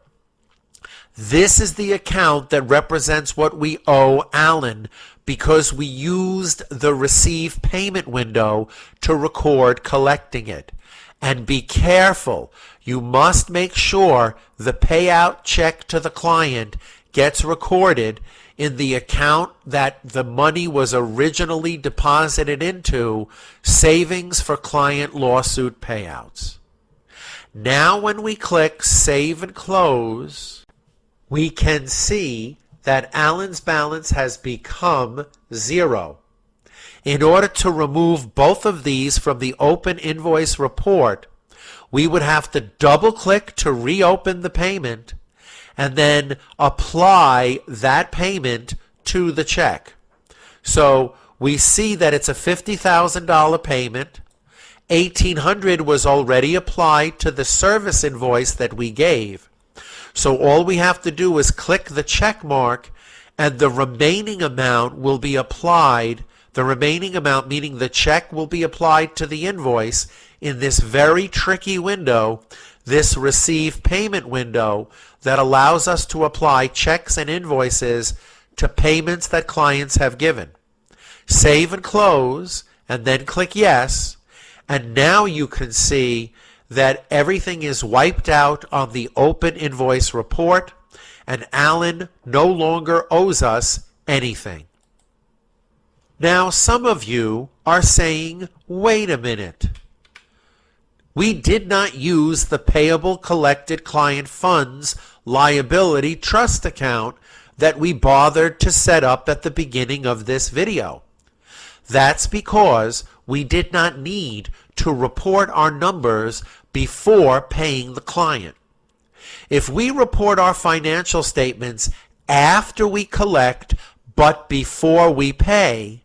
this is the account that represents what we owe Alan because we used the receive payment window to record collecting it. And be careful. You must make sure the payout check to the client gets recorded in the account that the money was originally deposited into, Savings for Client Lawsuit Payouts. Now when we click Save and Close, we can see that Alan's balance has become 0. In order to remove both of these from the open invoice report, we would have to double-click to reopen the payment and then apply that payment to the check. So we see that it's a $50,000 payment. $1,800 was already applied to the service invoice that we gave. So all we have to do is click the check mark and the remaining amount will be applied. The remaining amount, meaning the check, will be applied to the invoice in this very tricky window, this receive payment window that allows us to apply checks and invoices to payments that clients have given. Save and close, and then click yes, and now you can see that everything is wiped out on the open invoice report, and Alan no longer owes us anything. Now, some of you are saying, wait a minute. We did not use the payable collected client funds liability trust account that we bothered to set up at the beginning of this video. That's because we did not need to report our numbers before paying the client. If we report our financial statements after we collect but before we pay,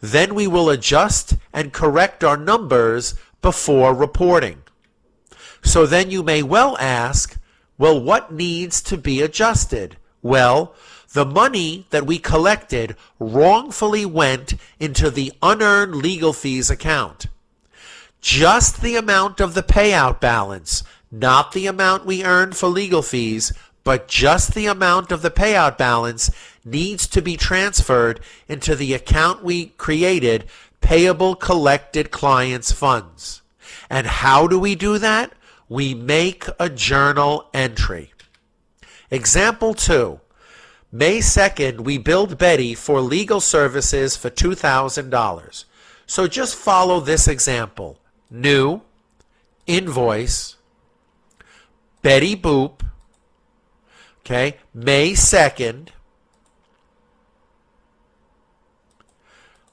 then we will adjust and correct our numbers before reporting. So then you may well ask, well, what needs to be adjusted? Well, the money that we collected wrongfully went into the unearned legal fees account. Just the amount of the payout balance, not the amount we earned for legal fees, but just the amount of the payout balance needs to be transferred into the account we created, Payable Collected Clients Funds. And how do we do that? We make a journal entry. Example 2. May 2nd, we billed Betty for legal services for $2,000. So just follow this example. New, invoice, Betty Boop, okay, May 2nd,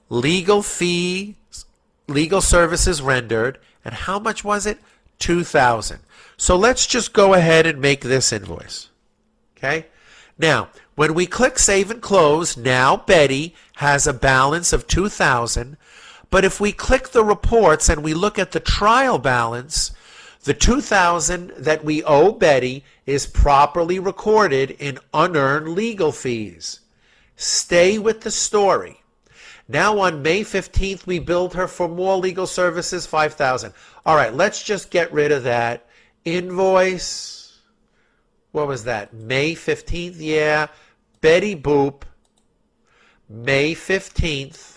legal fees, legal services rendered, and how much was it? $2,000. So let's just go ahead and make this invoice. Okay? Now, when we click Save and Close, now Betty has a balance of $2,000. But if we click the reports and we look at the trial balance, the $2,000 that we owe Betty is properly recorded in unearned legal fees. Stay with the story. Now on May 15th, we billed her for more legal services, $5,000. All right, let's just get rid of that. Invoice, what was that? May 15th, yeah. Betty Boop, May 15th.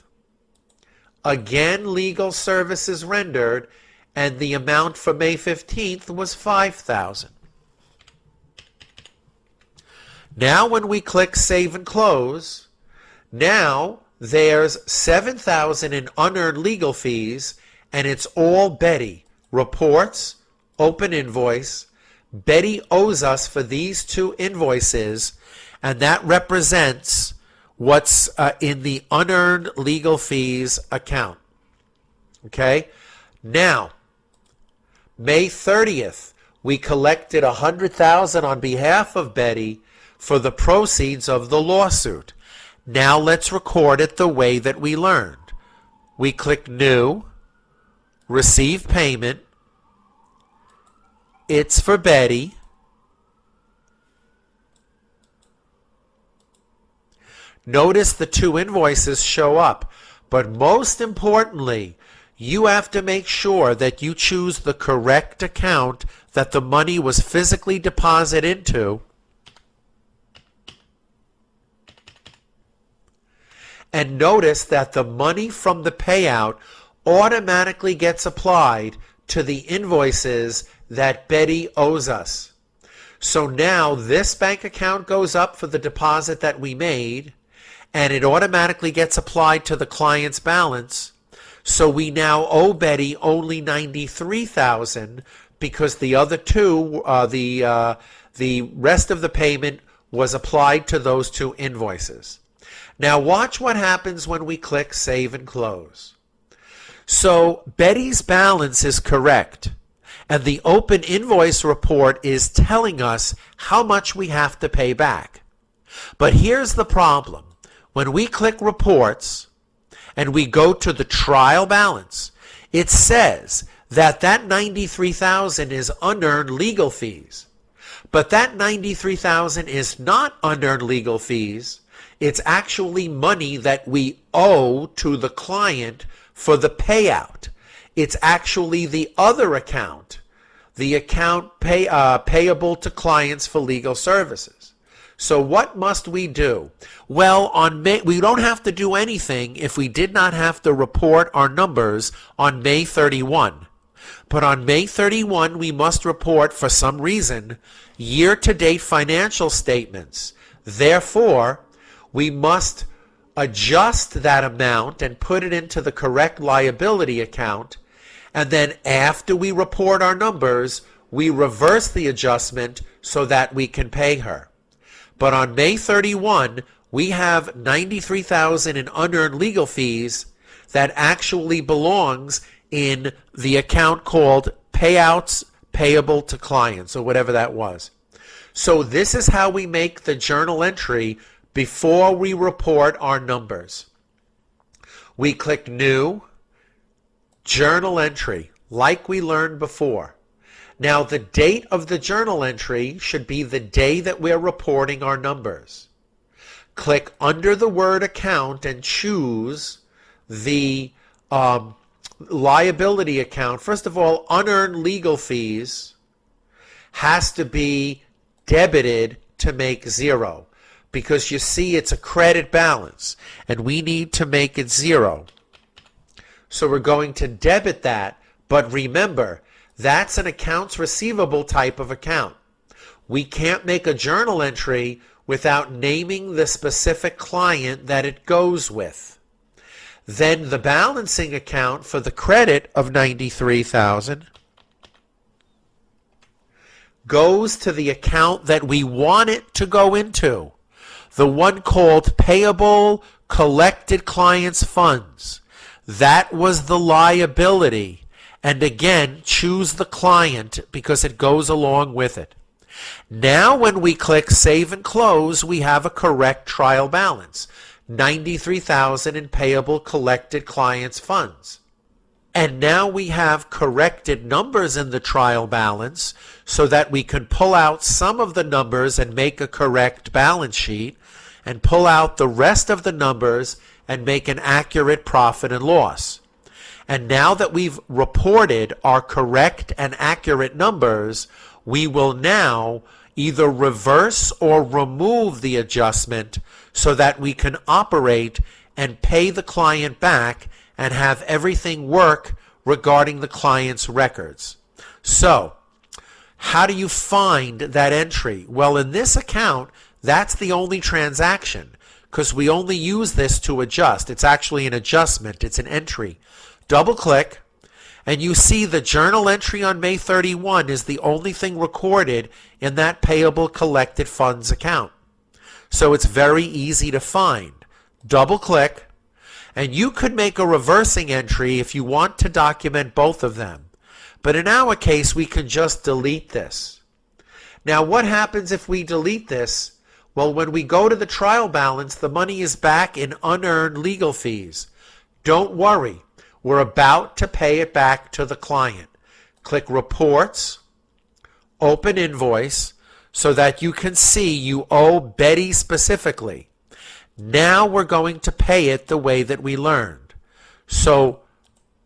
Again, legal services rendered, and the amount for May 15th was $5,000. Now when we click Save and Close, now there's $7,000 in unearned legal fees, and it's all Betty. Reports, open invoice. Betty owes us for these two invoices, and that represents what's in the unearned legal fees account. Okay? Now, May 30th, we collected $100,000 on behalf of Betty for the proceeds of the lawsuit. Now let's record it the way that we learned. We click New, Receive Payment. It's for Betty. Notice the two invoices show up, but most importantly, you have to make sure that you choose the correct account that the money was physically deposited into. And notice that the money from the payout automatically gets applied to the invoices that Betty owes us. So now this bank account goes up for the deposit that we made, and it automatically gets applied to the client's balance. So we now owe Betty only $93,000 because the other two, the rest of the payment was applied to those two invoices. Now watch what happens when we click Save and Close. So Betty's balance is correct, and the open invoice report is telling us how much we have to pay back. But here's the problem. When we click Reports and we go to the trial balance, it says that $93,000 is unearned legal fees. But that $93,000 is not unearned legal fees. It's actually money that we owe to the client for the payout. It's actually the other account, the account payable to clients for legal services. So what must we do? Well, we don't have to do anything if we did not have to report our numbers on May 31. But on May 31, we must report, for some reason, year-to-date financial statements. Therefore, we must adjust that amount and put it into the correct liability account. And then after we report our numbers, we reverse the adjustment so that we can pay her. But on May 31, we have $93,000 in unearned legal fees that actually belongs in the account called Payouts Payable to Clients, or whatever that was. So this is how we make the journal entry before we report our numbers. We click New, Journal Entry, like we learned before. Now the date of the journal entry should be the day that we're reporting our numbers. Click under the word account and choose the liability account. First of all, unearned legal fees has to be debited to make zero, because you see it's a credit balance and we need to make it zero. So we're going to debit that, but remember, that's an accounts receivable type of account. We can't make a journal entry without naming the specific client that it goes with. Then the balancing account for the credit of $93,000 goes to the account that we want it to go into, the one called Payable Collected Clients Funds. That was the liability. And again, choose the client because it goes along with it. Now when we click Save and Close, we have a correct trial balance, $93,000 in Payable Collected Clients Funds. And now we have corrected numbers in the trial balance so that we can pull out some of the numbers and make a correct balance sheet, and pull out the rest of the numbers and make an accurate profit and loss. And now that we've reported our correct and accurate numbers, we will now either reverse or remove the adjustment so that we can operate and pay the client back and have everything work regarding the client's records. So, how do you find that entry? Well, in this account, that's the only transaction, because we only use this to adjust. It's actually an adjustment. It's an entry. Double click, and you see the journal entry on May 31 is the only thing recorded in that Payable Collected Funds account. So it's very easy to find. Double click, and you could make a reversing entry if you want to document both of them. But in our case, we can just delete this. Now, what happens if we delete this? Well, when we go to the trial balance, the money is back in unearned legal fees. Don't worry. We're about to pay it back to the client. Click Reports, Open Invoice, so that you can see you owe Betty specifically. Now we're going to pay it the way that we learned. So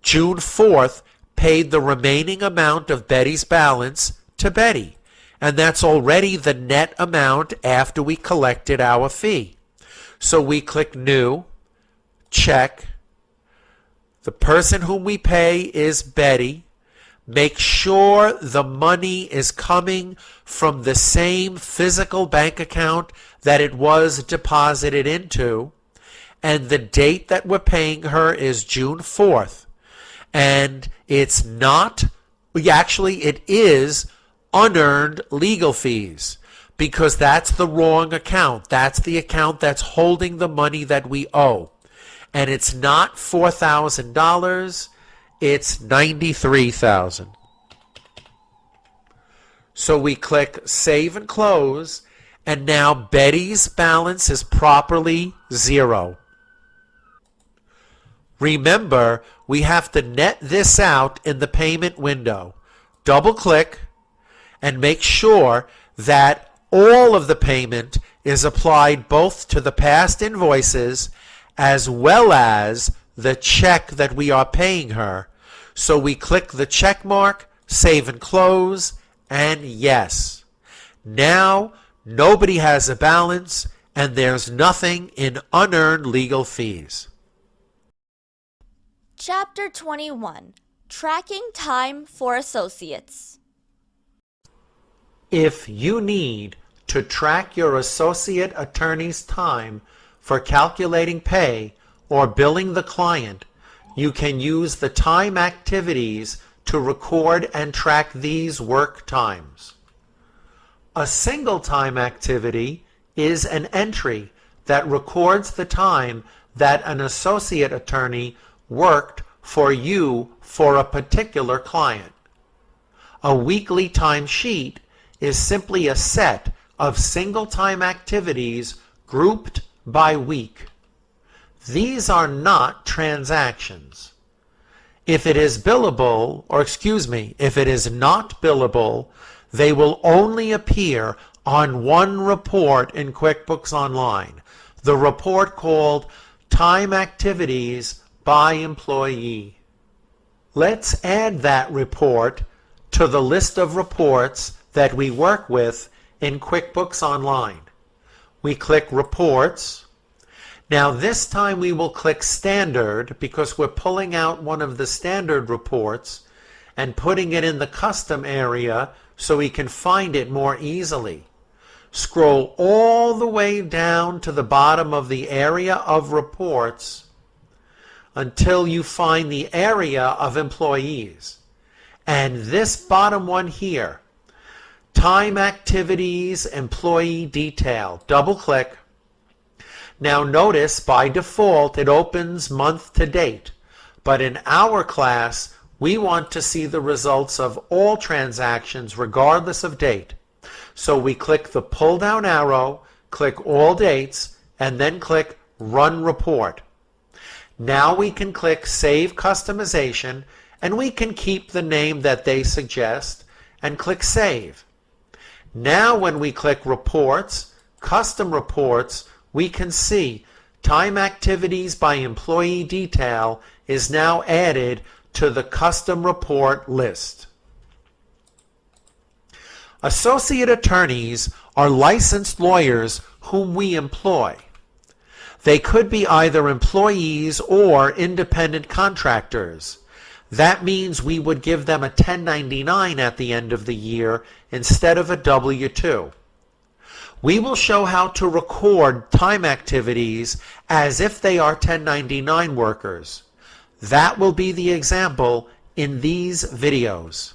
June 4th paid the remaining amount of Betty's balance to Betty. And that's already the net amount after we collected our fee. So we click New, check. The person whom we pay is Betty. Make sure the money is coming from the same physical bank account that it was deposited into. And the date that we're paying her is June 4th. And it's not, actually it is unearned legal fees. because that's the wrong account. That's the account that's holding the money that we owe. And it's not $4,000, it's $93,000. So we click Save and Close, and now Betty's balance is properly 0. Remember, we have to net this out in the payment window. Double click and make sure that all of the payment is applied both to the past invoices as well as the check that we are paying her. So we click the check mark, save and close, and yes. Now nobody has a balance and there's nothing in unearned legal fees.
Chapter 21. Tracking Time for Associates.
If you need to track your associate attorney's time for calculating pay or billing the client, you can use the time activities to record and track these work times. A single time activity is an entry that records the time that an associate attorney worked for you for a particular client. A weekly timesheet is simply a set of single time activities grouped by week. These are not transactions. If it is billable, if it is not billable, they will only appear on one report in QuickBooks Online, the report called Time Activities by Employee. Let's add that report to the list of reports that we work with in QuickBooks Online. We click Reports. Now this time we will click Standard because we're pulling out one of the standard reports and putting it in the custom area so we can find it more easily. Scroll all the way down to the bottom of the area of reports until you find the area of employees. And this bottom one here, Time Activities Employee Detail. Double click. Now notice by default it opens month to date, but in our class we want to see the results of all transactions regardless of date. So we click the pull down arrow, click All Dates, and then click Run Report. Now we can click Save Customization, and we can keep the name that they suggest and click Save. Now when we click Reports, Custom Reports, we can see Time Activities by Employee Detail is now added to the Custom Report list. Associate attorneys are licensed lawyers whom we employ. They could be either employees or independent contractors. That means we would give them a 1099 at the end of the year instead of a W-2. We will show how to record time activities as if they are 1099 workers. That will be the example in these videos.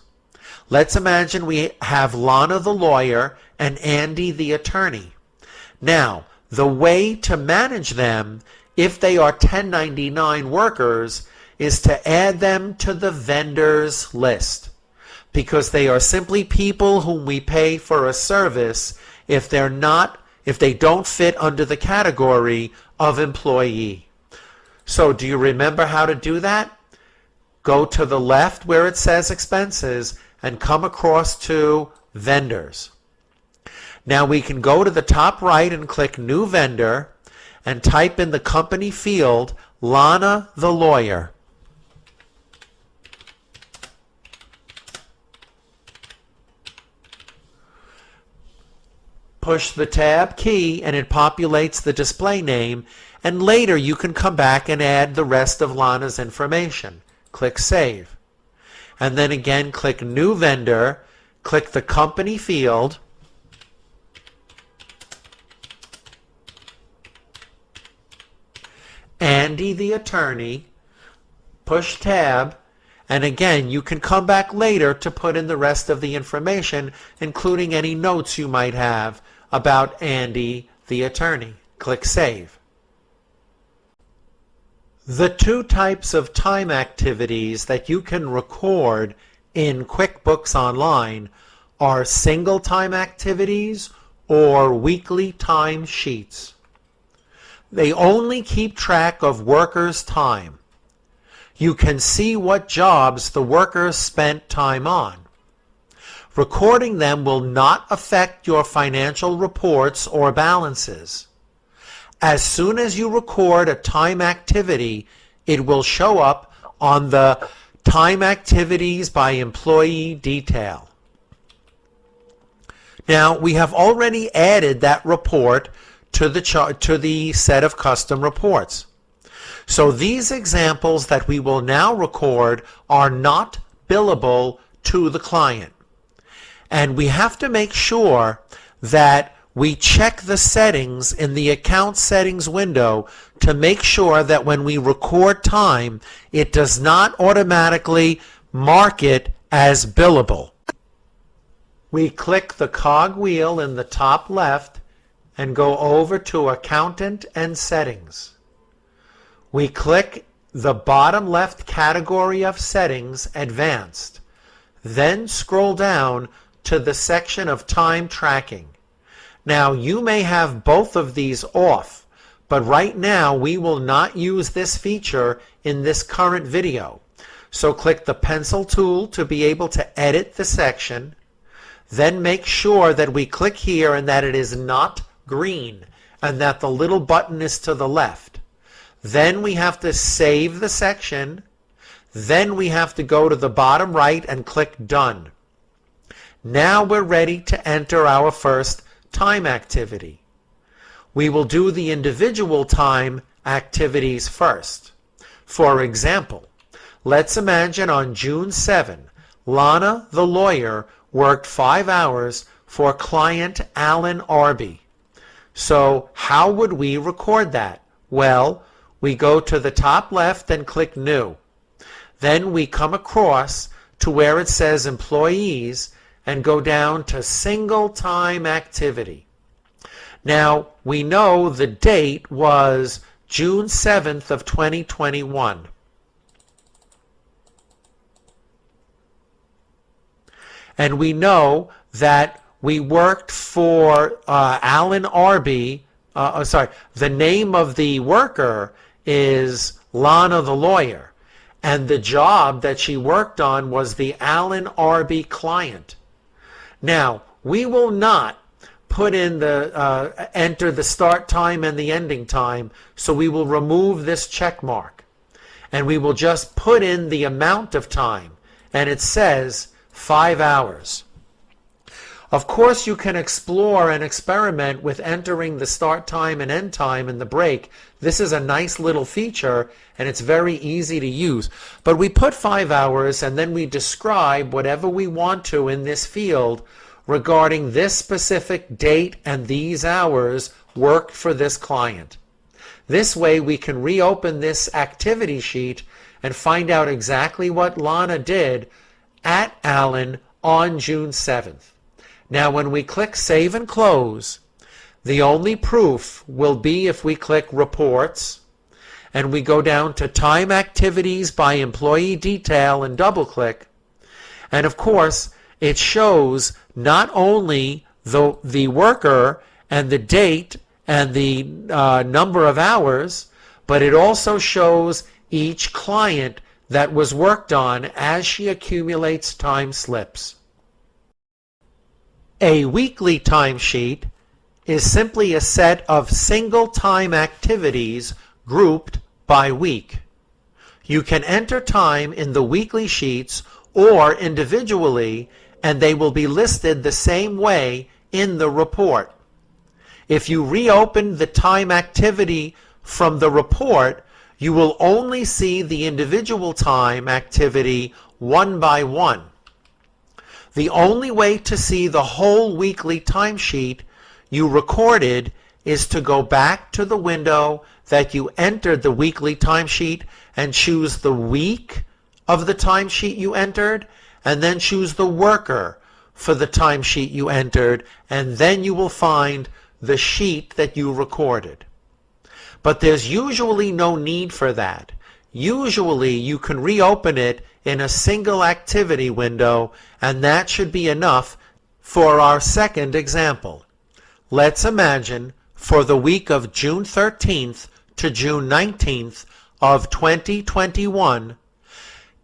Let's imagine we have Lana the lawyer and Andy the attorney. Now, the way to manage them if they are 1099 workers is to add them to the vendors list, because they are simply people whom we pay for a service if they don't fit under the category of employee. So do you remember how to do that? Go to the left where it says expenses and come across to vendors. Now we can go to the top right and click New Vendor and type in the company field Lana the lawyer. Push the Tab key and it populates the display name, and later you can come back and add the rest of Lana's information. Click Save. And then again click New Vendor, click the company field, Andy the attorney, push Tab, And again, you can come back later to put in the rest of the information, including any notes you might have about Andy, the attorney. Click Save. The two types of time activities that you can record in QuickBooks Online are single time activities or weekly time sheets. They only keep track of workers' time. You can see what jobs the workers spent time on. Recording them will not affect your financial reports or balances. As soon as you record a time activity, it will show up on the Time Activities by Employee detail. Now, we have already added that report to the set of custom reports. So these examples that we will now record are not billable to the client. And we have to make sure that we check the settings in the account settings window to make sure that when we record time, it does not automatically mark it as billable. We click the cog wheel in the top left and go over to Accountant and Settings. We click the bottom left category of Settings, Advanced, then scroll down to the section of Time Tracking. Now, you may have both of these off, but right now we will not use this feature in this current video. So click the pencil tool to be able to edit the section, then make sure that we click here and that it is not green and that the little button is to the left. Then we have to save the section, then we have to go to the bottom right and click Done. Now we're ready to enter our first time activity. We will do the individual time activities first. For example, let's imagine on June 7, Lana, the lawyer, worked 5 hours for client Alan Arby. So how would we record that? Well, we go to the top left and click New. Then we come across to where it says Employees and go down to Single Time Activity. Now, we know the date was June 7th of 2021. And we know that we worked for Alan Arby, the name of the worker is Lana the lawyer, and the job that she worked on was the Alan Arby client. Now, we will not put in the enter the start time and the ending time, so we will remove this check mark, and we will just put in the amount of time, and it says 5 hours. Of course, you can explore and experiment with entering the start time and end time in the break. This is a nice little feature, and it's very easy to use. But we put 5 hours, and then we describe whatever we want to in this field regarding this specific date and these hours worked for this client. This way, we can reopen this activity sheet and find out exactly what Lana did at Alan on June 7th. Now, when we click Save and Close, the only proof will be if we click Reports and we go down to Time Activities by Employee Detail and double-click. And of course, it shows not only the worker and the date and the number of hours, but it also shows each client that was worked on as she accumulates time slips. A weekly timesheet is simply a set of single time activities grouped by week. You can enter time in the weekly sheets or individually, and they will be listed the same way in the report. If you reopen the time activity from the report, you will only see the individual time activity one by one. The only way to see the whole weekly timesheet you recorded is to go back to the window that you entered the weekly timesheet and choose the week of the timesheet you entered, and then choose the worker for the timesheet you entered, and then you will find the sheet that you recorded. But there's usually no need for that. Usually you can reopen it in a single activity window, and that should be enough for our second example. Let's imagine for the week of June 13th to June 19th of 2021,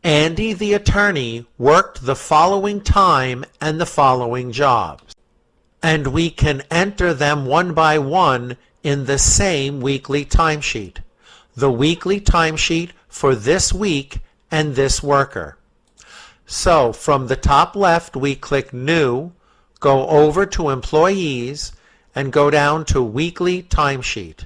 Andy the attorney worked the following time and the following jobs. And we can enter them one by one in the same weekly timesheet. The weekly timesheet for this week and this worker. So from the top left, we click New, go over to Employees, and go down to Weekly Timesheet.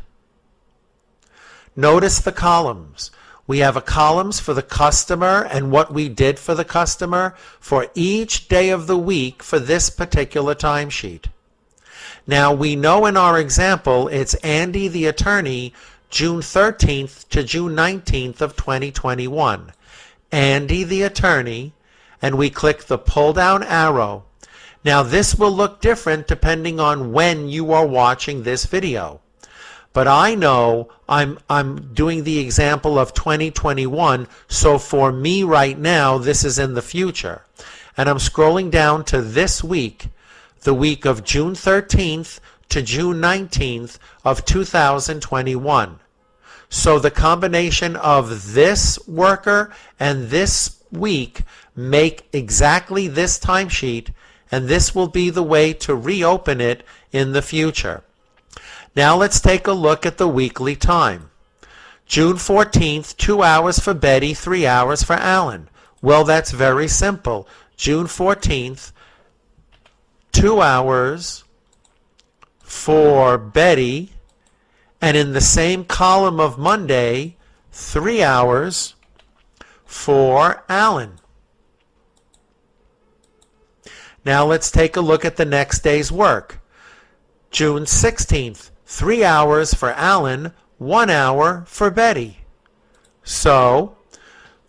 Notice the columns. We have columns for the customer and what we did for the customer for each day of the week for this particular timesheet. Now we know in our example it's Andy the attorney, June 13th to June 19th of 2021. Andy the attorney, and we click the pull down arrow. Now this will look different depending on when you are watching this video. But I know I'm doing the example of 2021, so for me right now this is in the future. And I'm scrolling down to this week, the week of June 13th to June 19th of 2021. So the combination of this worker and this week make exactly this timesheet, and this will be the way to reopen it in the future. Now let's take a look at the weekly time. June 14th, 2 hours for Betty, 3 hours for Alan. Well, that's very simple. June 14th, 2 hours for Betty, and in the same column of Monday, 3 hours for Alan. Now let's take a look at the next day's work. June 16th, 3 hours for Alan, 1 hour for Betty. So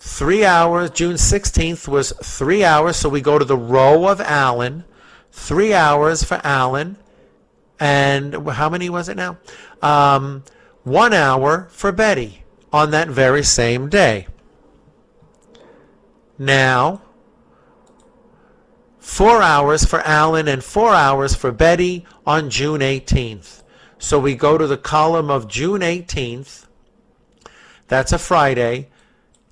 3 hours, June 16th was 3 hours, so we go to the row of Alan, 3 hours for Alan, and how many was it now? 1 hour for Betty on that very same day. Now 4 hours for Alan and 4 hours for Betty on June 18th. So we go to the column of June 18th, that's a Friday.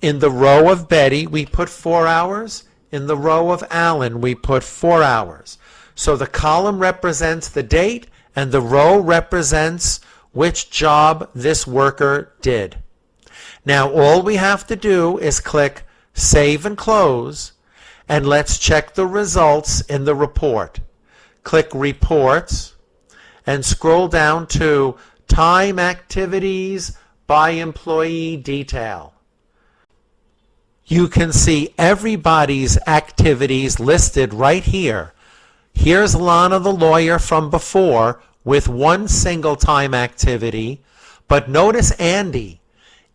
In the row of Betty, we put 4 hours. In the row of Alan, we put 4 hours. So the column represents the date, and the row represents which job this worker did. Now all we have to do is click Save and Close, and let's check the results in the report. Click Reports, and scroll down to Time Activities by Employee Detail. You can see everybody's activities listed right here. Here's Lana the lawyer from before with one single time activity, but notice Andy.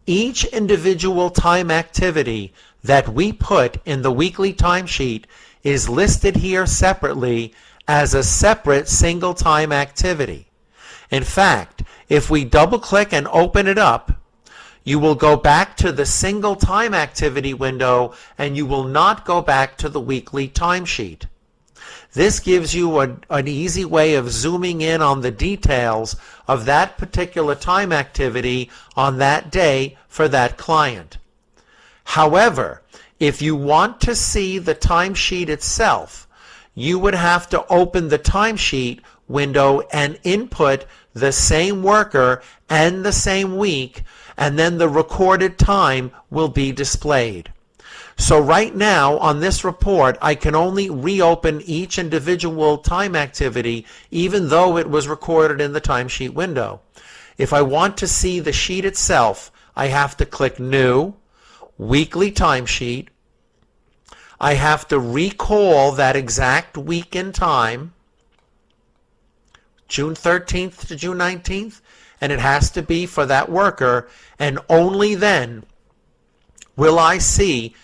Each individual time activity that we put in the weekly timesheet is listed here separately as a separate single time activity. In fact, if we double click and open it up, you will go back to the single time activity window and you will not go back to the weekly timesheet. This gives you an easy way of zooming in on the details of that particular time activity on that day for that client. However, if you want to see the timesheet itself, you would have to open the timesheet window and input the same worker and the same week, and then the recorded time will be displayed. So right now on this report, I can only reopen each individual time activity even though it was recorded in the timesheet window. If I want to see the sheet itself, I have to click New, Weekly Timesheet. I have to recall that exact week in time, June 13th to June 19th, and it has to be for that worker, and only then will I see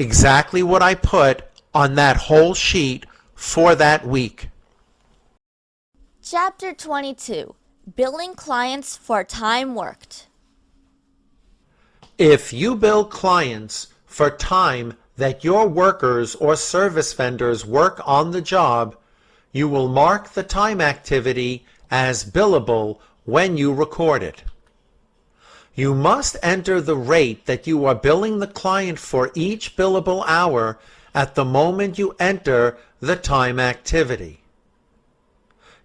exactly what I put on that whole sheet for that week.
Chapter 22. Billing clients for time worked.
If you bill clients for time that your workers or service vendors work on the job, you will mark the time activity as billable when you record it. You must enter the rate that you are billing the client for each billable hour at the moment you enter the time activity.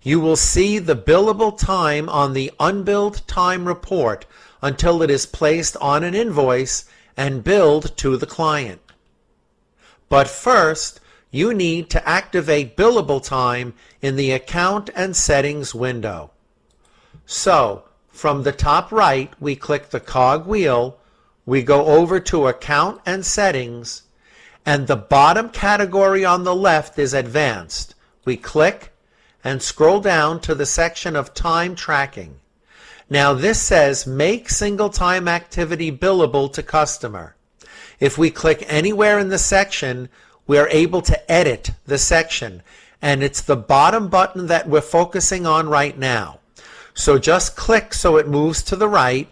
You will see the billable time on the unbilled time report until it is placed on an invoice and billed to the client. But first, you need to activate billable time in the Account and Settings window. So, from the top right, we click the cog wheel, we go over to Account and Settings, and the bottom category on the left is Advanced. We click and scroll down to the section of Time Tracking. Now this says Make Single Time Activity Billable to Customer. If we click anywhere in the section, we are able to edit the section, and it's the bottom button that we're focusing on right now. So just click so it moves to the right,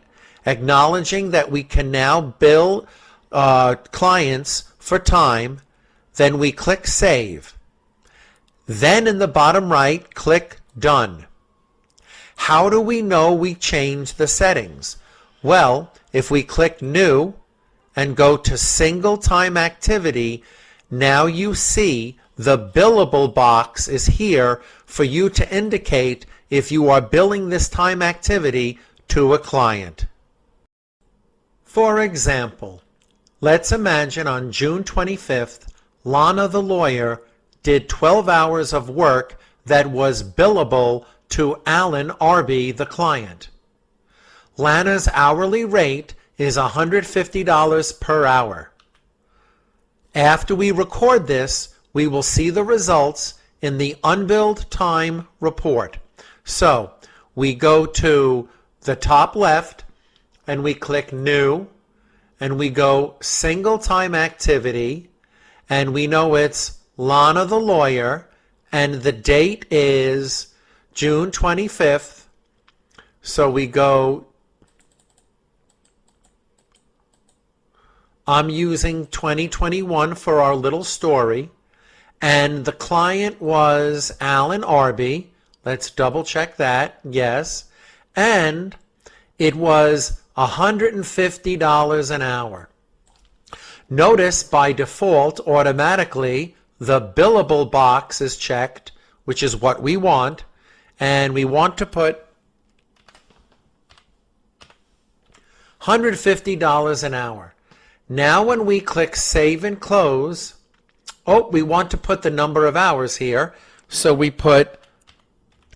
acknowledging that we can now bill clients for time. Then we click Save. Then in the bottom right, click Done. How do we know we changed the settings? Well, if we click New and go to Single Time Activity, now you see the billable box is here for you to indicate if you are billing this time activity to a client. For example, let's imagine on June 25th, Lana the lawyer did 12 hours of work that was billable to Alan Arby, the client. Lana's hourly rate is $150 per hour. After we record this, we will see the results in the unbilled time report. So we go to the top left and we click New and we go Single Time Activity, and we know it's Lana the lawyer and the date is June 25th. So we go, I'm using 2021 for our little story, and the client was Alan Arby. Let's double check that, yes. And it was $150 an hour. Notice by default, automatically, the billable box is checked, which is what we want, and we want to put $150 an hour. Now when we click Save and Close, we want to put the number of hours here, so we put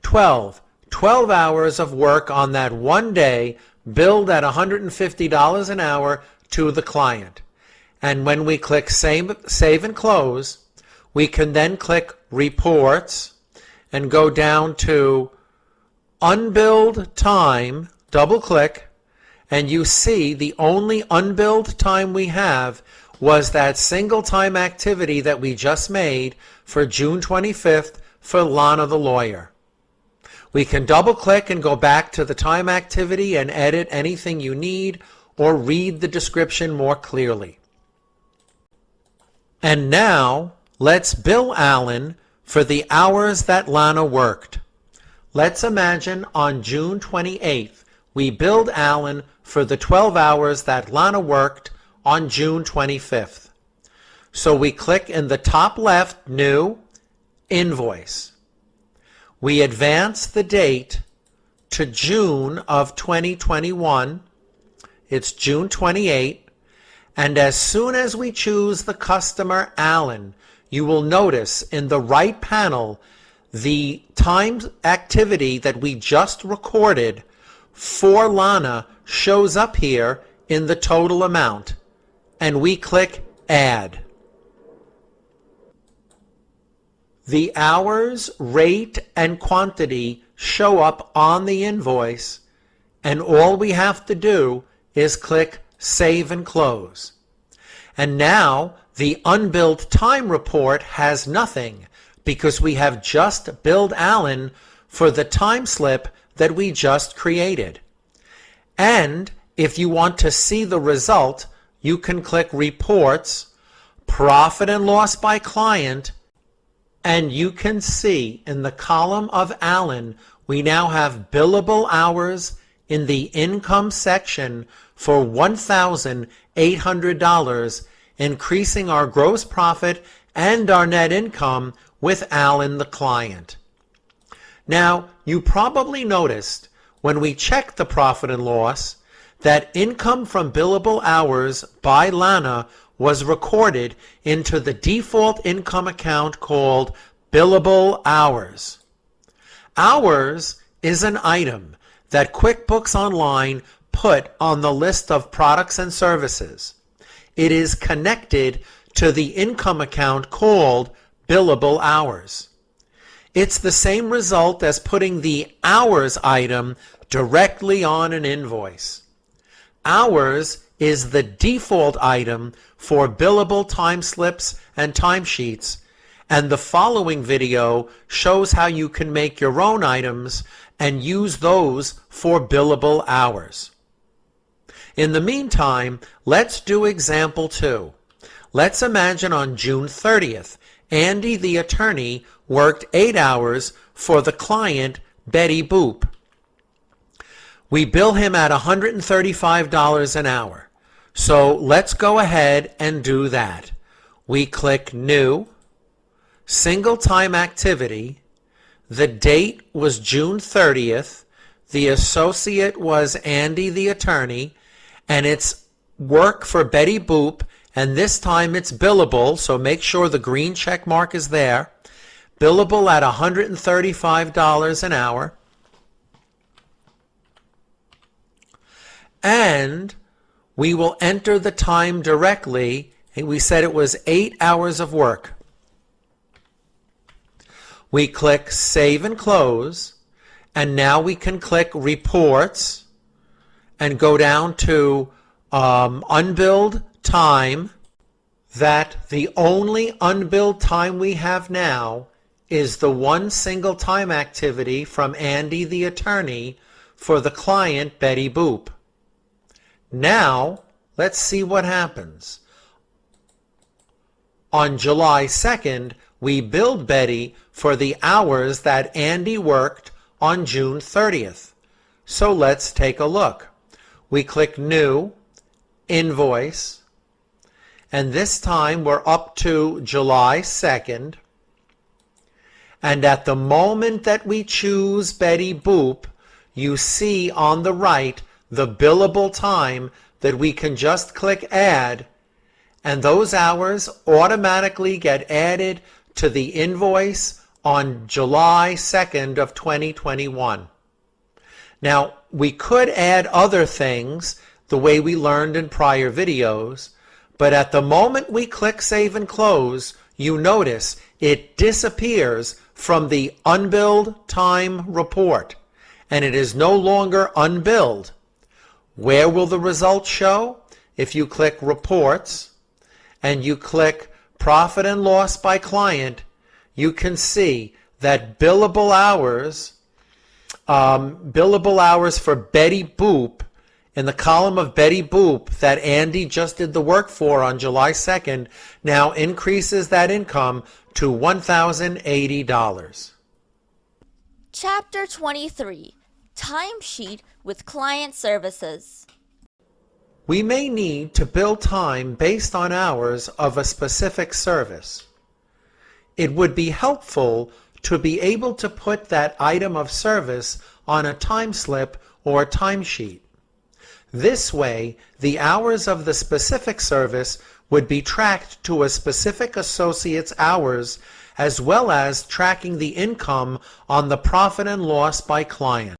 12 hours of work on that one day, billed at $150 an hour to the client. And when we click Save and Close, we can then click Reports and go down to Unbilled Time, double click, and you see the only unbilled time we have was that single time activity that we just made for June 25th for Lana the lawyer. We can double click and go back to the time activity and edit anything you need or read the description more clearly. And now let's bill Alan for the hours that Lana worked. Let's imagine on June 28th, we billed Alan for the 12 hours that Lana worked on June 25th. So we click in the top left, New, Invoice. We advance the date to June of 2021. It's June 28, and as soon as we choose the customer Alan, you will notice in the right panel the time activity that we just recorded for Lana shows up here in the total amount, and we click Add. The hours, rate, and quantity show up on the invoice, and all we have to do is click Save and Close. And now The unbilled time report has nothing because we have just billed Alan for the time slip that we just created. And if you want to see the result, you can click Reports, Profit and Loss by Client, and you can see in the column of Alan, we now have billable hours in the income section for $1,800, increasing our gross profit and our net income with Alan the client. Now, you probably noticed when we checked the profit and loss that income from billable hours by Lana was recorded into the default income account called Billable Hours. Hours is an item that QuickBooks Online put on the list of products and services. It is connected to the income account called Billable Hours. It's the same result as putting the hours item directly on an invoice. Hours is the default item for billable time slips and timesheets, and the following video shows how you can make your own items and use those for billable hours. In the meantime, let's do example 2. Let's imagine on June 30th, Andy the attorney worked 8 hours for the client Betty Boop. We bill him at $135 an hour. So let's go ahead and do that. We click New, Single Time Activity. The date was June 30th. The associate was Andy the attorney, and it's work for Betty Boop, and this time it's billable, so make sure the green check mark is there. Billable at $135 an hour. And we will enter the time directly. We said it was 8 hours of work. We click Save and Close, and now we can click Reports and go down to unbilled time. That the only unbilled time we have now is the one single time activity from Andy the attorney for the client Betty Boop. Now, let's see what happens. On July 2nd, we billed Betty for the hours that Andy worked on June 30th. So let's take a look. We click New, Invoice, and this time we're up to July 2nd. And at the moment that we choose Betty Boop, you see on the right the billable time that we can just click Add, and those hours automatically get added to the invoice on July 2nd of 2021. Now, we could add other things the way we learned in prior videos, but at the moment we click Save and Close, you notice it disappears from the unbilled time report, and it is no longer unbilled. Where will the results show? If you click Reports and you click Profit and Loss by Client, you can see that billable hours for Betty Boop, in the column of Betty Boop that Andy just did the work for on July 2nd, now increases that income to $1,080.
Chapter 23, Timesheet with Client Services.
We may need to bill time based on hours of a specific service. It would be helpful to be able to put that item of service on a time slip or timesheet. This way, the hours of the specific service would be tracked to a specific associate's hours, as well as tracking the income on the profit and loss by client.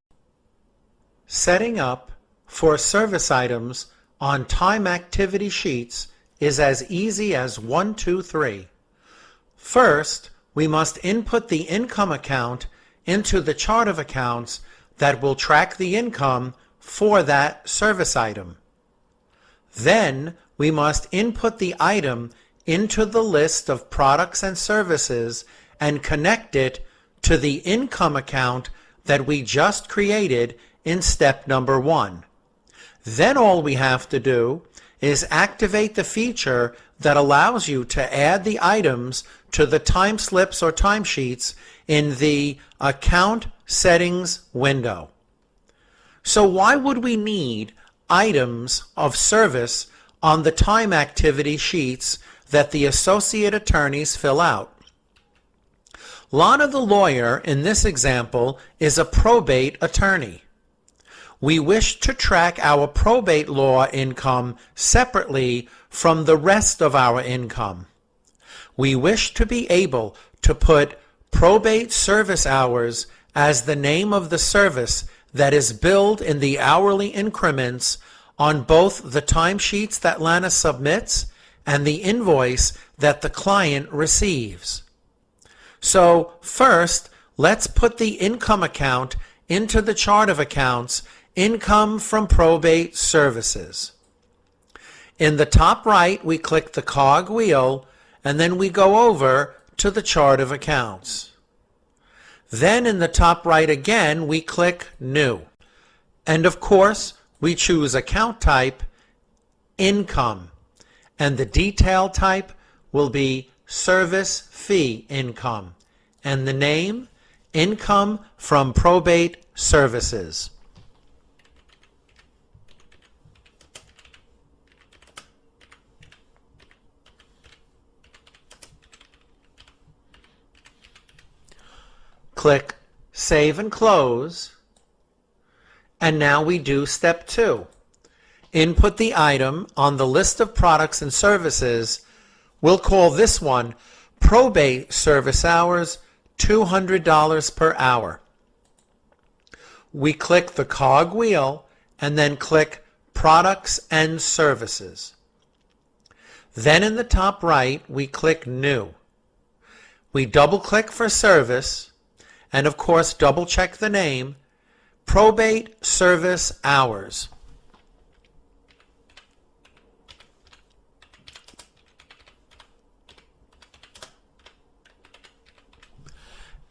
Setting up for service items on time activity sheets is as easy as 1, 2, 3. First, we must input the income account into the chart of accounts that will track the income for that service item. Then we must input the item into the list of products and services and connect it to the income account that we just created in step number 1. Then all we have to do is activate the feature that allows you to add the items to the time slips or timesheets in the Account Settings window. So why would we need items of service on the time activity sheets that the associate attorneys fill out? Lana the lawyer in this example is a probate attorney. We wish to track our probate law income separately from the rest of our income. We wish to be able to put probate service hours as the name of the service that is billed in the hourly increments on both the timesheets that Lana submits and the invoice that the client receives. So first, let's put the income account into the chart of accounts, Income from Probate Services. In the top right, we click the cog wheel, and then we go over to the chart of accounts. Then in the top right again, we click New. And of course, we choose account type, Income, and the detail type will be Service Fee Income, and the name, Income from Probate Services. Click Save and Close, and now we do step 2. Input the item on the list of products and services. We'll call this one Probate Service Hours, $200 per hour. We click the cog wheel and then click Products and Services. Then in the top right, we click New. We double-click for Service, and of course double-check the name, Probate Service Hours.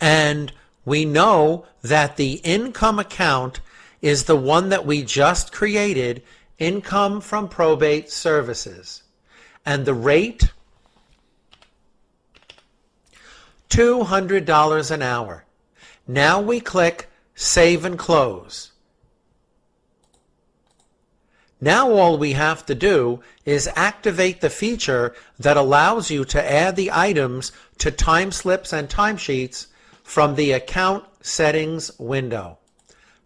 And we know that the income account is the one that we just created, Income from Probate Services. And the rate, $200 an hour. Now we click Save and Close. Now all we have to do is activate the feature that allows you to add the items to time slips and timesheets from the Account Settings window.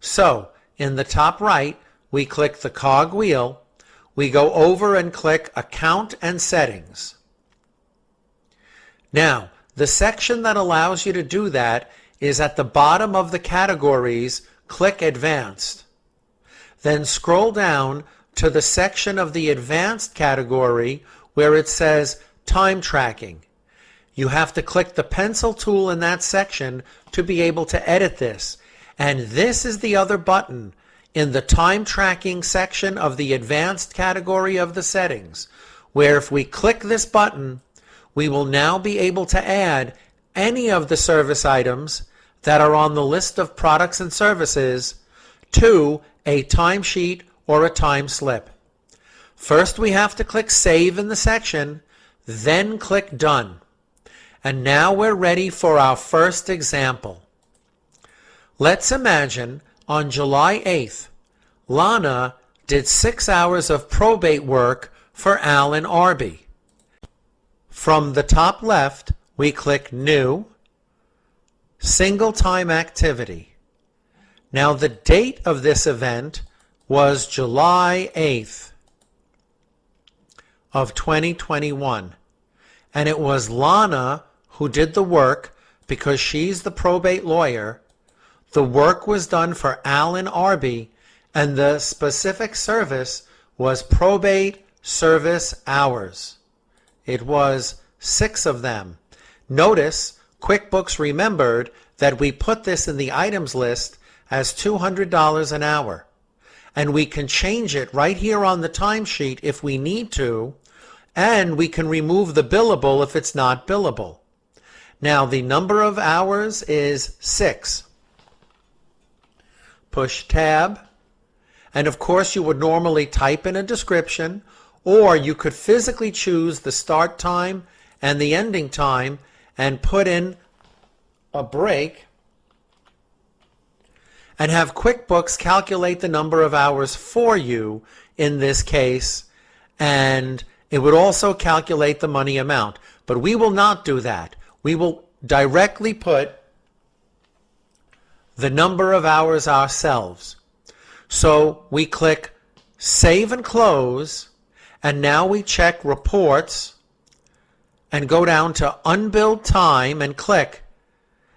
So, in the top right, we click the cog wheel, we go over and click Account and Settings. Now, the section that allows you to do that is at the bottom of the categories. Click Advanced. Then scroll down to the section of the Advanced category where it says Time Tracking. You have to click the pencil tool in that section to be able to edit this. And this is the other button in the Time Tracking section of the Advanced category of the settings, where if we click this button, we will now be able to add any of the service items that are on the list of products and services to a timesheet or a time slip. First, we have to click Save in the section, then click Done. And now we're ready for our first example. Let's imagine on July 8th, Lana did 6 hours of probate work for Alan Arby. From the top left, we click New, Single Time Activity. Now the date of this event was July 8th of 2021. And it was Lana who did the work because she's the probate lawyer. The work was done for Alan Arby, and the specific service was probate service hours. It was 6 of them. Notice QuickBooks remembered that we put this in the items list as $200 an hour. And we can change it right here on the timesheet if we need to, And we can remove the billable if it's not billable. Now the number of hours is 6. Push tab. And of course you would normally type in a description, or you could physically choose the start time and the ending time and put in a break and have QuickBooks calculate the number of hours for you in this case, and it would also calculate the money amount. But we will not do that. We will directly put the number of hours ourselves. So we click Save and Close, and now we check Reports and go down to Unbilled Time and click.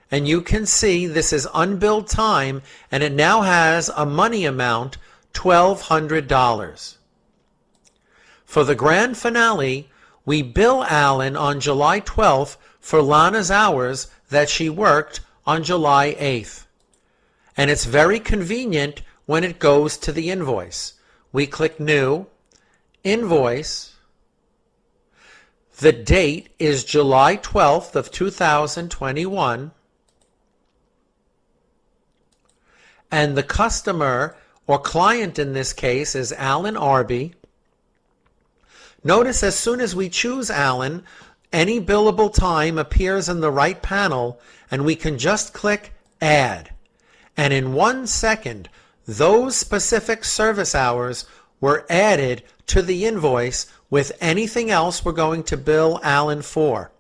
And you can see this is unbilled time, and it now has a money amount, $1,200. For the grand finale, we bill Alan on July 12th for Lana's hours that she worked on July 8th. And it's very convenient when it goes to the invoice. We click New, Invoice. The date is July 12th of 2021. And the customer, or client in this case, is Alan Arby. Notice as soon as we choose Alan, any billable time appears in the right panel, and we can just click Add. And in 1 second, those specific service hours were added to the invoice with anything else we're going to bill Alan for.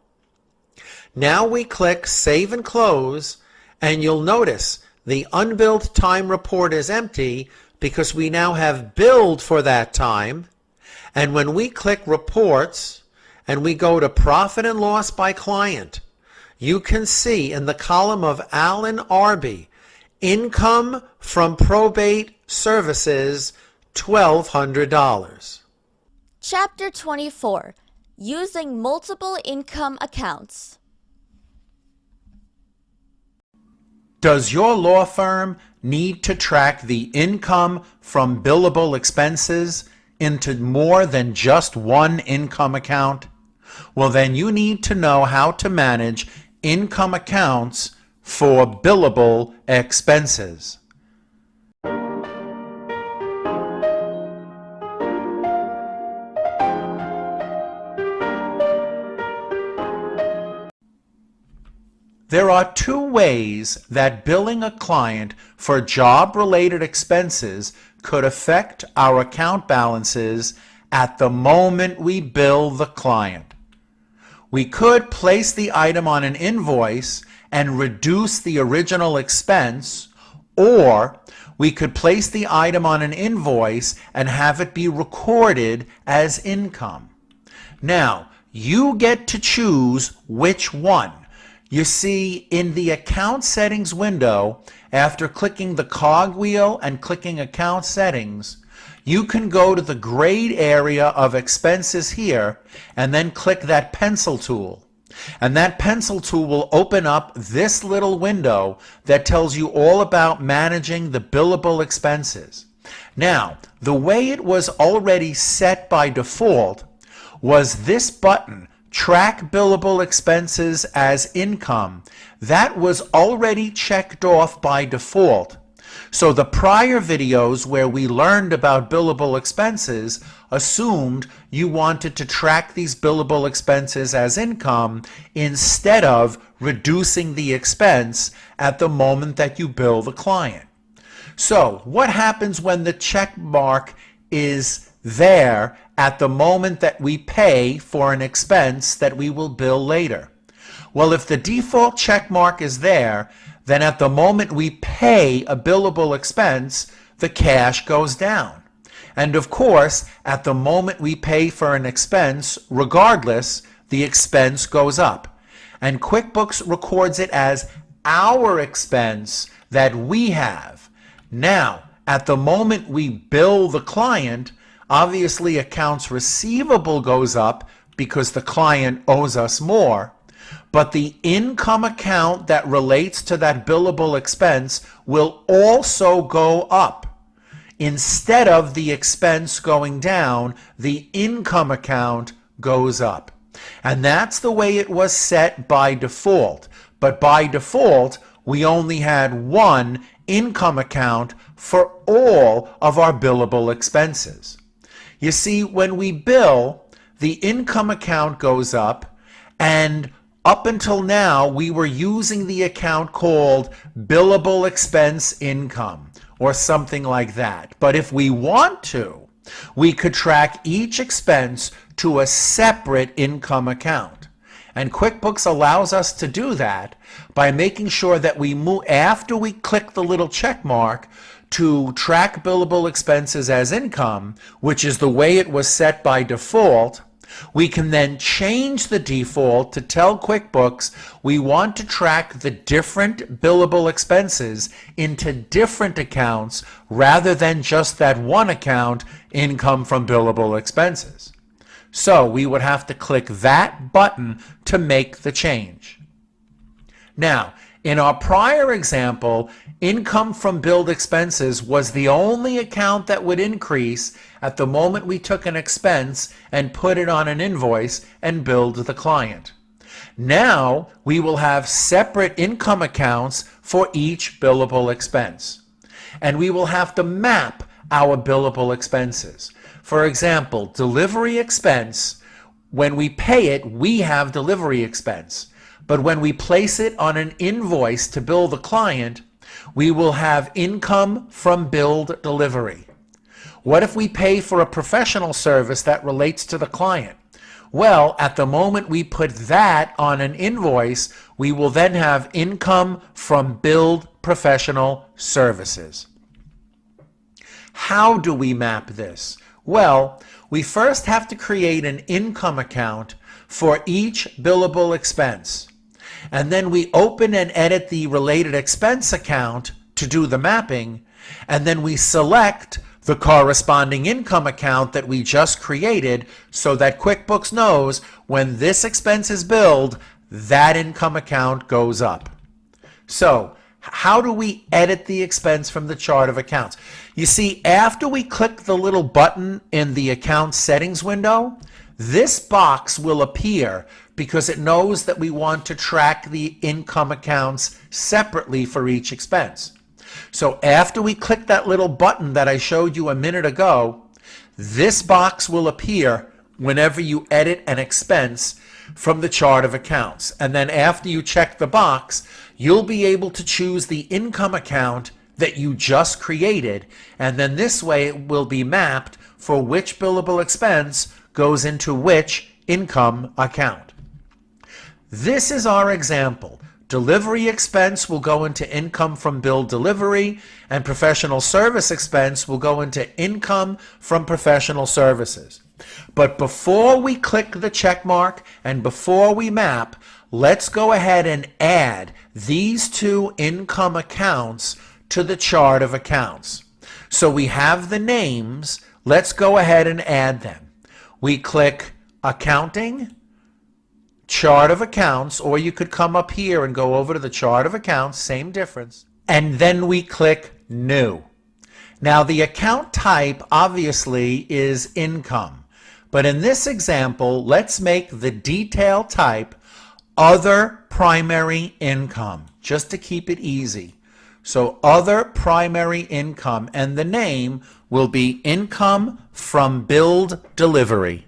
Now we click Save and Close, and you'll notice the unbilled time report is empty because we now have billed for that time. And when we click Reports and we go to Profit and Loss by Client, you can see in the column of Alan Arby, income from probate services, $1,200.
Chapter 24. Using multiple income accounts.
Does your law firm need to track the income from billable expenses into more than just one income account? Well, then you need to know how to manage income accounts for billable expenses. There are two ways that billing a client for job-related expenses could affect our account balances at the moment we bill the client. We could place the item on an invoice and reduce the original expense, or we could place the item on an invoice and have it be recorded as income. Now, you get to choose which one. You see, in the Account Settings window, after clicking the cogwheel and clicking Account Settings, you can go to the grayed area of expenses here and then click that pencil tool. And that pencil tool will open up this little window that tells you all about managing the billable expenses. Now, the way it was already set by default was this button, Track Billable Expenses as Income. That was already checked off by default. So the prior videos where we learned about billable expenses assumed you wanted to track these billable expenses as income instead of reducing the expense at the moment that you bill the client. So what happens when the check mark is there at the moment that we pay for an expense that we will bill later? Well, if the default check mark is there, then at the moment we pay a billable expense, the cash goes down. And of course, at the moment we pay for an expense, regardless, the expense goes up. And QuickBooks records it as our expense that we have. Now, at the moment we bill the client, obviously accounts receivable goes up because the client owes us more, but the income account that relates to that billable expense will also go up. Instead of the expense going down, the income account
goes up. And that's the way it was set by default. But by default, we only had one income account for all of our billable expenses. You see, when we bill, the income account goes up, and up until now, we were using the account called billable expense income or something like that. But if we want to, we could track each expense to a separate income account. And QuickBooks allows us to do that by making sure that we move, after we click the little check mark to track billable expenses as income, which is the way it was set by default, we can then change the default to tell QuickBooks we want to track the different billable expenses into different accounts rather than just that one account, income from billable expenses. So we would have to click that button to make the change. Now, in our prior example, income from billed expenses was the only account that would increase at the moment we took an expense and put it on an invoice and billed the client. Now we will have separate income accounts for each billable expense. And we will have to map our billable expenses. For example, delivery expense, when we pay it, we have delivery expense. But when we place it on an invoice to bill the client, we will have income from billed delivery. What if we pay for a professional service that relates to the client? Well, at the moment we put that on an invoice, we will then have income from billed professional services. How do we map this? Well, we first have to create an income account for each billable expense. And then we open and edit the related expense account to do the mapping. And then we select the corresponding income account that we just created so that QuickBooks knows when this expense is billed, that income account goes up. So, how do we edit the expense from the chart of accounts? You see, after we click the little button in the account settings window, this box will appear because it knows that we want to track the income accounts separately for each expense. So after we click that little button that I showed you a minute ago, this box will appear whenever you edit an expense from the chart of accounts. And then after you check the box, you'll be able to choose the income account that you just created. And then this way it will be mapped for which billable expense goes into which income account. This is our example. Delivery expense will go into income from billed delivery, and professional service expense will go into income from professional services. But before we click the check mark and before we map, let's go ahead and add these two income accounts to the chart of accounts. So we have the names. Let's go ahead and add them. We click Accounting, Chart of Accounts, or you could come up here and go over to the Chart of Accounts, same difference, and then we click New. Now the account type obviously is income, but in this example, let's make the detail type Other Primary Income, just to keep it easy. So Other Primary Income, and the name will be Income from Billed Delivery.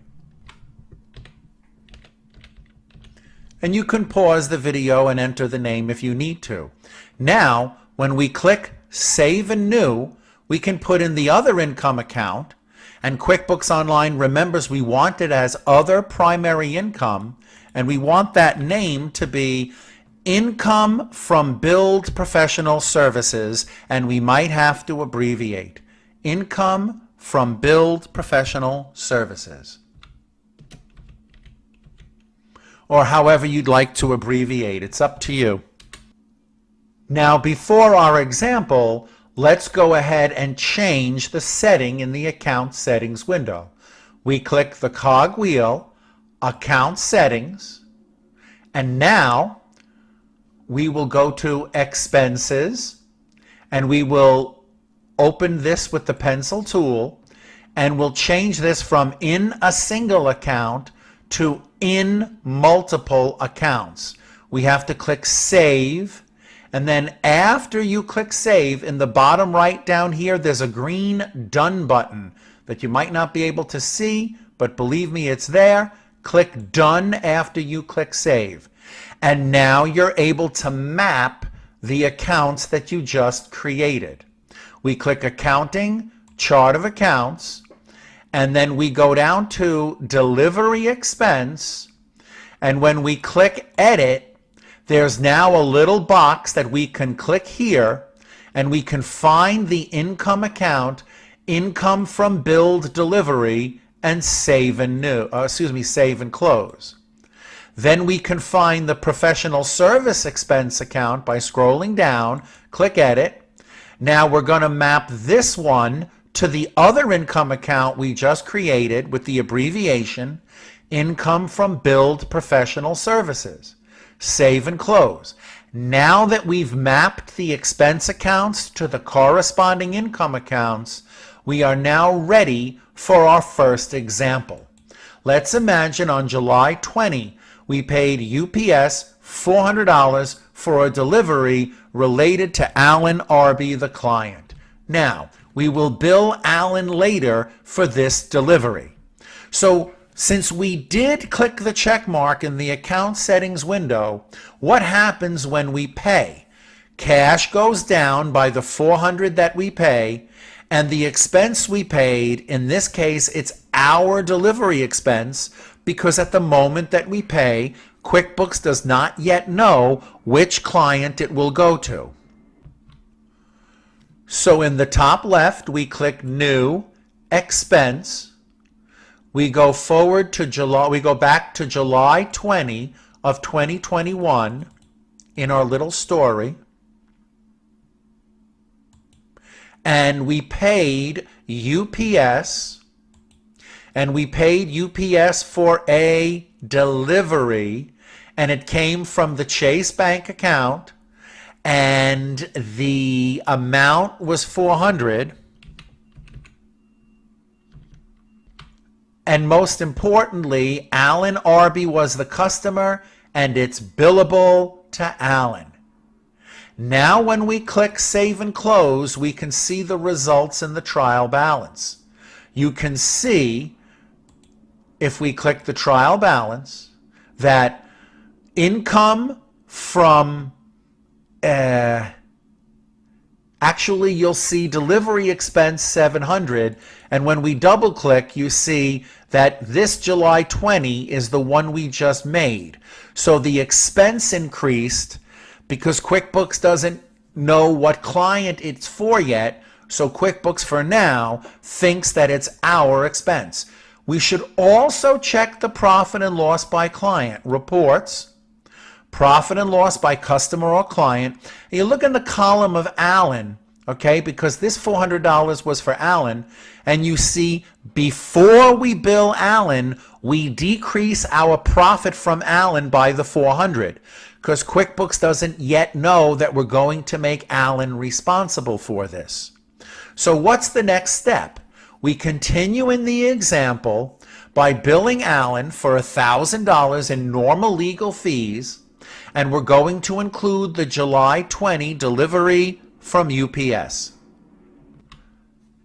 And you can pause the video and enter the name if you need to. Now, when we click Save and New, we can put in the other income account, and QuickBooks Online remembers we want it as Other Primary Income, and we want that name to be Income from Billed Professional Services, and we might have to abbreviate. Income from Billed Professional Services. Or however you'd like to abbreviate. It's up to you. Now, before our example, let's go ahead and change the setting in the Account Settings window. We click the cog wheel, Account Settings, and now we will go to Expenses, and we will open this with the pencil tool, and we'll change this from in a single account to in multiple accounts. We have to click Save, and then after you click Save, in the bottom right down here, there's a green Done button that you might not be able to see, but believe me, it's there. Click Done after you click Save. And now you're able to map the accounts that you just created. We click Accounting, Chart of Accounts, and then we go down to Delivery Expense, and when we click Edit, there's now a little box that we can click here, and we can find the income account, Income from Billed Delivery, and save and close. Then we can find the Professional Service Expense account by scrolling down, click Edit. Now we're going to map this one to the other income account we just created with the abbreviation, Income from Billed Professional Services. Save and close. Now that we've mapped the expense accounts to the corresponding income accounts, we are now ready for our first example. Let's imagine on July 20, we paid UPS $400 for a delivery related to Alan Arby, the client. Now, we will bill Alan later for this delivery. So, since we did click the check mark in the account settings window, what happens when we pay? Cash goes down by the $400 that we pay, and the expense we paid, in this case, it's our delivery expense, because at the moment that we pay, QuickBooks does not yet know which client it will go to. So in the top left, we click New, Expense. We go forward to July, we go back to July 20 of 2021 in our little story. And we paid UPS, and we paid UPS for a delivery, and it came from the Chase Bank account, and the amount was $400. And most importantly, Alan Arby was the customer, and it's billable to Alan. Now when we click Save and Close, we can see the results in the trial balance. You can see, if we click the trial balance, that income from, actually you'll see delivery expense $700, and when we double click, you see that this July 20 is the one we just made. So the expense increased because QuickBooks doesn't know what client it's for yet, so QuickBooks for now thinks that it's our expense. We should also check the profit and loss by client reports, profit and loss by customer or client. And you look in the column of Alan, okay, because this $400 was for Alan, and you see before we bill Alan, we decrease our profit from Alan by the $400, because QuickBooks doesn't yet know that we're going to make Alan responsible for this. So what's the next step? We continue in the example by billing Alan for $1,000 in normal legal fees, and we're going to include the July 20 delivery from UPS.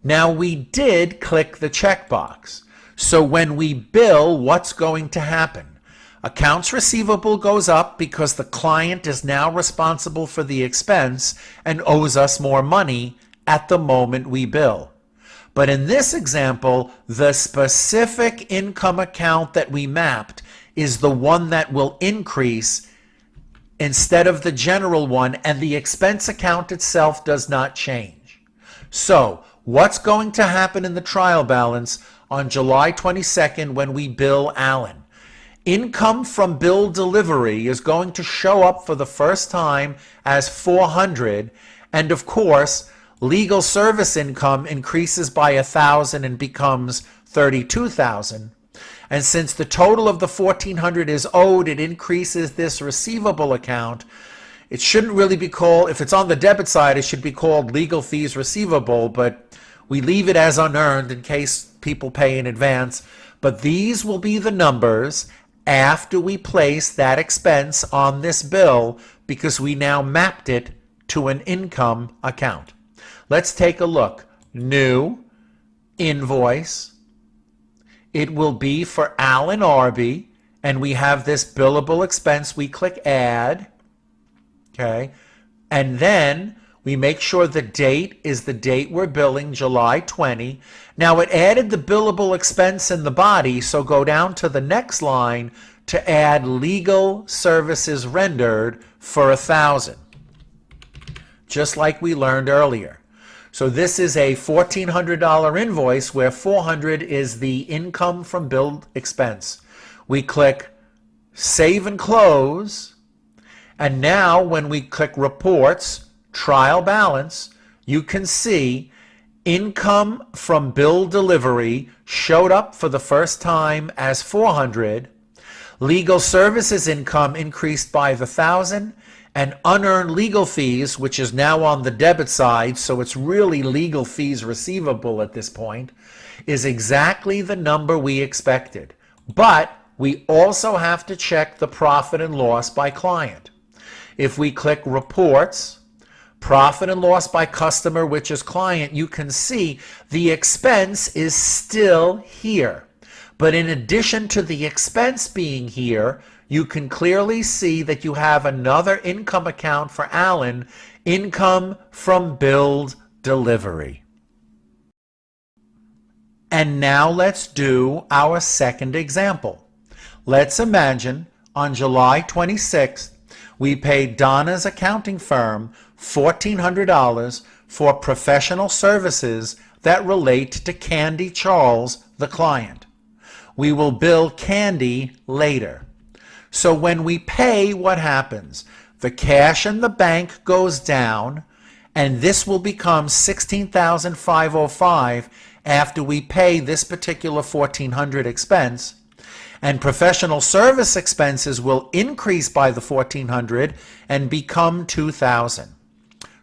Now we did click the checkbox. So when we bill, what's going to happen? Accounts receivable goes up because the client is now responsible for the expense and owes us more money at the moment we bill. But in this example, the specific income account that we mapped is the one that will increase instead of the general one, and the expense account itself does not change. So what's going to happen in the trial balance on July 22nd when we bill Alan? Income from bill delivery is going to show up for the first time as $400, and of course, legal service income increases by $1,000 and becomes $32,000. And since the total of the $1,400 is owed, it increases this receivable account. It shouldn't really be called, if it's on the debit side, it should be called legal fees receivable, but we leave it as unearned in case people pay in advance. but these will be the numbers after we place that expense on this bill because we now mapped it to an income account. Let's take a look. New invoice. It will be for Alan Arby, and we have this billable expense. We click add, okay, and then we make sure the date is the date we're billing, July 20. Now it added the billable expense in the body, so go down to the next line to add legal services rendered for 1,000, just like we learned earlier. So this is a $1,400 invoice where $400 is the income from billed expense. We click Save and Close, and now when we click Reports, Trial Balance, you can see income from bill delivery showed up for the first time as $400. Legal services income increased by the $1,000, and unearned legal fees, which is now on the debit side, so it's really legal fees receivable at this point, is exactly the number we expected. But we also have to check the profit and loss by client. If we click Reports, Profit and Loss by Customer, which is client, you can see the expense is still here. But in addition to the expense being here, you can clearly see that you have another income account for Alan, income from billed delivery. And now let's do our second example. Let's imagine on July 26th, we paid Donna's accounting firm $1,400 for professional services that relate to Candy Charles, the client. We will bill Candy later. So when we pay, what happens? The cash in the bank goes down, and this will become $16,505 after we pay this particular $1,400 expense. And professional service expenses will increase by the $1,400 and become $2,000.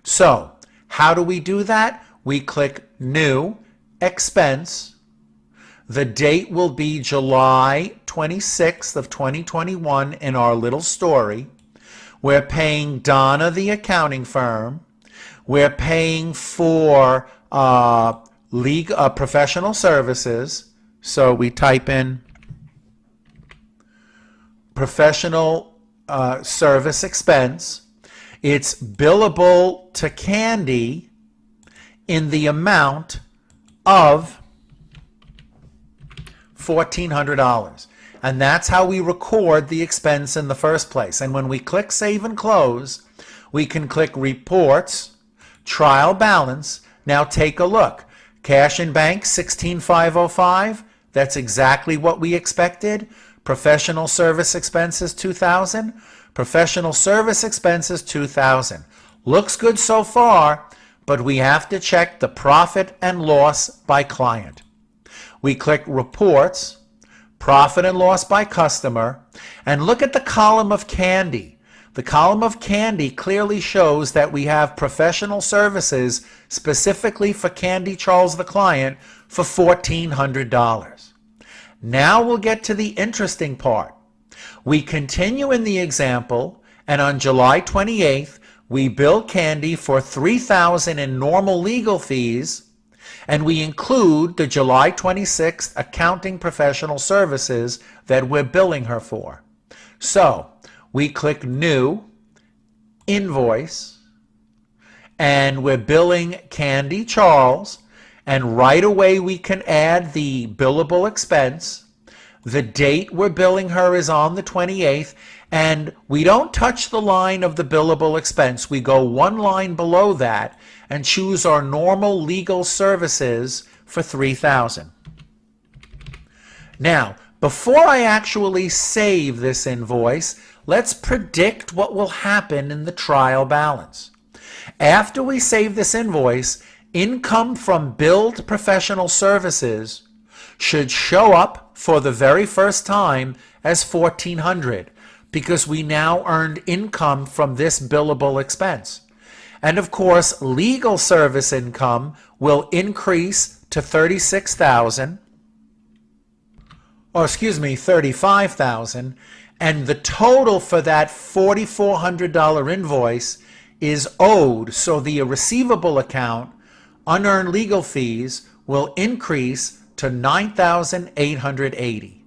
So how do we do that? We click New Expense. The date will be July 26th of 2021 in our little story. We're paying Donna, the accounting firm. We're paying for professional services. So we type in professional service expense. It's billable to Candy in the amount of $1,400. And that's how we record the expense in the first place. And when we click Save and Close, we can click Reports, Trial Balance. Now take a look. Cash in bank, $16,505. That's exactly what we expected. Professional service expenses, $2,000. Professional service expenses, $2,000. Looks good so far, but we have to check the profit and loss by client. We click Reports, Profit and Loss by Customer, and look at the column of Candy. The column of Candy clearly shows that we have professional services specifically for Candy Charles, the client, for $1,400. Now we'll get to the interesting part. We continue in the example, and on July 28th, we bill Candy for $3,000 in normal legal fees, and we include the July 26th accounting professional services that we're billing her for. So we click New Invoice, and we're billing Candy Charles, and right away we can add the billable expense. The date we're billing her is on the 28th, and we don't touch the line of the billable expense. We go one line below that and choose our normal legal services for $3,000. Now, before I actually save this invoice, let's predict what will happen in the trial balance. After we save this invoice, income from billed professional services should show up for the very first time as $1,400 because we now earned income from this billable expense. And of course, legal service income will increase to $36,000. or excuse me, $35,000, and the total for that $4,400 invoice is owed. So the receivable account, unearned legal fees, will increase to $9,880.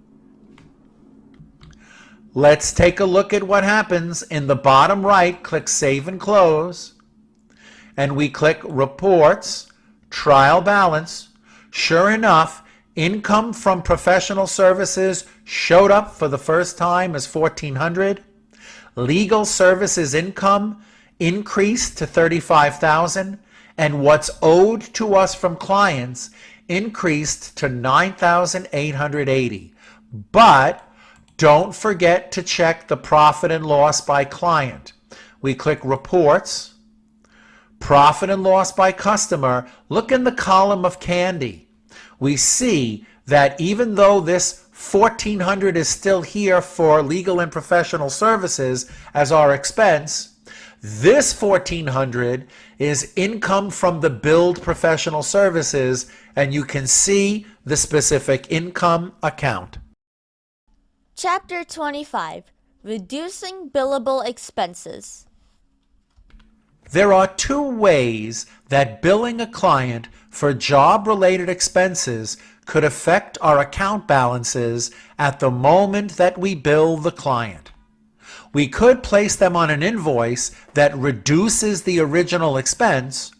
Let's take a look at what happens. In the bottom right, click Save and Close, and we click Reports, Trial Balance. Sure enough, income from professional services showed up for the first time as $1,400. Legal services income increased to $35,000, and what's owed to us from clients increased to $9,880. But don't forget to check the profit and loss by client. We click Reports, Profit and Loss by Customer. Look in the column of candy. We see that even though this $1,400 is still here for legal and professional services as our expense, this $1,400 is income from the billed professional services, and you can see the specific income account.
Chapter 25. Reducing Billable Expenses.
There are two ways that billing a client for job-related expenses could affect our account balances at the moment that we bill the client. We could place them on an invoice that reduces the original expense,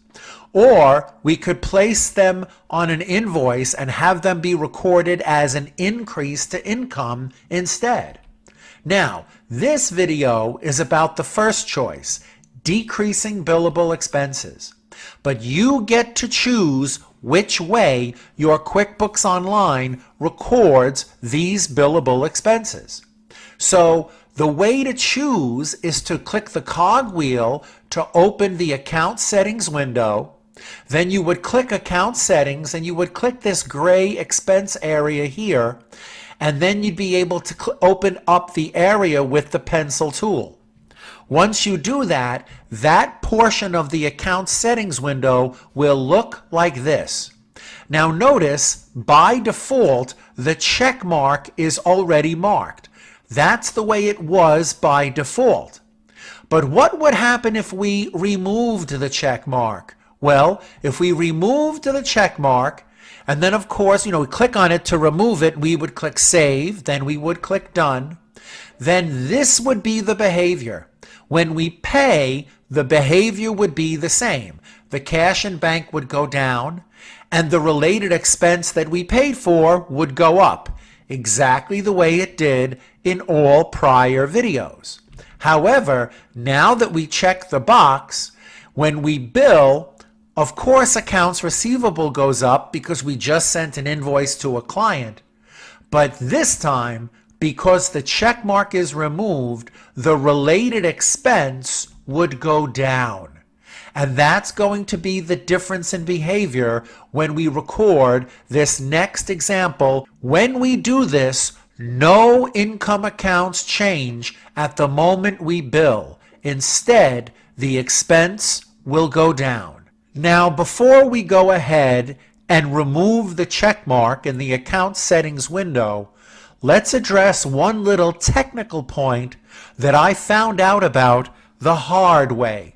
or we could place them on an invoice and have them be recorded as an increase to income instead. Now, this video is about the first choice, decreasing billable expenses. But you get to choose which way your QuickBooks Online records these billable expenses. So the way to choose is to click the cogwheel to open the Account Settings window. Then you would click Account Settings and you would click this gray expense area here, and then you'd be able to open up the area with the pencil tool. Once you do that, that portion of the Account Settings window will look like this. Now notice, by default, the check mark is already marked. That's the way it was by default. But what would happen if we removed the check mark? Well, if we removed the check mark, and then of course, we click on it to remove it, we would click Save, then we would click Done, then this would be the behavior. When we pay, the behavior would be the same. The cash and bank would go down, and the related expense that we paid for would go up, exactly the way it did in all prior videos. However, now that we check the box, when we bill, of course, accounts receivable goes up because we just sent an invoice to a client. But this time, because the check mark is removed, the related expense would go down. And that's going to be the difference in behavior when we record this next example. When we do this, no income accounts change at the moment we bill. Instead, the expense will go down. Now, before we go ahead and remove the check mark in the Account Settings window, let's address one little technical point that I found out about the hard way.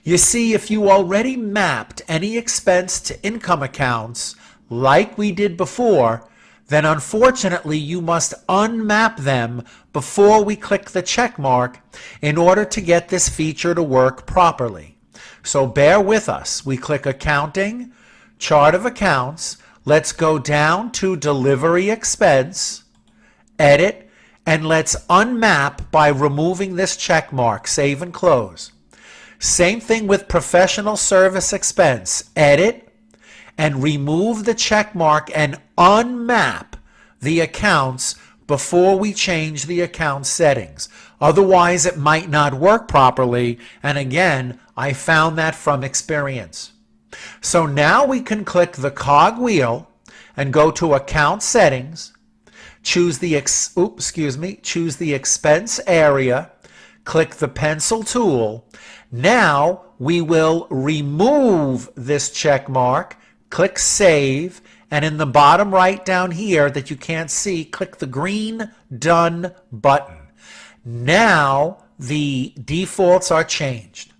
You see, if you already mapped any expense to income accounts like we did before, then unfortunately you must unmap them before we click the check mark in order to get this feature to work properly. So bear with us. We click Accounting, Chart of Accounts. Let's go down to Delivery Expense, Edit, and let's unmap by removing this check mark. Save and close. Same thing with Professional Service Expense. Edit, and remove the check mark and unmap the accounts before we change the account settings. Otherwise, it might not work properly, and again, I found that from experience. So now we can click the cog wheel and go to Account Settings, choose the expense area, click the pencil tool. Now we will remove this check mark, click Save, And in the bottom right down here that you can't see, click the green Done button. Now the defaults are changed.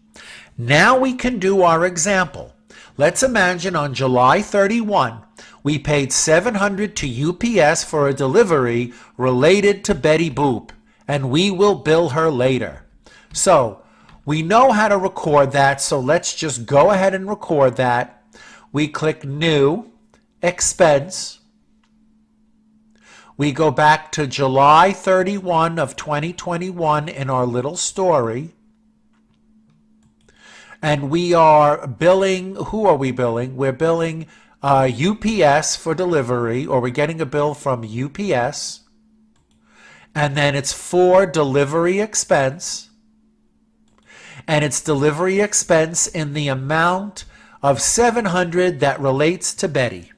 Now we can do our example. Let's imagine on July 31, we paid $700 to UPS for a delivery related to Betty Boop, and we will bill her later. So we know how to record that, so let's just go ahead and record that. We click New, Expense. We go back to July 31 of 2021 in our little story. And we are billing, who are we billing? We're billing UPS for delivery, or we're getting a bill from UPS. And then it's for delivery expense. And it's delivery expense in the amount of $700 that relates to Betty.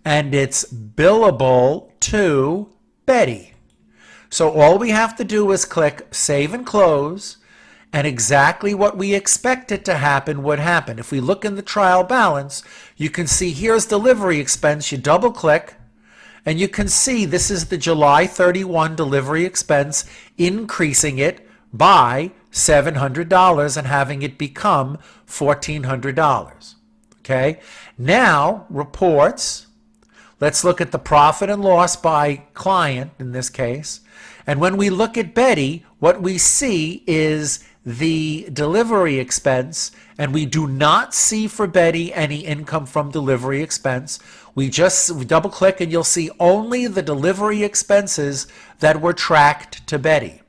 And it's billable to Betty. So all we have to do is click Save and Close, and exactly what we expected to happen would happen. If we look in the trial balance, you can see here's delivery expense. You double click, and you can see this is the July 31 delivery expense, increasing it by $700 and having it become $1,400. Okay, now reports. Let's look at the profit and loss by client in this case. And when we look at Betty, what we see is the delivery expense, and we do not see for Betty any income from delivery expense. We double click and you'll see only the delivery expenses that were tracked to Betty.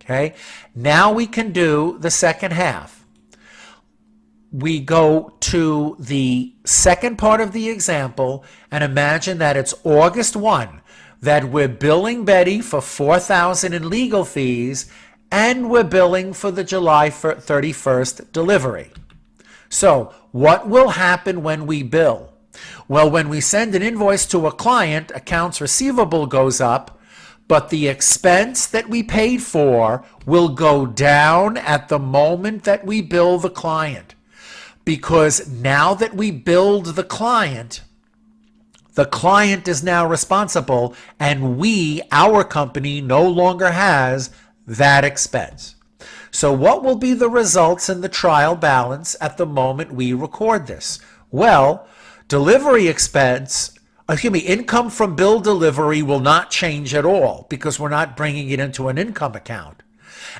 Okay, now we can do the second half. We go to the second part of the example and imagine that it's August 1, that we're billing Betty for $4,000 in legal fees, and we're billing for the July 31st delivery. So what will happen when we bill? Well, when we send an invoice to a client, accounts receivable goes up, but the expense that we paid for will go down at the moment that we bill the client. Because now that we billed the client is now responsible, and our company, no longer has that expense. So what will be the results in the trial balance at the moment we record this? Well, income from bill delivery will not change at all because we're not bringing it into an income account.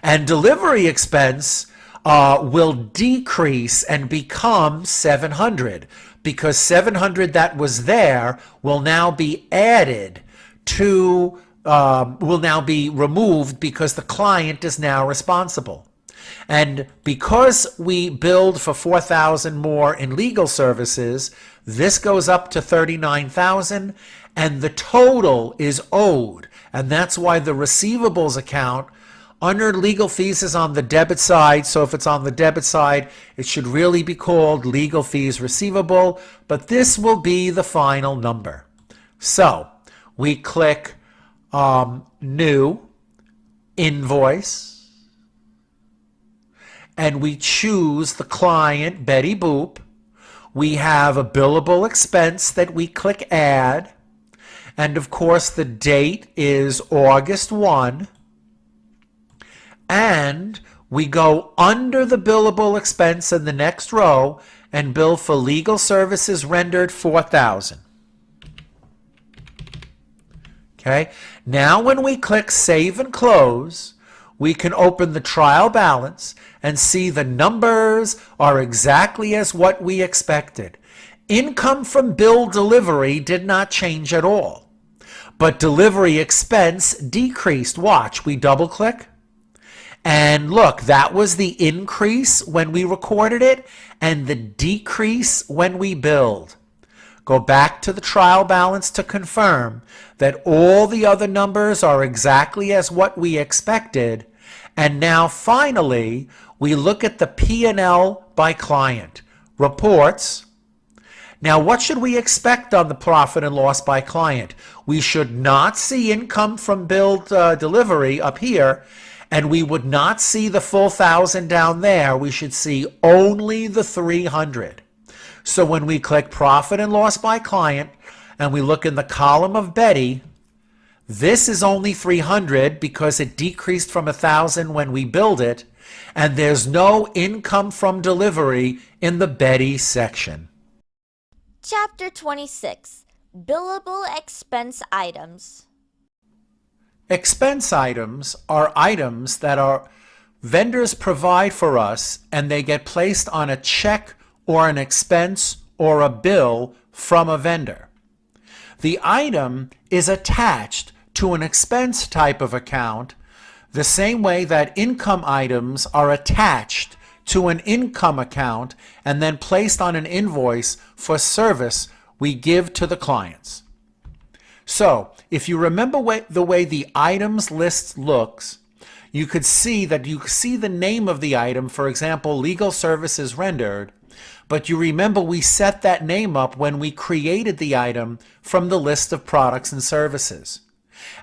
And delivery expense will decrease and become $700, because $700 that was there will now be added to, will now be removed because the client is now responsible. And because we billed for $4,000 more in legal services, this goes up to $39,000, and the total is owed. And that's why the receivables account unearned legal fees is on the debit side. So if it's on the debit side, it should really be called legal fees receivable, but this will be the final number. So we click New, Invoice, and we choose the client, Betty Boop. We have a billable expense that we click Add, and of course the date is August 1. And we go under the billable expense in the next row and bill for legal services rendered $4,000. Okay, now when we click Save and Close, we can open the trial balance and see the numbers are exactly as what we expected. Income from bill delivery did not change at all, but delivery expense decreased. Watch, we double click. And look, that was the increase when we recorded it and the decrease when we billed. Go back to the trial balance to confirm that all the other numbers are exactly as what we expected. And now finally, we look at the P&L by client. Reports. Now, what should we expect on the profit and loss by client? We should not see income from billed delivery up here, and we would not see the full $1,000 down there. We should see only the $300. So when we click Profit and Loss by Client and we look in the column of Betty, this is only $300 because it decreased from $1,000 when we billed it, and there's no income from delivery in the Betty section.
Chapter 26. Billable expense items.
Expense items are items that our vendors provide for us, and they get placed on a check or an expense or a bill from a vendor. The item is attached to an expense type of account the same way that income items are attached to an income account and then placed on an invoice for service we give to the clients. So, if you remember the way the items list looks, you could see that you see the name of the item, for example, legal services rendered, but you remember we set that name up when we created the item from the list of products and services.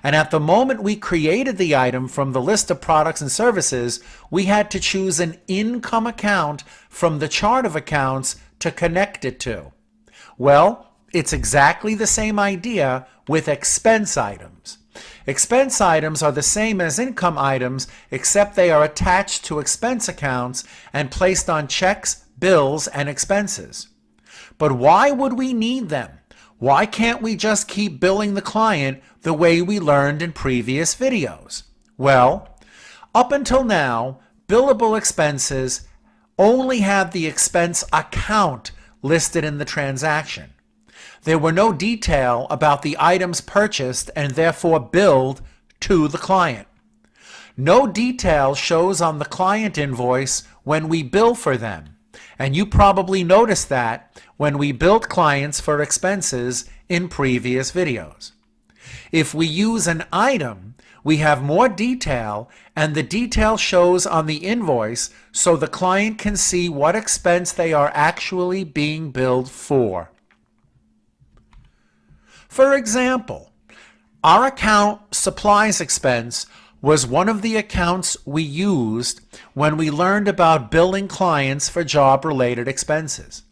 And at the moment we created the item from the list of products and services, we had to choose an income account from the chart of accounts to connect it to. Well, it's exactly the same idea with expense items. Expense items are the same as income items, except they are attached to expense accounts and placed on checks, bills, and expenses. But why would we need them? Why can't we just keep billing the client the way we learned in previous videos? Well, up until now, billable expenses only had the expense account listed in the transaction. There were no detail about the items purchased and therefore billed to the client. No detail shows on the client invoice when we bill for them, and you probably noticed that when we billed clients for expenses in previous videos. If we use an item, we have more detail, and the detail shows on the invoice so the client can see what expense they are actually being billed for. For example, our account supplies expense was one of the accounts we used when we learned about billing clients for job-related expenses.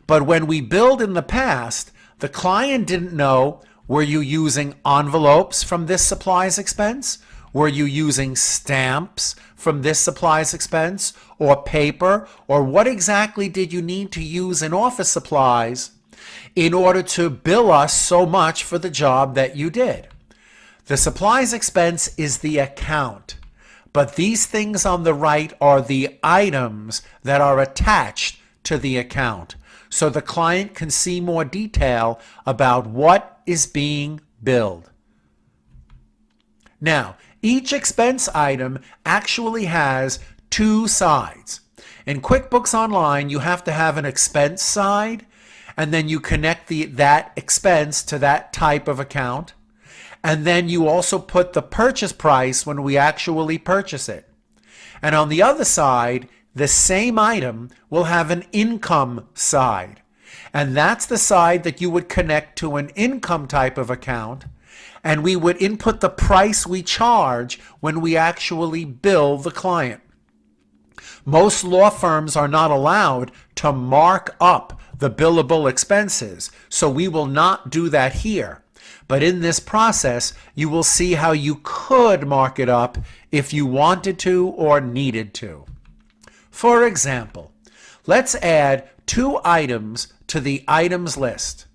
But when we billed in the past, the client didn't know, were you using envelopes from this supplies expense? Were you using stamps from this supplies expense? Or paper? Or what exactly did you need to use in office supplies in order to bill us so much for the job that you did? The supplies expense is the account, but these things on the right are the items that are attached to the account, so the client can see more detail about what is being billed. Now, each expense item actually has two sides. In QuickBooks Online, you have to have an expense side, and then you connect that expense to that type of account. And then you also put the purchase price when we actually purchase it. And on the other side, the same item will have an income side. And that's the side that you would connect to an income type of account. And we would input the price we charge when we actually bill the client. Most law firms are not allowed to mark up the billable expenses, so we will not do that here. But in this process, you will see how you could mark it up if you wanted to or needed to. For example, let's add two items to the items list.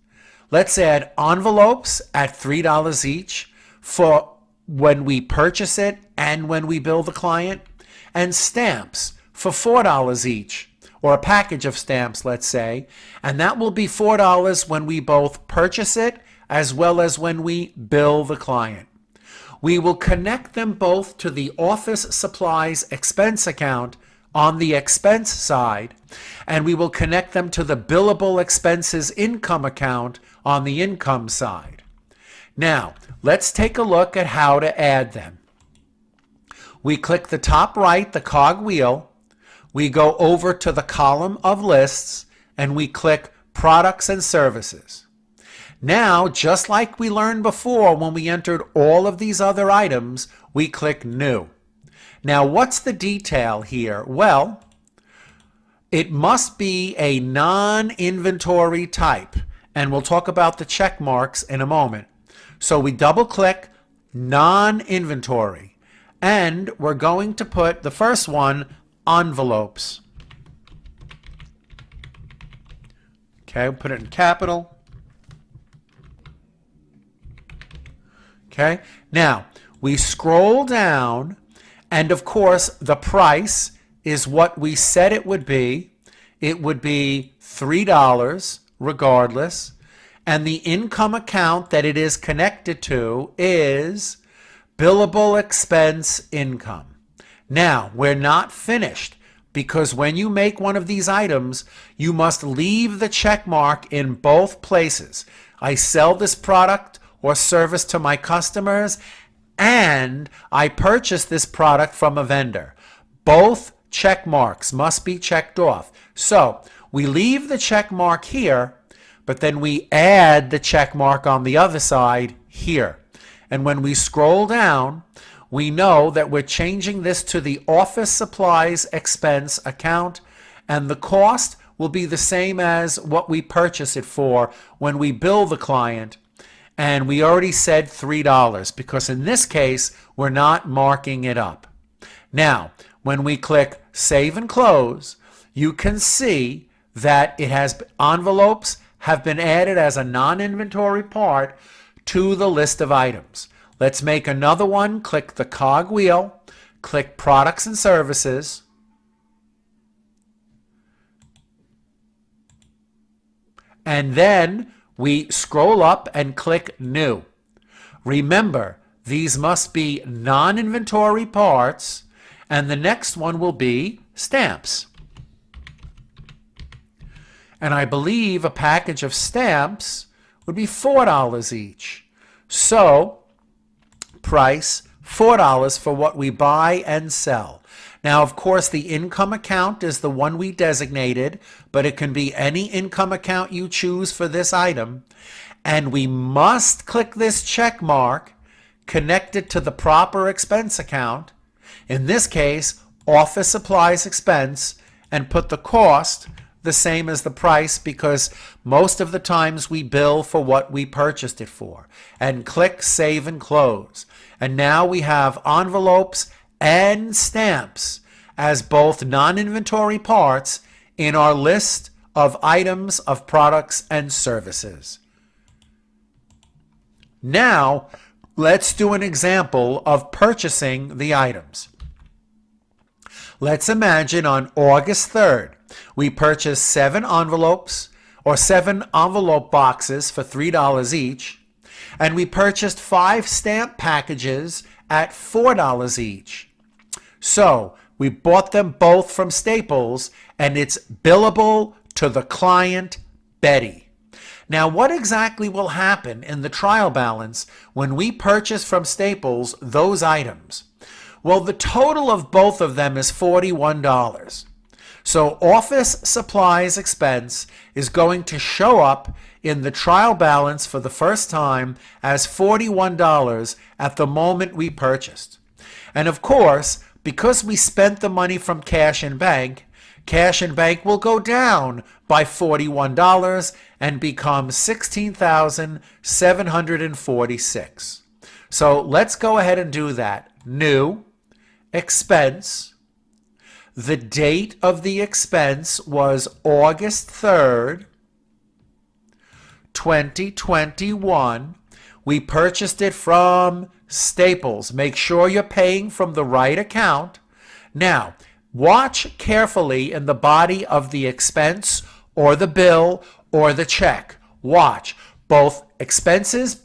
Let's add envelopes at $3 each for when we purchase it and when we bill the client, and stamps for $4 each, or a package of stamps, let's say, and that will be $4 when we both purchase it as well as when we bill the client. We will connect them both to the office supplies expense account on the expense side, and we will connect them to the billable expenses income account on the income side. Now, let's take a look at how to add them. We click the top right, the cog wheel. We go over to the column of lists, and we click products and services. Now, just like we learned before when we entered all of these other items, we click New. Now, what's the detail here? Well, it must be a non-inventory type. And we'll talk about the check marks in a moment. So we double click non-inventory. And we're going to put the first one, envelopes. Okay, we'll put it in capital. Okay, now we scroll down, and of course the price is what we said it would be. It would be $3 regardless, and the income account that it is connected to is billable expense income. Now, we're not finished, because when you make one of these items, you must leave the check mark in both places. I sell this product or service to my customers, and I purchase this product from a vendor. Both check marks must be checked off. So we leave the check mark here, but then we add the check mark on the other side here. And when we scroll down, we know that we're changing this to the office supplies expense account, and the cost will be the same as what we purchase it for when we bill the client. And we already said $3 because in this case, we're not marking it up. Now, when we click Save and Close, you can see that it has envelopes have been added as a non-inventory part to the list of items. Let's make another one. Click the cog wheel, click Products and Services, and then we scroll up and click New. Remember, these must be non-inventory parts, and the next one will be stamps. And I believe a package of stamps would be $4 each. So, price $4 for what we buy and sell. Now, of course, the income account is the one we designated, but it can be any income account you choose for this item. And we must click this check mark, connect it to the proper expense account, in this case, office supplies expense, and put the cost the same as the price, because most of the times we bill for what we purchased it for. And click Save and Close. And now we have envelopes and stamps as both non-inventory parts in our list of items of products and services. Now, let's do an example of purchasing the items. Let's imagine on August 3rd, we purchased 7 envelopes or 7 envelope boxes for $3 each, and we purchased 5 stamp packages at $4 each. So we bought them both from Staples, and it's billable to the client, Betty. Now, what exactly will happen in the trial balance when we purchase from Staples those items? Well, the total of both of them is $41. So office supplies expense is going to show up in the trial balance for the first time as $41 at the moment we purchased. And of course, because we spent the money from cash in bank will go down by $41 and become $16,746. So let's go ahead and do that. New expense. The date of the expense was August 3rd, 2021. We purchased it from Staples. Make sure you're paying from the right account. Now, watch carefully in the body of the expense or the bill or the check. Watch. Both expenses,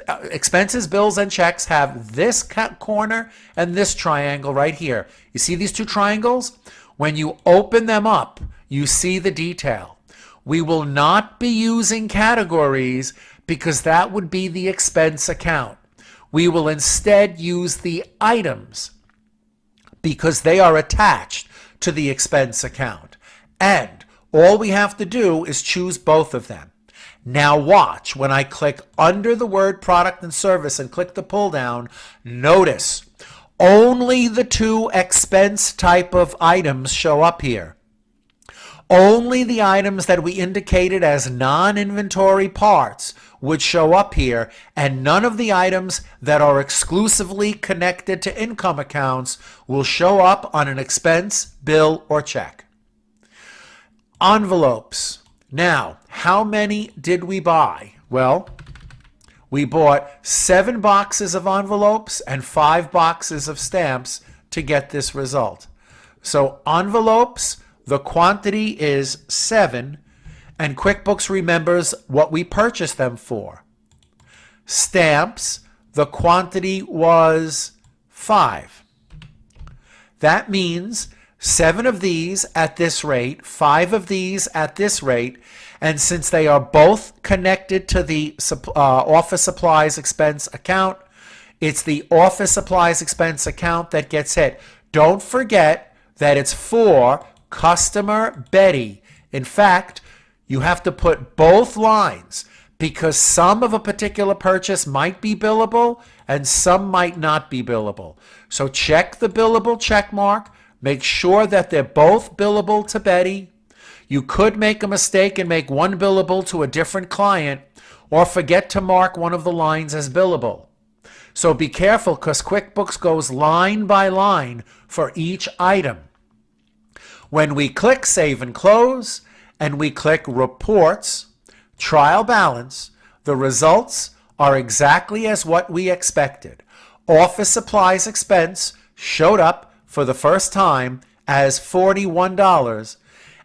bills, and checks have this corner and this triangle right here. You see these two triangles? When you open them up, you see the detail. We will not be using categories because that would be the expense account. We will instead use the items because they are attached to the expense account. And all we have to do is choose both of them. Now watch, when I click under the word product and service and click the pull down, notice only the 2 expense type of items show up here. Only the items that we indicated as non-inventory parts would show up here, and none of the items that are exclusively connected to income accounts will show up on an expense, bill, or check. Envelopes. Now, how many did we buy? Well, we bought 7 boxes of envelopes and 5 boxes of stamps to get this result. So envelopes, the quantity is 7, and QuickBooks remembers what we purchased them for. Stamps, the quantity was 5. That means 7 of these at this rate, 5 of these at this rate, and since they are both connected to the office supplies expense account, it's the office supplies expense account that gets hit. Don't forget that it's for customer Betty. In fact, you have to put both lines because some of a particular purchase might be billable and some might not be billable. So check the billable check mark. Make sure that they're both billable to Betty. You could make a mistake and make one billable to a different client or forget to mark one of the lines as billable. So be careful because QuickBooks goes line by line for each item. When we click Save and Close and we click Reports, Trial Balance, the results are exactly as what we expected. Office supplies expense showed up for the first time as $41,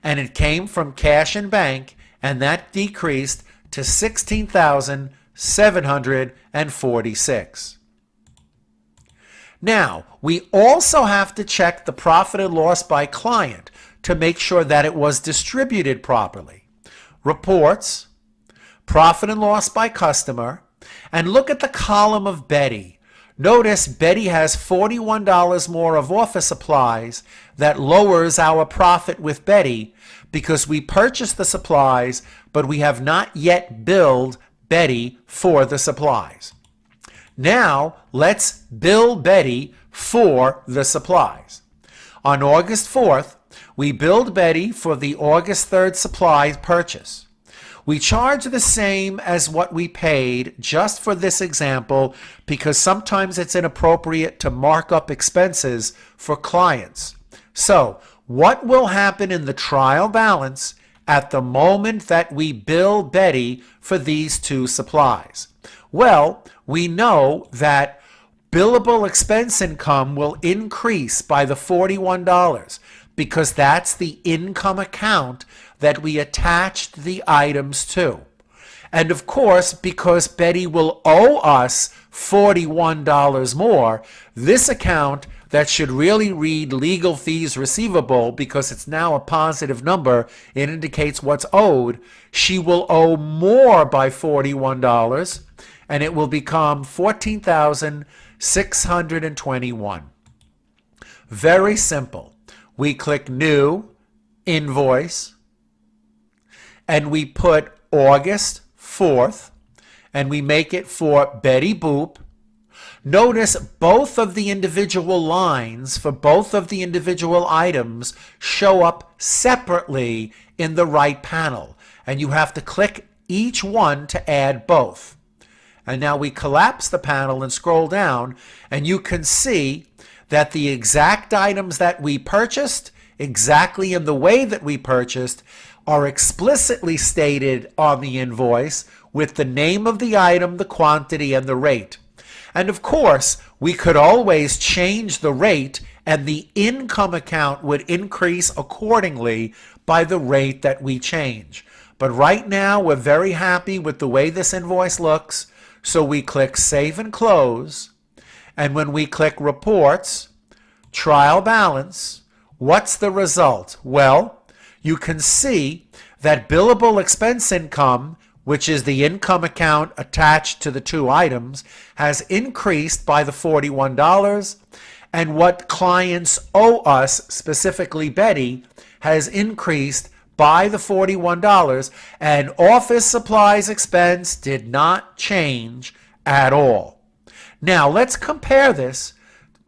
and it came from cash and bank, and that decreased to $16,746. Now, we also have to check the profit and loss by client to make sure that it was distributed properly. Reports, profit and loss by customer, and look at the column of Betty. Notice Betty has $41 more of office supplies. That lowers our profit with Betty because we purchased the supplies, but we have not yet billed Betty for the supplies. Now, let's bill Betty for the supplies. On August 4th, we billed Betty for the August 3rd supply purchase. We charge the same as what we paid just for this example because sometimes it's inappropriate to mark up expenses for clients. So, what will happen in the trial balance at the moment that we bill Betty for these 2 supplies? Well, we know that billable expense income will increase by the $41 because that's the income account that we attached the items to. And of course, because Betty will owe us $41 more, this account that should really read legal fees receivable because it's now a positive number, it indicates what's owed, she will owe more by $41 and it will become $14,621. Very simple. We click New, Invoice, and we put August 4th, and we make it for Betty Boop. Notice both of the individual lines for both of the individual items show up separately in the right panel, and you have to click each one to add both. And now we collapse the panel and scroll down, and you can see that the exact items that we purchased, exactly in the way that we purchased, are explicitly stated on the invoice with the name of the item, the quantity, and the rate. And of course, we could always change the rate and the income account would increase accordingly by the rate that we change. But right now, we're very happy with the way this invoice looks, so we click Save and Close. And when we click Reports, Trial Balance, what's the result? Well, you can see that billable expense income, which is the income account attached to the 2 items, has increased by the $41, and what clients owe us, specifically Betty, has increased by the $41, and office supplies expense did not change at all. Now, let's compare this.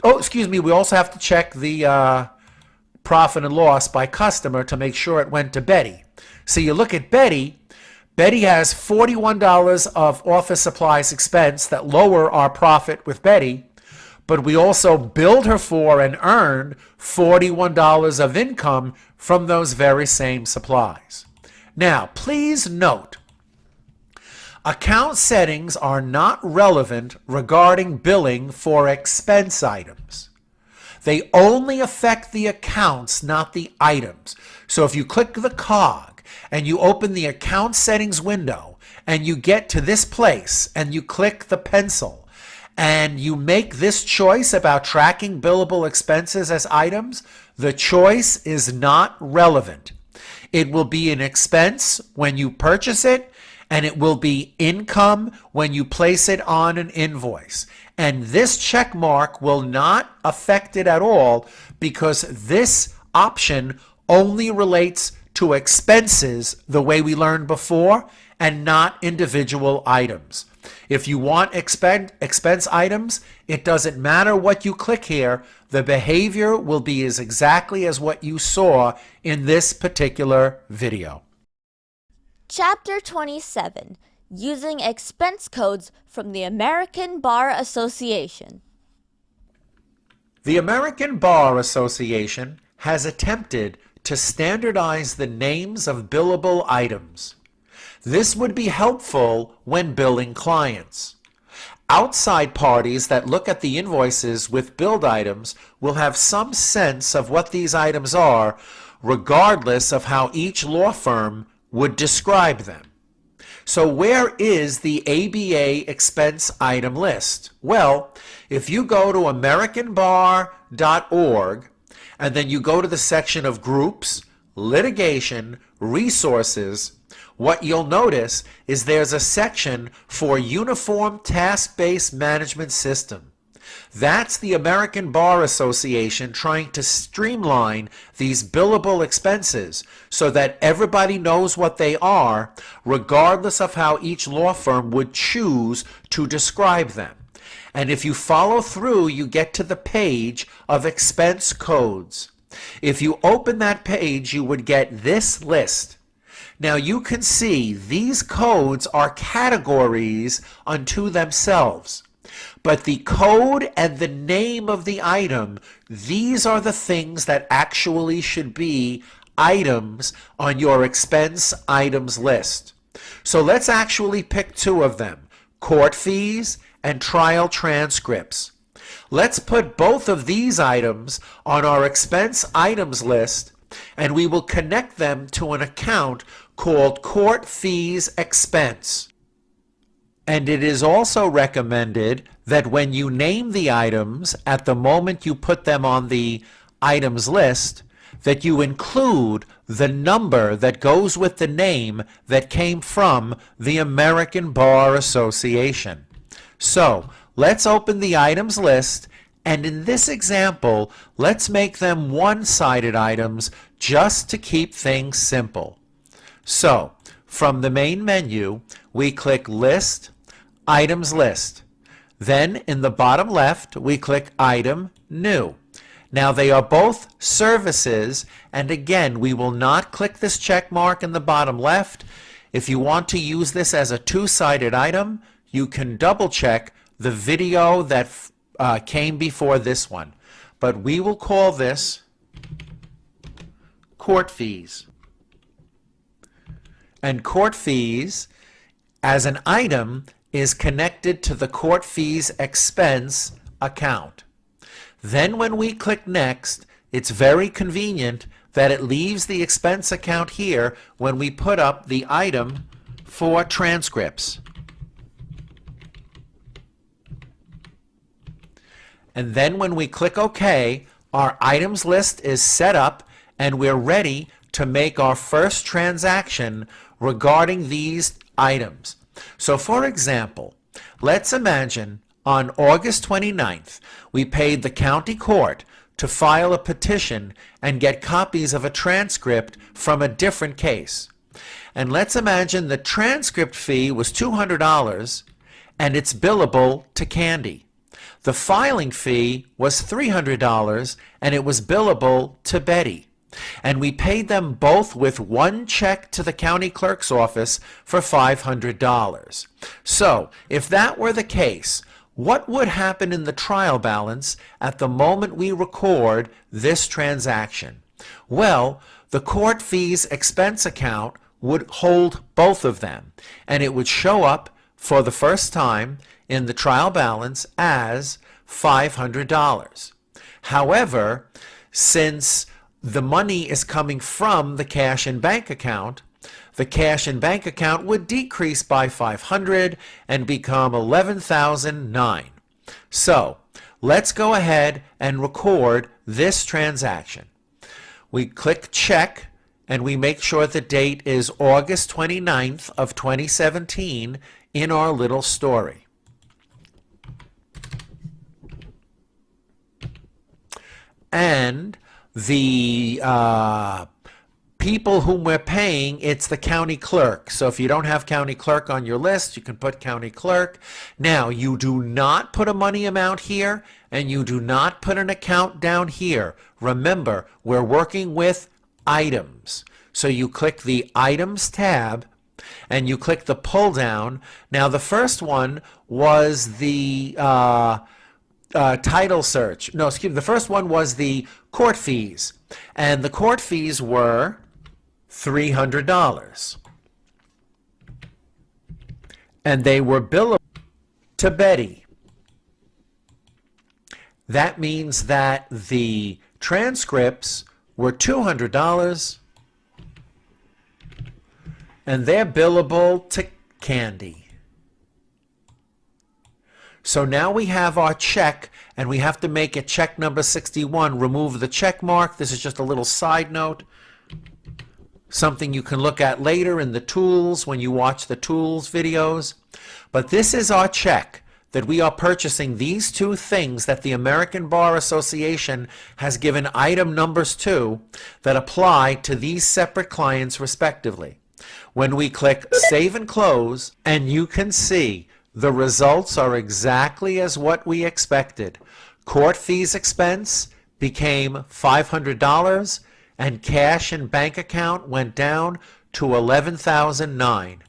Oh, excuse me, we also have to check the profit and loss by customer to make sure it went to Betty. So you look at Betty. Betty has $41 of office supplies expense that lower our profit with Betty, but we also billed her for and earned $41 of income from those very same supplies. Now, please note, account settings are not relevant regarding billing for expense items. They only affect the accounts, not the items. So if you click the cog and you open the account settings window and you get to this place and you click the pencil and you make this choice about tracking billable expenses as items, the choice is not relevant. It will be an expense when you purchase it, and it will be income when you place it on an invoice. And this check mark will not affect it at all because this option only relates to expenses the way we learned before and not individual items. If you want expense items, it doesn't matter what you click here. The behavior will be exactly as what you saw in this particular video.
Chapter 27. Using expense codes from the American Bar Association.
The American Bar Association has attempted to standardize the names of billable items. This would be helpful when billing clients. Outside parties that look at the invoices with billed items will have some sense of what these items are, regardless of how each law firm would describe them. So where is the ABA expense item list? Well, if you go to americanbar.org and then you go to the section of groups, litigation, resources, what you'll notice is there's a section for Uniform Task-Based Management System. That's the American Bar Association trying to streamline these billable expenses so that everybody knows what they are, regardless of how each law firm would choose to describe them. And if you follow through, you get to the page of expense codes. If you open that page, you would get this list. Now you can see these codes are categories unto themselves. But the code and the name of the item, these are the things that actually should be items on your expense items list. So let's actually pick two of them, court fees and trial transcripts. Let's put both of these items on our expense items list, and we will connect them to an account called Court Fees Expense. And it is also recommended that when you name the items at the moment you put them on the items list, that you include the number that goes with the name that came from the American Bar Association. So let's open the items list, and in this example, let's make them one-sided items just to keep things simple. So from the main menu, we click List, Items List. Then in the bottom left, we click Item New. Now they are both services, and again, we will not click this check mark in the bottom left. If you want to use this as a two-sided item, you can double check the video that came before this one. But we will call this Court Fees. And court fees as an item is connected to the court fees expense account. Then when we click Next, it's very convenient that it leaves the expense account here when we put up the item for transcripts. And then when we click OK, our items list is set up and we're ready to make our first transaction regarding these items. So for example, let's imagine on August 29th, we paid the county court to file a petition and get copies of a transcript from a different case. And let's imagine the transcript fee was $200 and it's billable to Candy. The filing fee was $300 and it was billable to Betty. And we paid them both with one check to the county clerk's office for $500. So, if that were the case, what would happen in the trial balance at the moment we record this transaction? Well, the court fees expense account would hold both of them, and it would show up for the first time in the trial balance as $500. However, since the money is coming from the cash and bank account, the cash and bank account would decrease by $500 and become $11,009. So let's go ahead and record this transaction. We click check and we make sure the date is August 29th of 2017 in our little story. And the people whom we're paying, it's the county clerk. So if you don't have county clerk on your list, you can put county clerk. Now, you do not put a money amount here, and you do not put an account down here. Remember, we're working with items. So you click the items tab, and you click the pull down. Now, the first one was the title search. No, excuse me. The first one was the court fees. And the court fees were $300. And they were billable to Betty. That means that the transcripts were $200 and they're billable to Candy. So now we have our check, and we have to make it check number 61. Remove the check mark. This is just a little side note, something you can look at later in the tools when you watch the tools videos. But this is our check that we are purchasing these two things that the American Bar Association has given item numbers to that apply to these separate clients respectively. When we click Save and Close, and you can see the results are exactly as what we expected. Court fees expense became $500 and cash and bank account went down to $11,009.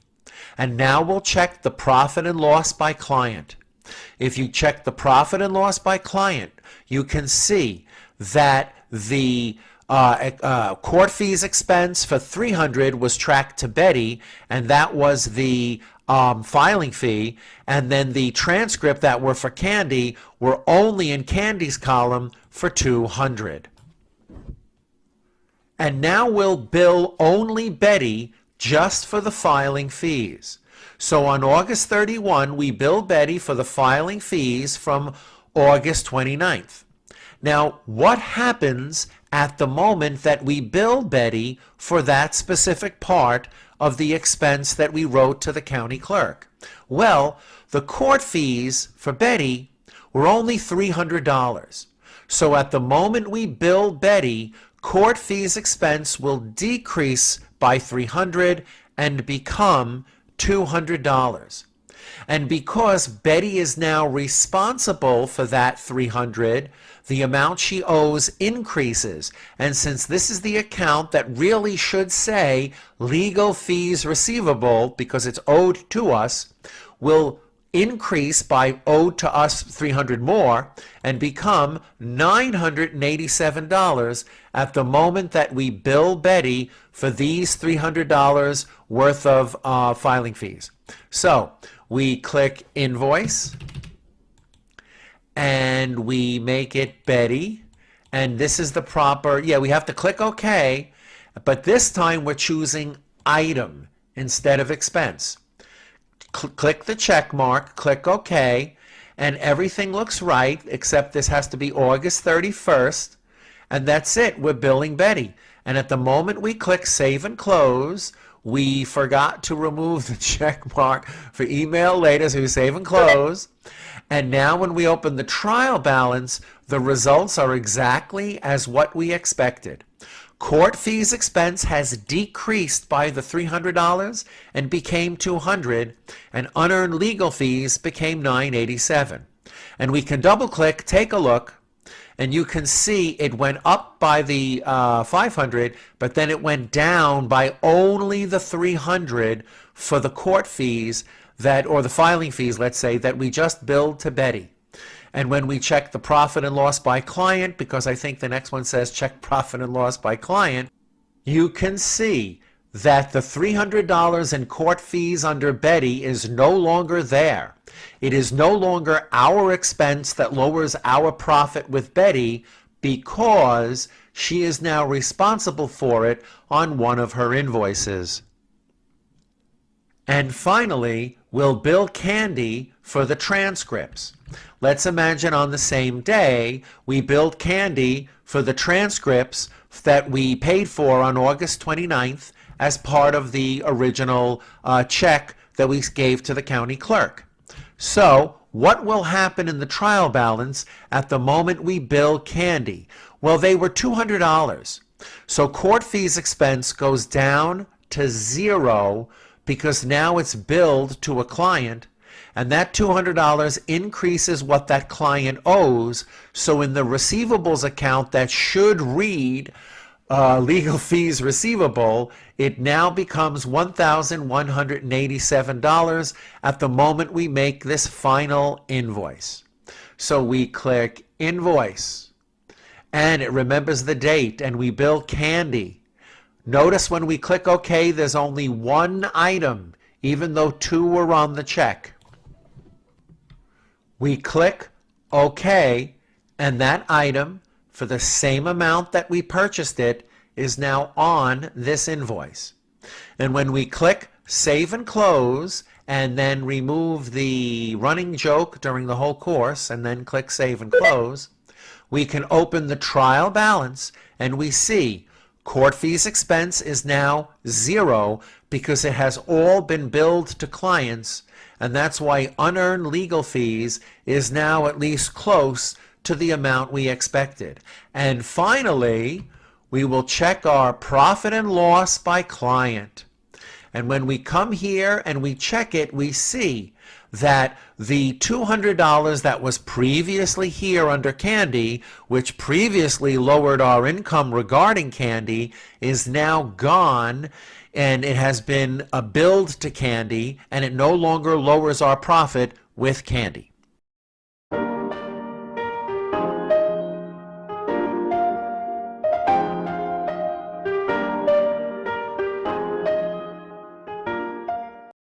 And now we'll check the profit and loss by client. If you check the profit and loss by client, you can see that the court fees expense for $300 was tracked to Betty, and that was the filing fee, and then the transcript that were for Candy were only in Candy's column for $200. And now we'll bill only Betty just for the filing fees. So on August 31, we bill Betty for the filing fees from August 29th. Now, what happens at the moment that we bill Betty for that specific part of the expense that we wrote to the county clerk? Well, the court fees for Betty were only $300. So at the moment we bill Betty, court fees expense will decrease by $300 and become $200. And because Betty is now responsible for that $300, the amount she owes increases. And since this is the account that really should say legal fees receivable because it's owed to us, will increase by owed to us $300 more and become $987 at the moment that we bill Betty for these $300 worth of filing fees. So we click Invoice, and we make it Betty, and this is the proper, we have to click OK, but this time we're choosing item instead of expense. Click the check mark, click OK, and everything looks right, except this has to be August 31st, and that's it, we're billing Betty. And at the moment we click Save and Close, we forgot to remove the check mark for email later, so we save and close. And now when we open the trial balance, the results are exactly as what we expected. Court fees expense has decreased by the $300 and became $200, and unearned legal fees became $987. And we can double click, take a look, and you can see it went up by the 500, but then it went down by only the 300 for the court fees or the filing fees, let's say, that we just billed to Betty. And when we check the profit and loss by client, because I think the next one says check profit and loss by client, you can see that the $300 in court fees under Betty is no longer there. It is no longer our expense that lowers our profit with Betty because she is now responsible for it on one of her invoices. And finally, we'll bill Candy for the transcripts. Let's imagine on the same day we billed Candy for the transcripts that we paid for on August 29th as part of the original check that we gave to the county clerk. So what will happen in the trial balance at the moment we bill Candy? Well, they were $200. So court fees expense goes down to zero because now it's billed to a client, and that $200 increases what that client owes. So in the receivables account that should read legal fees receivable, it now becomes $1,187 at the moment we make this final invoice. So we click Invoice, and it remembers the date, and we bill Candy. Notice when we click OK, there's only one item, even though two were on the check. We click OK, and that item, for the same amount that we purchased it, is now on this invoice. And when we click Save and Close, and then remove the running joke during the whole course, and then click Save and Close, we can open the trial balance, and we see court fees expense is now zero because it has all been billed to clients, and that's why unearned legal fees is now at least close to the amount we expected. And finally, we will check our profit and loss by client. And when we come here and we check it, we see that the $200 that was previously here under Candy, which previously lowered our income regarding Candy, is now gone, and it has been billed to Candy, and it no longer lowers our profit with Candy.